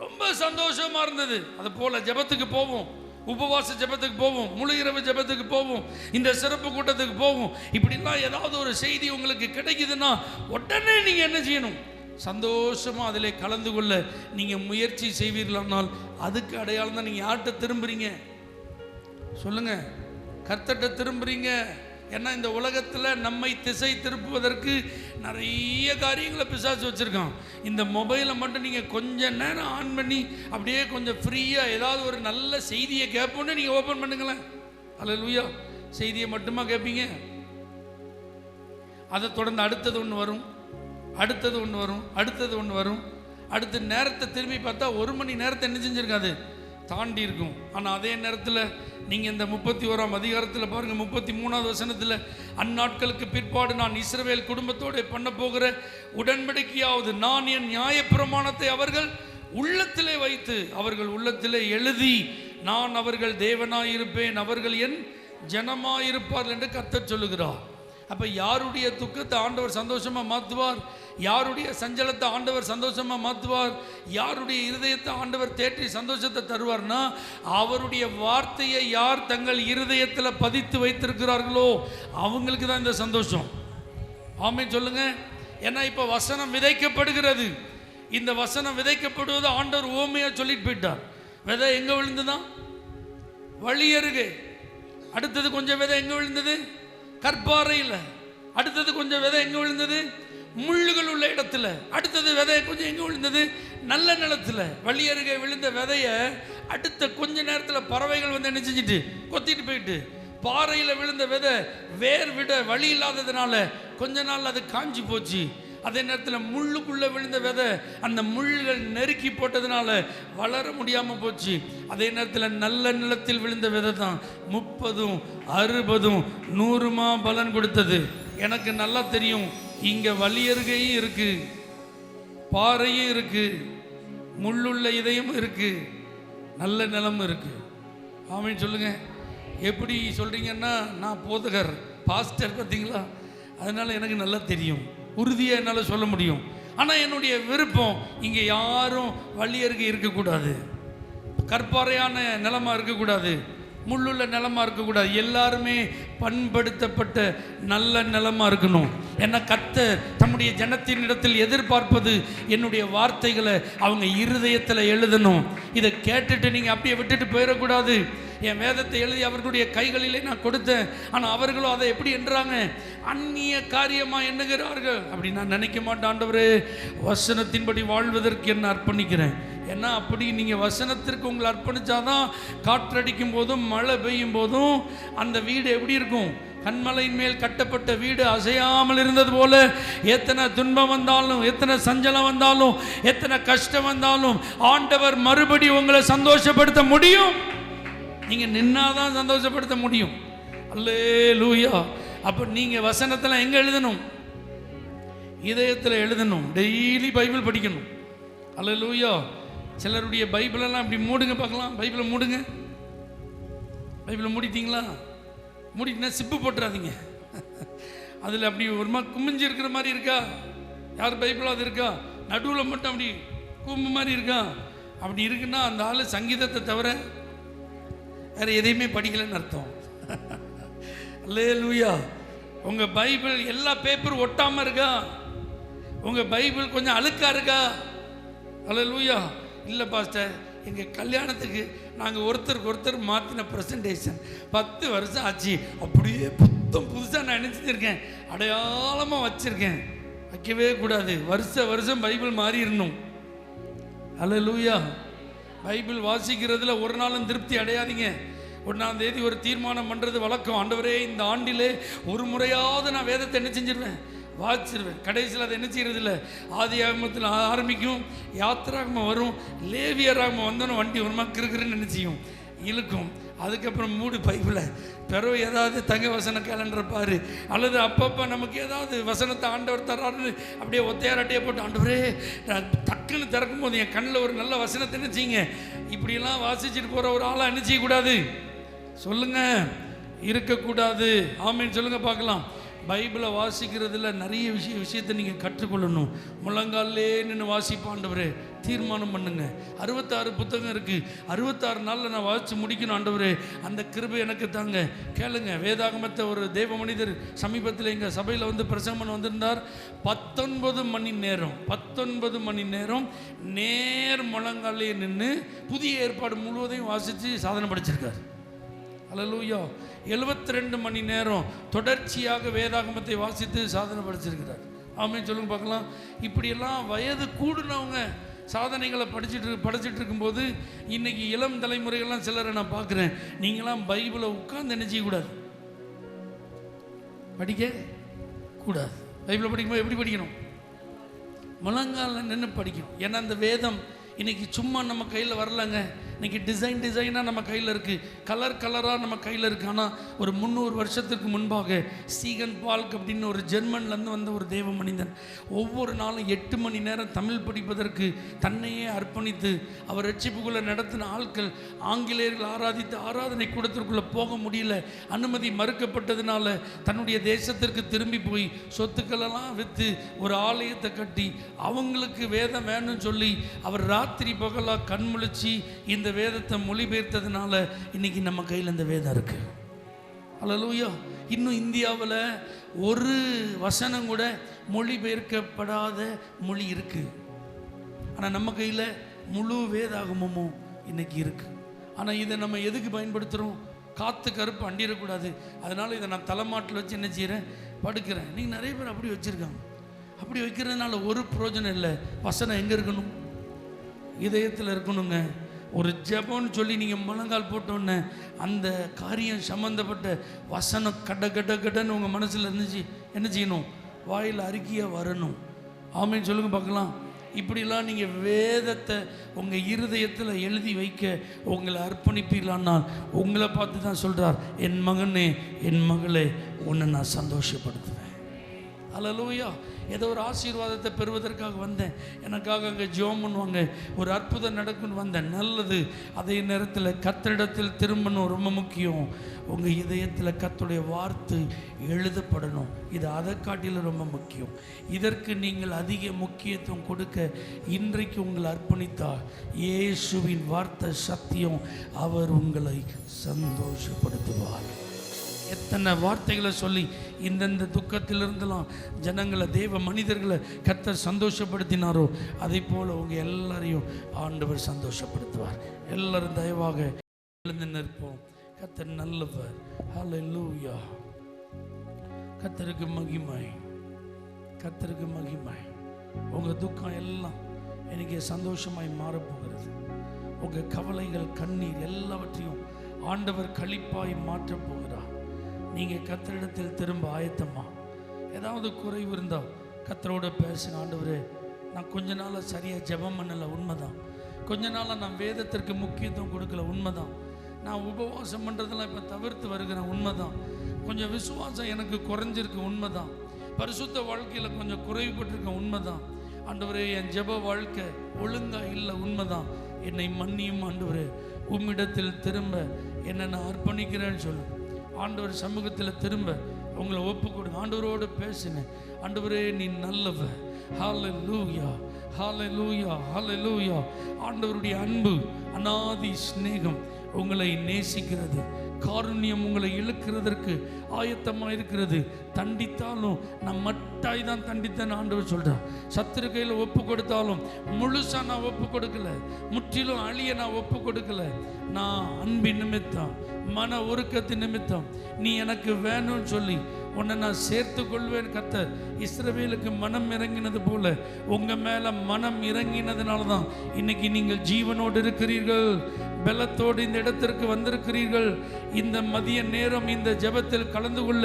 ரொம்ப சந்தோஷமா இருந்தது. அது போல ஜெபத்துக்கு போவோம், உபவாச ஜெபத்துக்கு போவோம், முழு இரவு ஜெபத்துக்கு போவோம், இந்த சிறப்பு கூட்டத்துக்கு போவோம். இப்படிலாம் ஏதாவது ஒரு செய்தி உங்களுக்கு கிடைக்குதுன்னா உடனே நீங்க என்ன செய்யணும், சந்தோஷமா அதிலே கலந்து கொள்ள நீங்க முயற்சி செய்வீர்களானால் அதுக்கு அடையாளம் தான். நீங்க யார்கிட்ட திரும்புறீங்க சொல்லுங்க? கர்த்தர்கிட்ட திரும்புறீங்க. ஏன்னா இந்த உலகத்தில் நம்மை திசை திருப்புவதற்கு நிறைய காரியங்களை பிசாசு வச்சுருக்கான். இந்த மொபைலை மட்டும் நீங்கள் கொஞ்ச நேரம் ஆன் பண்ணி அப்படியே கொஞ்சம் ஃப்ரீயாக ஏதாவது ஒரு நல்ல செய்தியை கேட்போன்னு நீங்கள் ஓப்பன் பண்ணுங்களேன். அல்லேலூயா. செய்தியை மட்டுமா கேட்பீங்க? அதை தொடர்ந்து அடுத்தது ஒன்று வரும், அடுத்தது ஒன்று வரும், அடுத்தது ஒன்று வரும். அடுத்த நேரத்தை திரும்பி பார்த்தா 1 மணி நேரத்தை என்ன செஞ்சுருக்காது, தாண்டி இருக்கும். ஆனால் அதே நேரத்தில் நீங்கள் இந்த 31ஆம் அதிகாரத்தில் பாருங்கள், 33வது வசனத்தில், அந்நாட்களுக்கு பிற்பாடு நான் இஸ்ரவேல் குடும்பத்தோடு பண்ண போகிற உடன்படிக்கையாவது நான் என் நியாயப்பிரமாணத்தை அவர்கள் உள்ளத்திலே வைத்து அவர்கள் உள்ளத்திலே எழுதி நான் அவர்கள் தேவனாயிருப்பேன், அவர்கள் என் ஜனமாயிருப்பார்கள் என்று கர்த்தர் சொல்லுகிறார். அப்போ யாருடைய துக்கத்தை ஆண்டவர் சந்தோஷமாக மாற்றுவார், யாருடைய சஞ்சலத்தை ஆண்டவர் சந்தோஷமாக மாற்றுவார், யாருடைய இருதயத்தை ஆண்டவர் தேற்றி சந்தோஷத்தை தருவார்னா அவருடைய வார்த்தையை யார் தங்கள் இருதயத்தில் பதித்து வைத்திருக்கிறார்களோ அவங்களுக்கு தான் இந்த சந்தோஷம். ஆமென் சொல்லுங்க. ஏன்னா இப்போ வசனம் விதைக்கப்படுகிறது. இந்த வசனம் விதைக்கப்படுவது ஆண்டவர் ஓமையா சொல்லிட்டு போயிட்டார். விதை எங்க விழுந்துதான், வழி அருகே. அடுத்தது கொஞ்சம் விதை எங்க விழுந்தது, கற்பாறையில். அடுத்தது கொஞ்சம் விதை எங்க விழுந்தது, முள்ளுகள் உள்ள இடத்துல. அடுத்தது விதை கொஞ்சம் எங்க விழுந்தது, நல்ல நிலத்துல. வழி அருகே விழுந்த விதைய அடுத்த கொஞ்ச நேரத்தில் பறவைகள் வந்து என்ன செஞ்சுட்டு கொத்திட்டு போயிட்டு, பாறையில் விழுந்த விதை வேர் விட வழி இல்லாததுனால கொஞ்ச நாள் அது காஞ்சி போச்சு. அதே நேரத்தில் முள்ளுக்குள்ளே விழுந்த விதை அந்த முள்கள் நெருக்கி போட்டதுனால வளர முடியாமல் போச்சு. அதே நேரத்தில் நல்ல நிலத்தில் விழுந்த விதை தான் 30, 60, 100 பலன் கொடுத்தது. எனக்கு நல்லா தெரியும், இங்கே வலியருகையும் இருக்கு, பாறையும் இருக்கு, முள்ளுள்ள இதையும் இருக்கு, நல்ல நிலமும் இருக்கு. ஆமென் சொல்லுங்க. எப்படி சொல்றீங்கன்னா, நான் போதகர் பாஸ்டர் பார்த்தீங்களா, அதனால எனக்கு நல்லா தெரியும், உறுதியாக என்னால் சொல்ல முடியும். ஆனால் என்னுடைய விருப்பம் இங்கே யாரும் வழியருகே இருக்கக்கூடாது, கற்பாறையான நிலமா இருக்கக்கூடாது, முள்ளுள்ள நிலமா இருக்கக்கூடாது. எல்லாருமே பண்படுத்தப்பட்ட நல்ல நிலமா இருக்கணும். ஏன்னா கர்த்தர் தம்முடைய ஜனத்தின் இடத்தில் எதிர்பார்ப்பது என்னுடைய வார்த்தைகளை அவங்க இருதயத்தில் எழுதணும். இதை கேட்டுட்டு நீங்கள் அப்படியே விட்டுட்டு போயிடக்கூடாது. என் வேதத்தை எழுதி அவர்களுடைய கைகளிலே நான் கொடுத்தேன், ஆனால் அவர்களும் அதை எப்படி என்றாங்க, அந்நிய காரியமாக எண்ணுகிறார்கள். அப்படி நான் நினைக்க மாட்டேன். ஆண்டவரே, வசனத்தின்படி வாழ்வதற்கு என்ன அர்ப்பணிக்கிறேன். ஏன்னா அப்படி நீங்கள் வசனத்திற்கு உங்களை அர்ப்பணித்தாதான் காற்றடிக்கும் போதும் மழை பெய்யும் போதும் அந்த வீடு எப்படி இருக்கும், கண்மலையின் மேல் கட்டப்பட்ட வீடு அசையாமல் இருந்தது போல எத்தனை துன்பம் வந்தாலும், எத்தனை சஞ்சலம் வந்தாலும், எத்தனை கஷ்டம் வந்தாலும் ஆண்டவர் மறுபடி உங்களை சந்தோஷப்படுத்த முடியும். நீங்கள் நின்னாதான் சந்தோஷப்படுத்த முடியும். அல்லேலூயா. அப்போ நீங்கள் வசனத்தில் எங்கே எழுதணும், இதயத்தில் எழுதணும். டெய்லி பைபிள் படிக்கணும். அல்லேலூயா. சிலருடைய பைபிளெல்லாம் அப்படி மூடுங்க பார்க்கலாம். பைபிளை மூடுங்க. பைபிளை மூடிட்டீங்களா? மூடிட்டுனா சிப்பு போட்டுறாதீங்க. அதில் அப்படி ஒரு மாதிரி குமிஞ்சு இருக்கிற மாதிரி இருக்கா? யார் பைபிளாக அது இருக்கா? நடுவில் மட்டும் அப்படி கும்பு மாதிரி இருக்கா? அப்படி இருக்குன்னா அந்த ஆள் சங்கீதத்தை தவிர வேற எதையுமே படிக்கலைன்னு அர்த்தம். அல்லேலூயா. உங்கள் பைபிள் எல்லா பேப்பரும் ஒட்டாமல் இருக்கா? உங்கள் பைபிள் கொஞ்சம் அழுக்கா இருக்கா? அல்லேலூயா. இல்லை பாஸ்டர், எங்கள் கல்யாணத்துக்கு நாங்கள் ஒருத்தருக்கு ஒருத்தர் மாற்றின ப்ரெசன்டேஷன் 10 வருஷம் ஆச்சு, அப்படியே புதுசாக நான் நினச்சிருக்கேன், அடையாளமாக வச்சுருக்கேன். வைக்கவே கூடாது. வருஷம் பைபிள் மாறிடணும். அல்லேலூயா. பைபிள் வாசிக்கிறதுல ஒரு நாளும் திருப்தி அடையாதீங்க. 1ஆம் தேதி ஒரு தீர்மானம் பண்ணுறது வழக்கம். ஆண்டவரே, இந்த ஆண்டிலே ஒரு முறையாவது நான் வேதத்தை என்ன செஞ்சிருவேன், வாசிச்சிருவேன். கடைசியில் அதை என்ன செய்கிறது இல்லை. ஆதியாகமத்தில் ஆரம்பிக்கும், யாத்திராகமம் வரும், லேவியராகமம் வந்தோன்னு வண்டி ஒரு மாதிரி இருக்குன்னு என்ன செய்யும், இழுக்கும். அதுக்கப்புறம் மூடு பைபிளை, பிறகு ஏதாவது தங்க வசன கேலண்டர் பாரு, அல்லது அப்பப்போ நமக்கு ஏதாவது வசனத்தை ஆண்டவர் தர்றாருன்னு அப்படியே ஒத்தையாராட்டையே போட்டு, ஆண்டவரே நான் டக்குன்னு திறக்கும் போது என் கண்ணில் ஒரு நல்ல வசனத்தை என்ன செய்யுங்க. இப்படியெல்லாம் வாசிச்சுட்டு போகிற ஒரு ஆளாக என்ன செய்யக்கூடாது சொல்லுங்க, இருக்கக்கூடாது. ஆமேன்னு சொல்லுங்க பார்க்கலாம். பைபிளை வாசிக்கிறதுல நிறைய விஷயத்தை நீங்கள் கற்றுக்கொள்ளணும். முழங்காலே நின்று வாசிப்பாண்டவரே தீர்மானம் பண்ணுங்க. 66 புத்தகம் இருக்குது. 66 நாளில் நான் வாசித்து முடிக்கணும். ஆண்டவரே, அந்த கிருபை எனக்கு தாங்க. கேளுங்க, வேதாகமத்தை ஒரு தேவ மனிதர் சமீபத்தில் எங்கள் சபையில் வந்து பிரசங்கம் வந்திருந்தார். 19 மணி நேரம் நேர் முழங்காலே நின்று புதிய ஏற்பாடு முழுவதையும் வாசித்து சாதனை படிச்சிருக்கார். அல்லேலூயா. 72 மணி நேரம் தொடர்ச்சியாக வேதாகமத்தை வாசித்து சாதனை படிச்சிருக்கிறார். ஆமென் சொல்லுங்க பார்க்கலாம். இப்படியெல்லாம் வயது கூடுனவங்க சாதனைகளை படிச்சுட்டு இருக்கும்போது இன்னைக்கு இளம் தலைமுறைகள்லாம் சிலரை நான் பார்க்குறேன். நீங்களாம் பைபிளை உட்கார்ந்து என்ன செய்யக்கூடாது, படிக்க கூடாது. பைபிளை படிக்கும்போது எப்படி படிக்கணும், முழங்காலில் நின்று படிக்கணும். ஏன்னா அந்த வேதம் இன்னைக்கு சும்மா நம்ம கையில் வரலங்க. இன்னைக்கு டிசைனாக நம்ம கையில் இருக்குது, கலராக நம்ம கையில் இருக்குது. ஆனால் ஒரு 300 வருஷத்துக்கு முன்பாக ஸ்டீகன் பால்க் அப்படின்னு ஒரு ஜெர்மன்லேருந்து வந்த ஒரு தேவ மனிதன் ஒவ்வொரு நாளும் 8 மணி நேரம் தமிழ் படிப்பதற்கு தன்னையே அர்ப்பணித்து அவர் ரட்சிப்புக்குள்ளே நடத்தின ஆட்கள். ஆங்கிலேயர்கள் ஆராதித்த ஆராதனை கூடத்திற்குள்ளே போக முடியல, அனுமதி மறுக்கப்பட்டதுனால தன்னுடைய தேசத்திற்கு திரும்பி போய் சொத்துக்களெல்லாம் விற்று ஒரு ஆலயத்தை கட்டி அவங்களுக்கு வேதம் வேணும்னு சொல்லி அவர் ராத்திரி பகலாக கண்முழிச்சு இந்த வேதத்தை மொழிபெயர்த்ததுனால இன்னைக்கு நம்ம கையில் இந்த வேதம் இருக்கு. அல்லேலூயா. இன்னும் இந்தியாவில் ஒரு வசனம் கூட மொழிபெயர்க்கப்படாத மொழி இருக்கு. ஆனால் நம்ம கையில் முழு வேதாகமும் இன்னைக்கு இருக்கு. ஆனால் இதை நம்ம எதுக்கு பயன்படுத்துகிறோம்? காற்று கருப்பு அண்டிடக்கூடாது. அதனால் இதை நான் தலைமாட்டில் வச்சு என்ன செய்கிறேன், படுக்கிறேன். நீங்கள் நிறைய பேர் அப்படி வச்சுருக்காங்க. அப்படி வைக்கிறதுனால ஒரு பிரயோஜனம் இல்லை. வசனம் எங்கே இருக்கணும், இதயத்தில் இருக்கணுங்க. ஒரு ஜெபம்னு சொல்லி நீங்கள் முழங்கால் போட்டோன்னே அந்த காரியம் சம்மந்தப்பட்ட வசனம் கடன்னு உங்கள் மனசில் இருந்துச்சு என்ன செய்யணும், வாயில் அறிக்கையாக வரணும். ஆமேன்னு சொல்லுங்க பார்க்கலாம். இப்படிலாம் நீங்கள் வேதத்தை உங்கள் இருதயத்தில் எழுதி வைக்க உங்களை அர்ப்பணிப்பீர்களானால் உங்களை பார்த்து தான் சொல்கிறார், என் மகனே என் மகளே உன்னை நான் சந்தோஷப்படுத்துவேன். அல்லேலூயா. ஏதோ ஒரு ஆசீர்வாதத்தை பெறுவதற்காக வந்தேன், எனக்காக அங்கே ஜெபம் பண்ணுவாங்க, ஒரு அற்புதம் நடக்குன்னு வந்தேன், நல்லது. அதே நேரத்தில் கர்த்தரிடத்தில் திரும்பணும், ரொம்ப முக்கியம். உங்கள் இதயத்தில் கர்த்தருடைய வார்த்தை எழுதப்படணும். இது அதை காட்டிலும் ரொம்ப முக்கியம். இதற்கு நீங்கள் அதிக முக்கியத்துவம் கொடுக்க இன்றைக்கு உங்களை அர்ப்பணித்தால் இயேசுவின் வார்த்தை சத்தியம், அவர் உங்களை சந்தோஷப்படுத்துவார். எத்தனை வார்த்தைகளை சொல்லி இந்தந்த துக்கத்திலிருந்தெல்லாம் ஜனங்களை தேவ மனிதர்களை கர்த்தர் சந்தோஷப்படுத்தினாரோ அதே போல் உங்கள் எல்லாரையும் ஆண்டவர் சந்தோஷப்படுத்துவார். எல்லாரும் தயவாக எழுந்து நிற்போம். கர்த்தர் நல்லவர். ஹல்லேலூயா. கர்த்தருக்கு மகிமை, கர்த்தருக்கு மகிமை. உங்கள் துக்கம் எல்லாம் எனக்கு சந்தோஷமாய் மாறப்போகிறது. உங்கள் கவலைகள் கண்ணீர் எல்லாவற்றையும் ஆண்டவர் களிப்பாய் மாற்றப் போகிறார். நீங்கள் கர்த்தரிடத்தில் திரும்ப ஆயத்தமா? ஏதாவது குறைவு இருந்தால் கர்த்தரோட பேசுங்க. ஆண்டவரே, நான் கொஞ்ச நாளாக சரியாக ஜெபம் பண்ணலை, உண்மைதான். கொஞ்ச நாளாக நான் வேதத்திற்கு முக்கியத்துவம் கொடுக்கல, உண்மைதான். நான் உபவாசம் பண்ணுறதெல்லாம் இப்போ தவிர்த்து வருகிறேன், உண்மைதான். கொஞ்சம் விசுவாசம் எனக்கு குறைஞ்சிருக்கு, உண்மைதான். பரிசுத்த வாழ்க்கையில் கொஞ்சம் குறைவுபட்டிருக்கேன், உண்மைதான். ஆண்டவரே என் ஜெப வாழ்க்கை ஒழுங்கா இல்லை, உண்மைதான், என்னை மன்னியும் ஆண்டவரே, உம்மிடத்தில் திரும்ப என்னை நான் அர்ப்பணிக்கிறேன்னு சொல்லு. ஆண்டவர் சமூகத்தில் திரும்ப உங்களை ஒப்பு கொடுங்க. ஆண்டவரோடு பேசினேன், ஆண்டவரே நீ நல்லவர். ஹல்லேலூயா, ஹல்லேலூயா, ஹல்லேலூயா. ஆண்டவருடைய அன்பு, அநாதி சிநேகம் உங்களை நேசிக்கிறது. காருண்யம் உங்களை இழுக்கிறதற்கு ஆயத்தமாக இருக்கிறது. தண்டித்தாலும் நான் மட்டாய் தான் தண்டித்தேன் ஆண்டவர் சொல்கிறார். சத்துரு கையில் ஒப்பு கொடுத்தாலும் முழுசா நான் ஒப்பு கொடுக்கல, முற்றிலும் அழிய நான் ஒப்பு கொடுக்கல. நான் அன்பின் நிமித்தம், மன உருக்கத்தின் நிமித்தம் நீ எனக்கு வேணும்னு சொல்லி உன்னை நான் சேர்த்து கொள்வேன். கர்த்தர் இஸ்ரவேலுக்கு மனம் இறங்கினது போல உங்கள் மேலே மனம் இறங்கினதுனால தான் இன்னைக்கு நீங்கள் ஜீவனோடு இருக்கிறீர்கள், பலத்தோடு இந்த இடத்திற்கு வந்திருக்கிறீர்கள். இந்த மதிய நேரம் இந்த ஜெபத்தில் கலந்து கொள்ள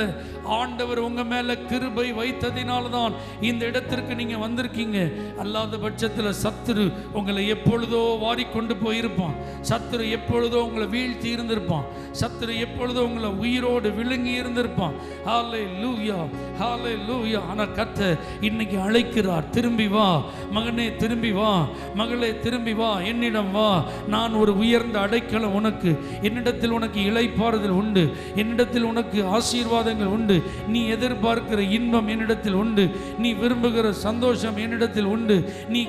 ஆண்டவர் உங்கள் மேலே கிருபை வைத்ததினால தான் இந்த இடத்திற்கு நீங்கள் வந்திருக்கீங்க. அல்லாத பட்சத்தில் சத்துரு உங்களை எப்பொழுதோ வாரிக்கொண்டு போயிருப்பான், சத்துரு எப்பொழுதோ உங்களை வீழ்த்தி இருந்திருப்பான், சத்துரு எப்பொழுதோ உங்களை உயிரோடு விழுங்கி இருந்திருப்பான். ஹல்லேலூயா, ஹல்லேலூயா. ஆனால் கர்த்தர் இன்னைக்கு அழைக்கிறார், திரும்பி வா மகனே, திரும்பி வா மகளே, திரும்பி வா, என்னிடம் வா. நான் ஒரு உயர்ந்த அடைக்கலம் உனக்கு, என்னிடத்தில் உனக்கு இளைப்பாறுதல் உண்டு, என்னிடத்தில் உனக்கு ஆசீர்வாதங்கள் உண்டு, நீ எதிர்பார்க்கிற இன்பம் என்னிடத்தில் உண்டு, நீ விரும்புகிற சந்தோஷம் என்னிடத்தில் உண்டு, நீ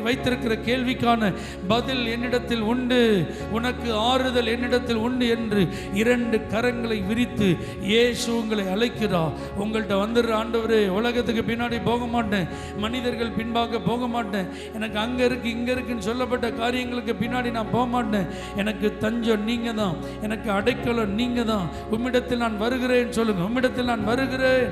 வைத்திருக்கிற கேள்விக்கான பதில் என்னிடத்தில் உண்டு, உனக்கு ஆறுதல் என்னிடத்தில் உண்டு என்று 2 கரங்களை விரித்து இயேசு உங்களை அழைக்கிறார். உங்கள்கிட்ட வந்துடுற ஆண்டவரே, உலகத்துக்கு பின்னாடி போக மாட்டேன், மனிதர்கள் பின்பாக போக மாட்டேன், எனக்கு அங்க இருக்கு இங்க இருக்குன்னு சொல்லப்பட்ட காரியங்களுக்கு பின்னாடி நான் போக மாட்டேன், எனக்கு தஞ்சம் நீங்க தான், எனக்கு அடைக்கலம் நீங்க தான், உம்மிடத்தில் நான் வருகிறேன் சொல்லுங்க, உம்மிடத்தில் நான் வருகிறேன்.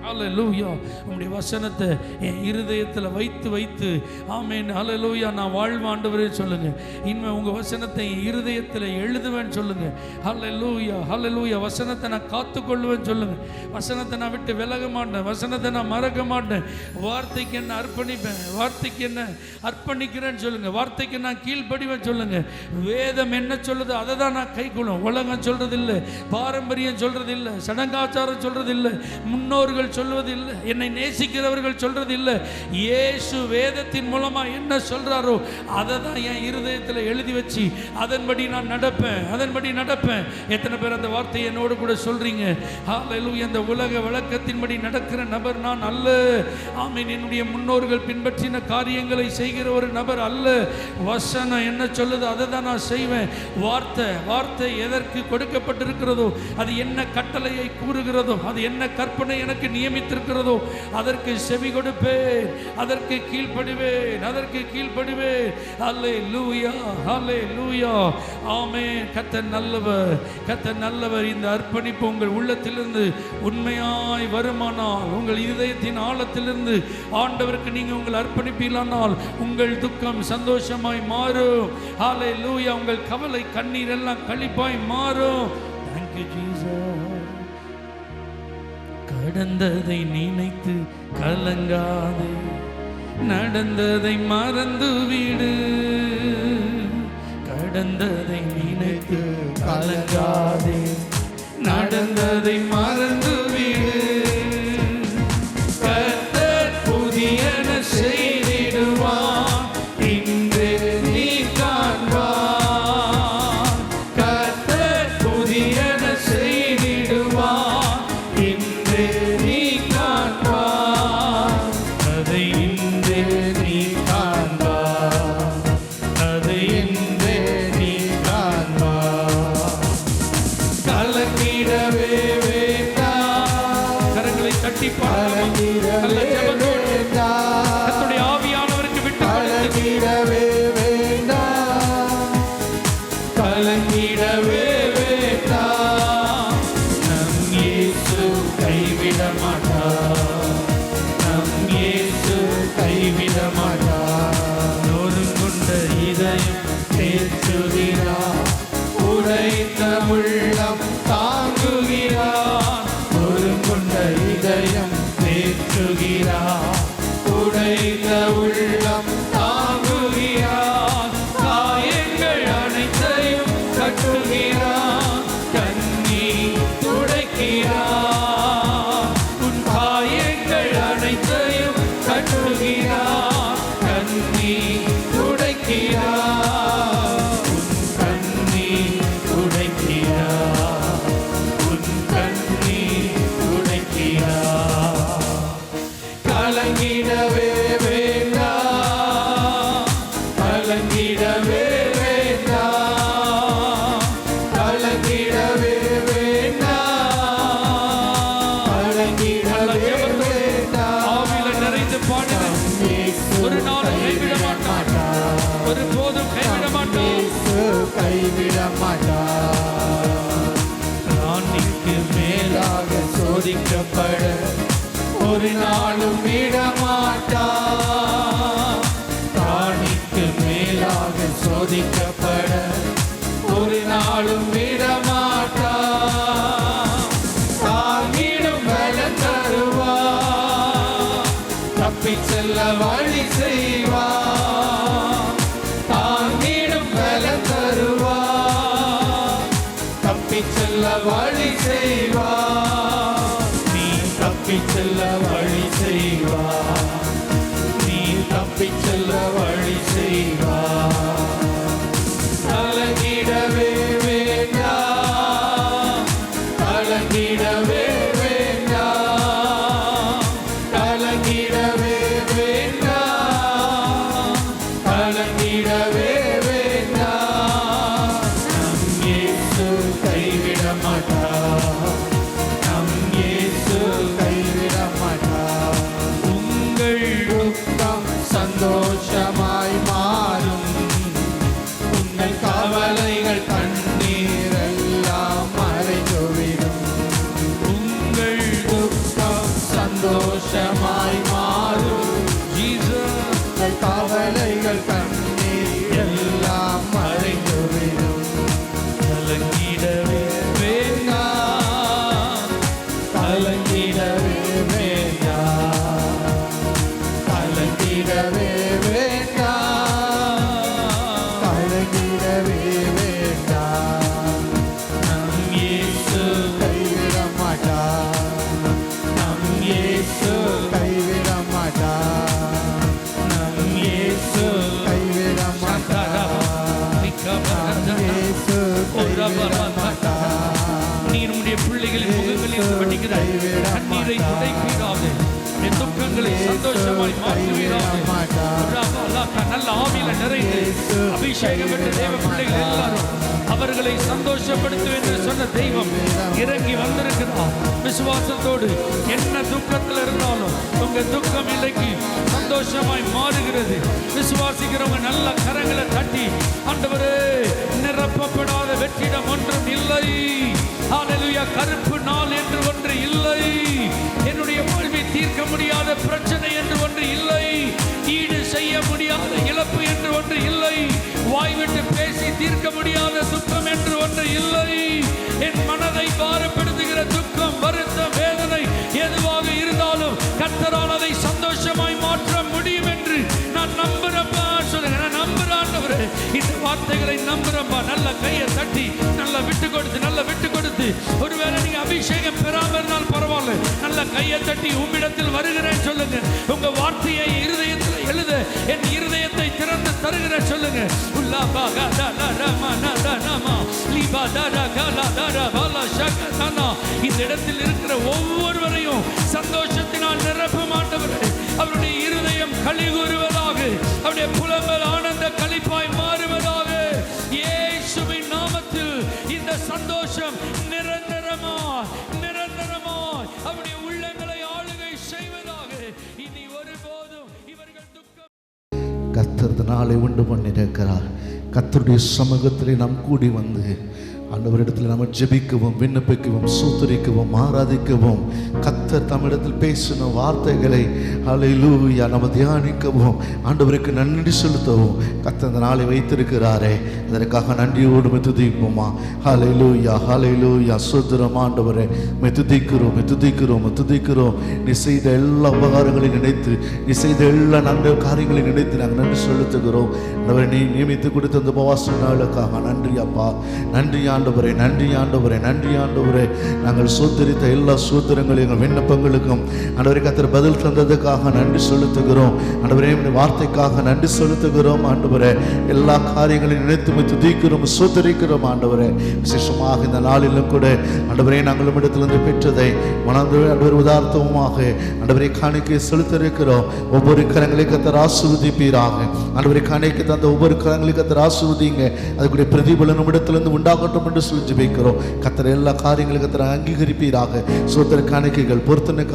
ஹல்லேலூயா. உம்முடைய வசனத்தை என் இருதயத்தில் வைத்து வைத்து ஆமென் ஹல்லேலூயா நான் வாழ்வேன் ஆண்டவரே சொல்லுங்க. இனிமே உங்க வசனத்தை என் இருதயத்தில் எழுதுவேன் சொல்லுங்க. ஹல்லேலூயா, ஹல்லேலூயா. வசனத்தை நான் காத்துக்கொள்வேன் சொல்லுங்க. வசனத்தை நான் விட்டு விலக மாட்டேன், வசனத்தை நான் மறக்க மாட்டேன். வார்த்தைக்கு என்ன அர்ப்பணிப்பேன், வார்த்தைக்கு என்ன அர்ப்பணிக்கிறேன்னு சொல்லுங்க, வார்த்தைக்கு நான் கீழ்ப்படிவேன் சொல்லுங்க. வேதம் என்ன சொல்லுது அதை தான் நான் கைக்கொள்ளும். உலகம் சொல்றது இல்லை, பாரம்பரியம் சொல்றது இல்லை, சடங்காச்சாரம் சொல்றது இல்லை, முன்னோர்கள் சொல்வதில்லை, என்னை நேசிக்கிறவர்கள் சொல்றது இல்லை. இயேசு வேதத்தின் மூலமா என்ன சொல்றாரோ அதை தான் என் இருதயத்தில் எழுதி வச்சு அதன்படி நான் நடப்பேன், அதன்படி நடப்பேன். எத்தனை பேர் அந்த வார்த்தையை என்னோடு கூட சொல்றீங்க? ஹல்லேலூயா. இந்த உலக வழக்கத்தின்படி நடக்கிற நபர் நான் அல்ல. ஆமென். என்னுடைய முன்னோர்கள் பின்பற்றின காரியங்களை செய்கிற ஒரு நபர் அல்ல. வசனம் என்ன சொல்லுது அதை தான் நான் செய்வேன். வார்த்தை எதற்கு கொடுக்கப்பட்டிருக்கிறதோ, அது என்ன கட்டளையை கூறுகிறதோ, அது என்ன கற்பனை எனக்கு நியமித்திருக்கிறதோ அதற்கு செவி கொடுப்பேன், அதற்கு கீழ்ப்படிவேன், அதற்கு கீழ்ப்படிவேன். ஹல்லேலூயா, ஹல்லேலூயா. ஆமென். கர்த்தர் நல்லவர், கர்த்தர் நல்லவர். இந்த அர்ப்பணிப்பு உங்கள் உள்ளத்திலிருந்து உண்மையாய் வருமானால், உங்கள் இதயத்தின் ஆழத்திலிருந்து ஆண்டவருக்கு நீங்க உங்கள் அர்ப்பணிப்பீர்களானால் உங்கள் துக்கம் சந்தோஷமாய் மாறும். ஹல்லேலூயா. உங்கள் கவலை கண்ணீர் எல்லாம் களிப்பாய் மாறும். Thank you Jesus. கடந்ததை நினைத்து கலங்காதே, நடந்ததை மறந்து விடு. கடந்ததை நினைத்து கலங்காதே, நடந்ததை மறந்து விடு. கர்த்தர் புதியன செய்திடுவார், இன்று நீ காண்பார். கர்த்தர் புதியன செய்திடுவார், இன்று நீ காண்பார். அதை இன்று நீ காண்பார், அதை இன்று நீ காண்பார். கலங்கிடவே வேண்டாம். கரங்களை தட்டி கர்த்தருடைய ஆவியானவருக்கு விட்டு கலங்கிடவே வேண்டாம், கலங்கிடவே வேண்டாம். நம் இயேசு கைவிட மாட்டார், நம் இயேசு கைவிட மாட்டார். நொறுங்குண்ட இதயம் தேற்றுகிறார், உடைந்த உள்ளம் தாங்குகிறார். நொறுங்குண்ட இதயம் தேற்றுகிறார், உடைந்த உள்ளம் தாங்குகிறார். காயங்கள் அனைத்தையும் கட்டுகிறார், கண்ணீர் துடைக்கிறார். உன் காயங்கள் அனைத்தையும் கட்டுகிறார். ஒரு நாளும் கைவிட மாட்டார், ஒரு போதும் கைவிட மாட்டார். ராணிக்கு மேலாக சோதிக்கப்பட ஒரு நாளும் விடமாட்டார். ராணிக்கு மேலாக சோதிக்கப்பட ஒரு நாளும் விடமாட்டார். தாங்கிடும் பலன் தருவார், தப்பி செல்ல வழி செய்வார். தாங்கிடும் பலன் தருவார், தப்பி செல்ல வழி செய்வார். நீ தப்பி செல்ல வழி செய்வார், நீ தப்பி செல்ல வழி செய்வார். கலங்கிடவே வேண்டாம், கலங்கிடவே வேண்டாம், கலங்கிடவே வேண்டாம், கலங்கிடவே வேண்டாம். நம் இயேசு கைவிட மாட்டார், நம் இயேசு கைவிட மாட்டார். உங்கள் துக்கம் சந்தோஷமாய் மாறும், உங்கள் கவலைகள் கண்ணீர் எல்லாம் மறைந்துவிடும். உங்கள் துக்கம் சந்தோஷமாய் மாறும், உங்கள் கவலைகள் கண்ணீர் எல்லாம் மறைந்துவிடும். கலங்கிடவே வேண்டாம், கலங்கிடவே வேண்டாம், கலங்கிடவே வேண்டாம், கலங்கிடவே வேண்டாம். நம் இயேசு கைவிட மாட்டார், நம் இயேசு கைவிட மாட்டார், நம் இயேசு கைவிட மாட்டார், நம் இயேசு கைவிட மாட்டார். நீர் உம்முடைய பிள்ளைகளின் முகங்களில் படிக்கிறாய், கண்ணீரை துடைப்பீராக, என் துக்கங்களை சந்தோஷமாய் மாற்றுவீராக. நல்ல ஆவியில நிறைந்து அபிஷேகம் பெற்ற தேவ பிள்ளைகள் எல்லாரும் அவர்களை சந்தோஷப்படுத்தும் என்று சொன்ன தெய்வம் இறங்கி வந்திருக்கிறார். விசுவாசத்தோடு என்ன துக்கத்தில் இருந்தாலும் உங்க துக்கம் இன்றைக்கு சந்தோஷமாய் மாறுகிறது. விசுவாசிக்கிறவங்க நல்ல கரங்களை தட்டி, ஆண்டவரே நிரப்பப்படாத வெற்றிடம் ஒன்றும் இல்லை, ஹல்லேலூயா, கருப்பு நாள் என்று ஒன்று இல்லை, என்னுடைய வாழ்வை தீர்க்க முடியாத பிரச்சனை என்று ஒன்று இல்லை, ஈடு செய்ய முடியாத இழப்பு என்று ஒன்று இல்லை, வாய்விட்டு பேசி தீர்க்க முடியாத துக்கம் என்று ஒன்று இல்லை. என் மனதை பாரப்படுத்துகிற துக்கம், வருத்தம், வேதனை எதுவாக இருந்தாலும் கர்த்தரால் அதை சந்தோஷமாய் மாற்ற முடியும் என்று நான் நம்புறப்பா. சொல்லுங்க, நான் நம்புறேன் ஆண்டவரே, இந்த வார்த்தைகளை நம்புறப்பா. நல்ல கையை தட்டி நல்ல விட்டு கொடுத்து, நல்ல விட்டு கொடுத்து, ஒருவேளை நீங்க அபிஷேகம் பெறாம இருந்தாலும் பரவாயில்ல, நல்ல கையை தட்டி உம்மிடத்தில் வருகிறேன் சொல்லுங்க. உங்க வார்த்தையை இருதயத்தில் எழுத என் இருதயத்தை திறந்து தருகிறேன் சொல்லுங்க. இந்த இடத்தில் இருக்கிற ஒவ்வொருவரையும் சந்தோஷத்தினால் நிரப்பும் ஆண்டவரே. அவருடைய இருதயம் களி கூறுவதாக, அவருடைய புலம்பல் ஆனந்த களிப்பாய் மாறுவதாக. இயேசுவின் நாமத்தில் இந்த சந்தோஷம் நிரந்தரமாய் நிரந்தரமாய் அவருடைய உள்ளங்களை ஆளுகை செய்வதாக. இனி ஒருபோதும் இவர்கள் துக்கம். கர்த்தர் நாளை உண்டு பண்ணியிருக்கிறார். கர்த்தருடைய சமூகத்திலே நாம் கூடி வந்து ஆண்டவரிடத்தில் நம்ம ஜெபிக்கவும், விண்ணப்பிக்கவும், ஸ்தோத்திரிக்கவும், ஆராதிக்கவும், கர்த்தர் தமிழத்தில் பேசின வார்த்தைகளை ஹல்லேலூயா நம்ம தியானிக்கவும், ஆண்டவருக்கு நன்றி செலுத்தவும் கர்த்தர் இந்த நாளை வைத்திருக்கிறாரே, அதற்காக நன்றியோடு துதிப்போமா. ஹல்லேலூயா, ஹல்லேலூயா, ஸ்தோத்திரம் ஆண்டவரே, துதிக்கிறோம், துதிக்கிறோம், துதிக்கிறோம். நீ செய்த எல்லா உபகாரங்களையும் நினைத்து, நீ செய்த எல்லா நல்ல காரியங்களையும் நினைத்து நாங்கள் நன்றி செலுத்துகிறோம். ஆண்டவரே, நீ நியமித்து கொடுத்த அந்த உபவாச நாளுக்காக நன்றி அப்பா, நன்றி ஆண்டவரே, நன்றி ஆண்டவரே, நன்றி ஆண்டவரே. நாங்கள் சோதரித்த எல்லா சோதரங்களையும் எங்கள் விண்ணப்பங்களுக்கும் ஆண்டவரே கர்த்தர் பதில் தந்ததுக்காக நன்றி செலுத்துகிறோம். ஆண்டவரே, வார்த்தைக்காக நன்றி செலுத்துகிறோம். ஆண்டவரே, எல்லா காரியங்களையும் நினைத்து துதிக்கிறோம், சோதரிக்கிறோம். ஆண்டவரே, விசேஷமாக இந்த நாளிலும் கூட ஆண்டவரே நாங்கள் இடத்திலிருந்து பெற்றதை மனது ஆண்டவர் உதார்த்தமாக ஆண்டவரை காணிக்கை செலுத்திருக்கிறோம். ஒவ்வொரு கரங்களை கர்த்தர் ஆசீர்வதிப்பீராக. ஆண்டவரை காணிக்கை தந்த ஒவ்வொரு கரங்களை கர்த்தர் ஆசீர்வதிங்க. அதுக்குரிய பிரதிபலனும் இடத்திலிருந்து உண்டாகட்டும் என்று சொல்லி ஜெபிக்கிறோம். கர்த்தர் எல்லா காரியங்களும் கர்த்தர் அங்கீகரிப்பீராக. சோத்திர காணிக்கைகள், பொருத்தனை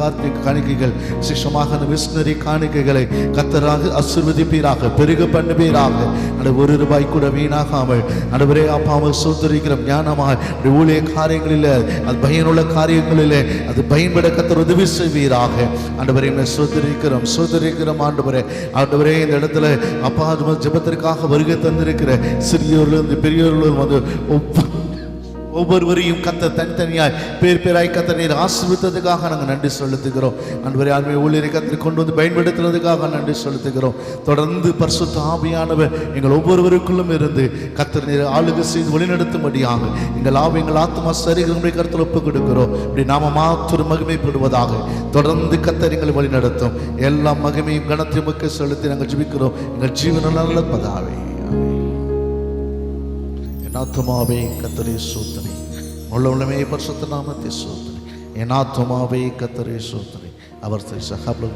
காணிக்கைகள், விசேஷமாக அந்த மிஷனரி காணிக்கைகளை கர்த்தராக ஆசீர்வதிப்பீராக, பெருக பண்ணுவீராக. அந்த ₹1 கூட வீணாகாமல் ஆண்டவரே அப்பாவை சோதரிக்கிற ஞானமாக ஊழிய காரியங்களில், அது பயனுள்ள காரியங்களிலே அது பயன்பட கர்த்தர் உதவி செய்வீராக. ஆண்டவரே சோதரிக்கிறோம் ஆண்டவரே இந்த இடத்துல அப்பா ஜெபத்திற்காக வருகை தந்திருக்கிற சிறியோரிலிருந்து பெரியோரிலிருந்து வந்து ஒவ்வொருவரையும் கர்த்தர் தனித்தனியாய் பேராய் கர்த்தர் நீர் ஆசீர்வதித்ததுக்காக நாங்கள் நன்றி செலுத்துகிறோம். ஆண்டவரே ஆன்மீக ஊழியரை கர்த்தர் கொண்டு வந்து பயன்படுத்துறதுக்காக நன்றி செலுத்துகிறோம். தொடர்ந்து பரிசுத்த ஆவியானவர் எங்கள் ஒவ்வொருவருக்குள்ளும் இருந்து கர்த்தர் நீர் ஆளுகை செய்து வழிநடத்தும்படியாக எங்கள் ஆத்மா சரீரங்களை கர்த்தர் ஒப்புக் கொடுக்கிறோம். இப்படி நாம மாத்திரம் மகிமைப்படுவதாக தொடர்ந்து கர்த்தர் எங்களை வழிநடத்தும். எல்லா மகிமையும் கனத்தையும் மிக்க செலுத்தி நாங்கள் ஜெபிக்கிறோம் எங்கள் ஜீவன நல்ல பிதாவே. என் ஆத்துமாவே கர்த்தரை ஸ்தோத்திரி, உள்ளமே பரிசுத்த நாமத்தை ஸ்தோத்திரி. என் ஆத்துமாவே கர்த்தரை ஸ்தோத்திரி. அவர் சகல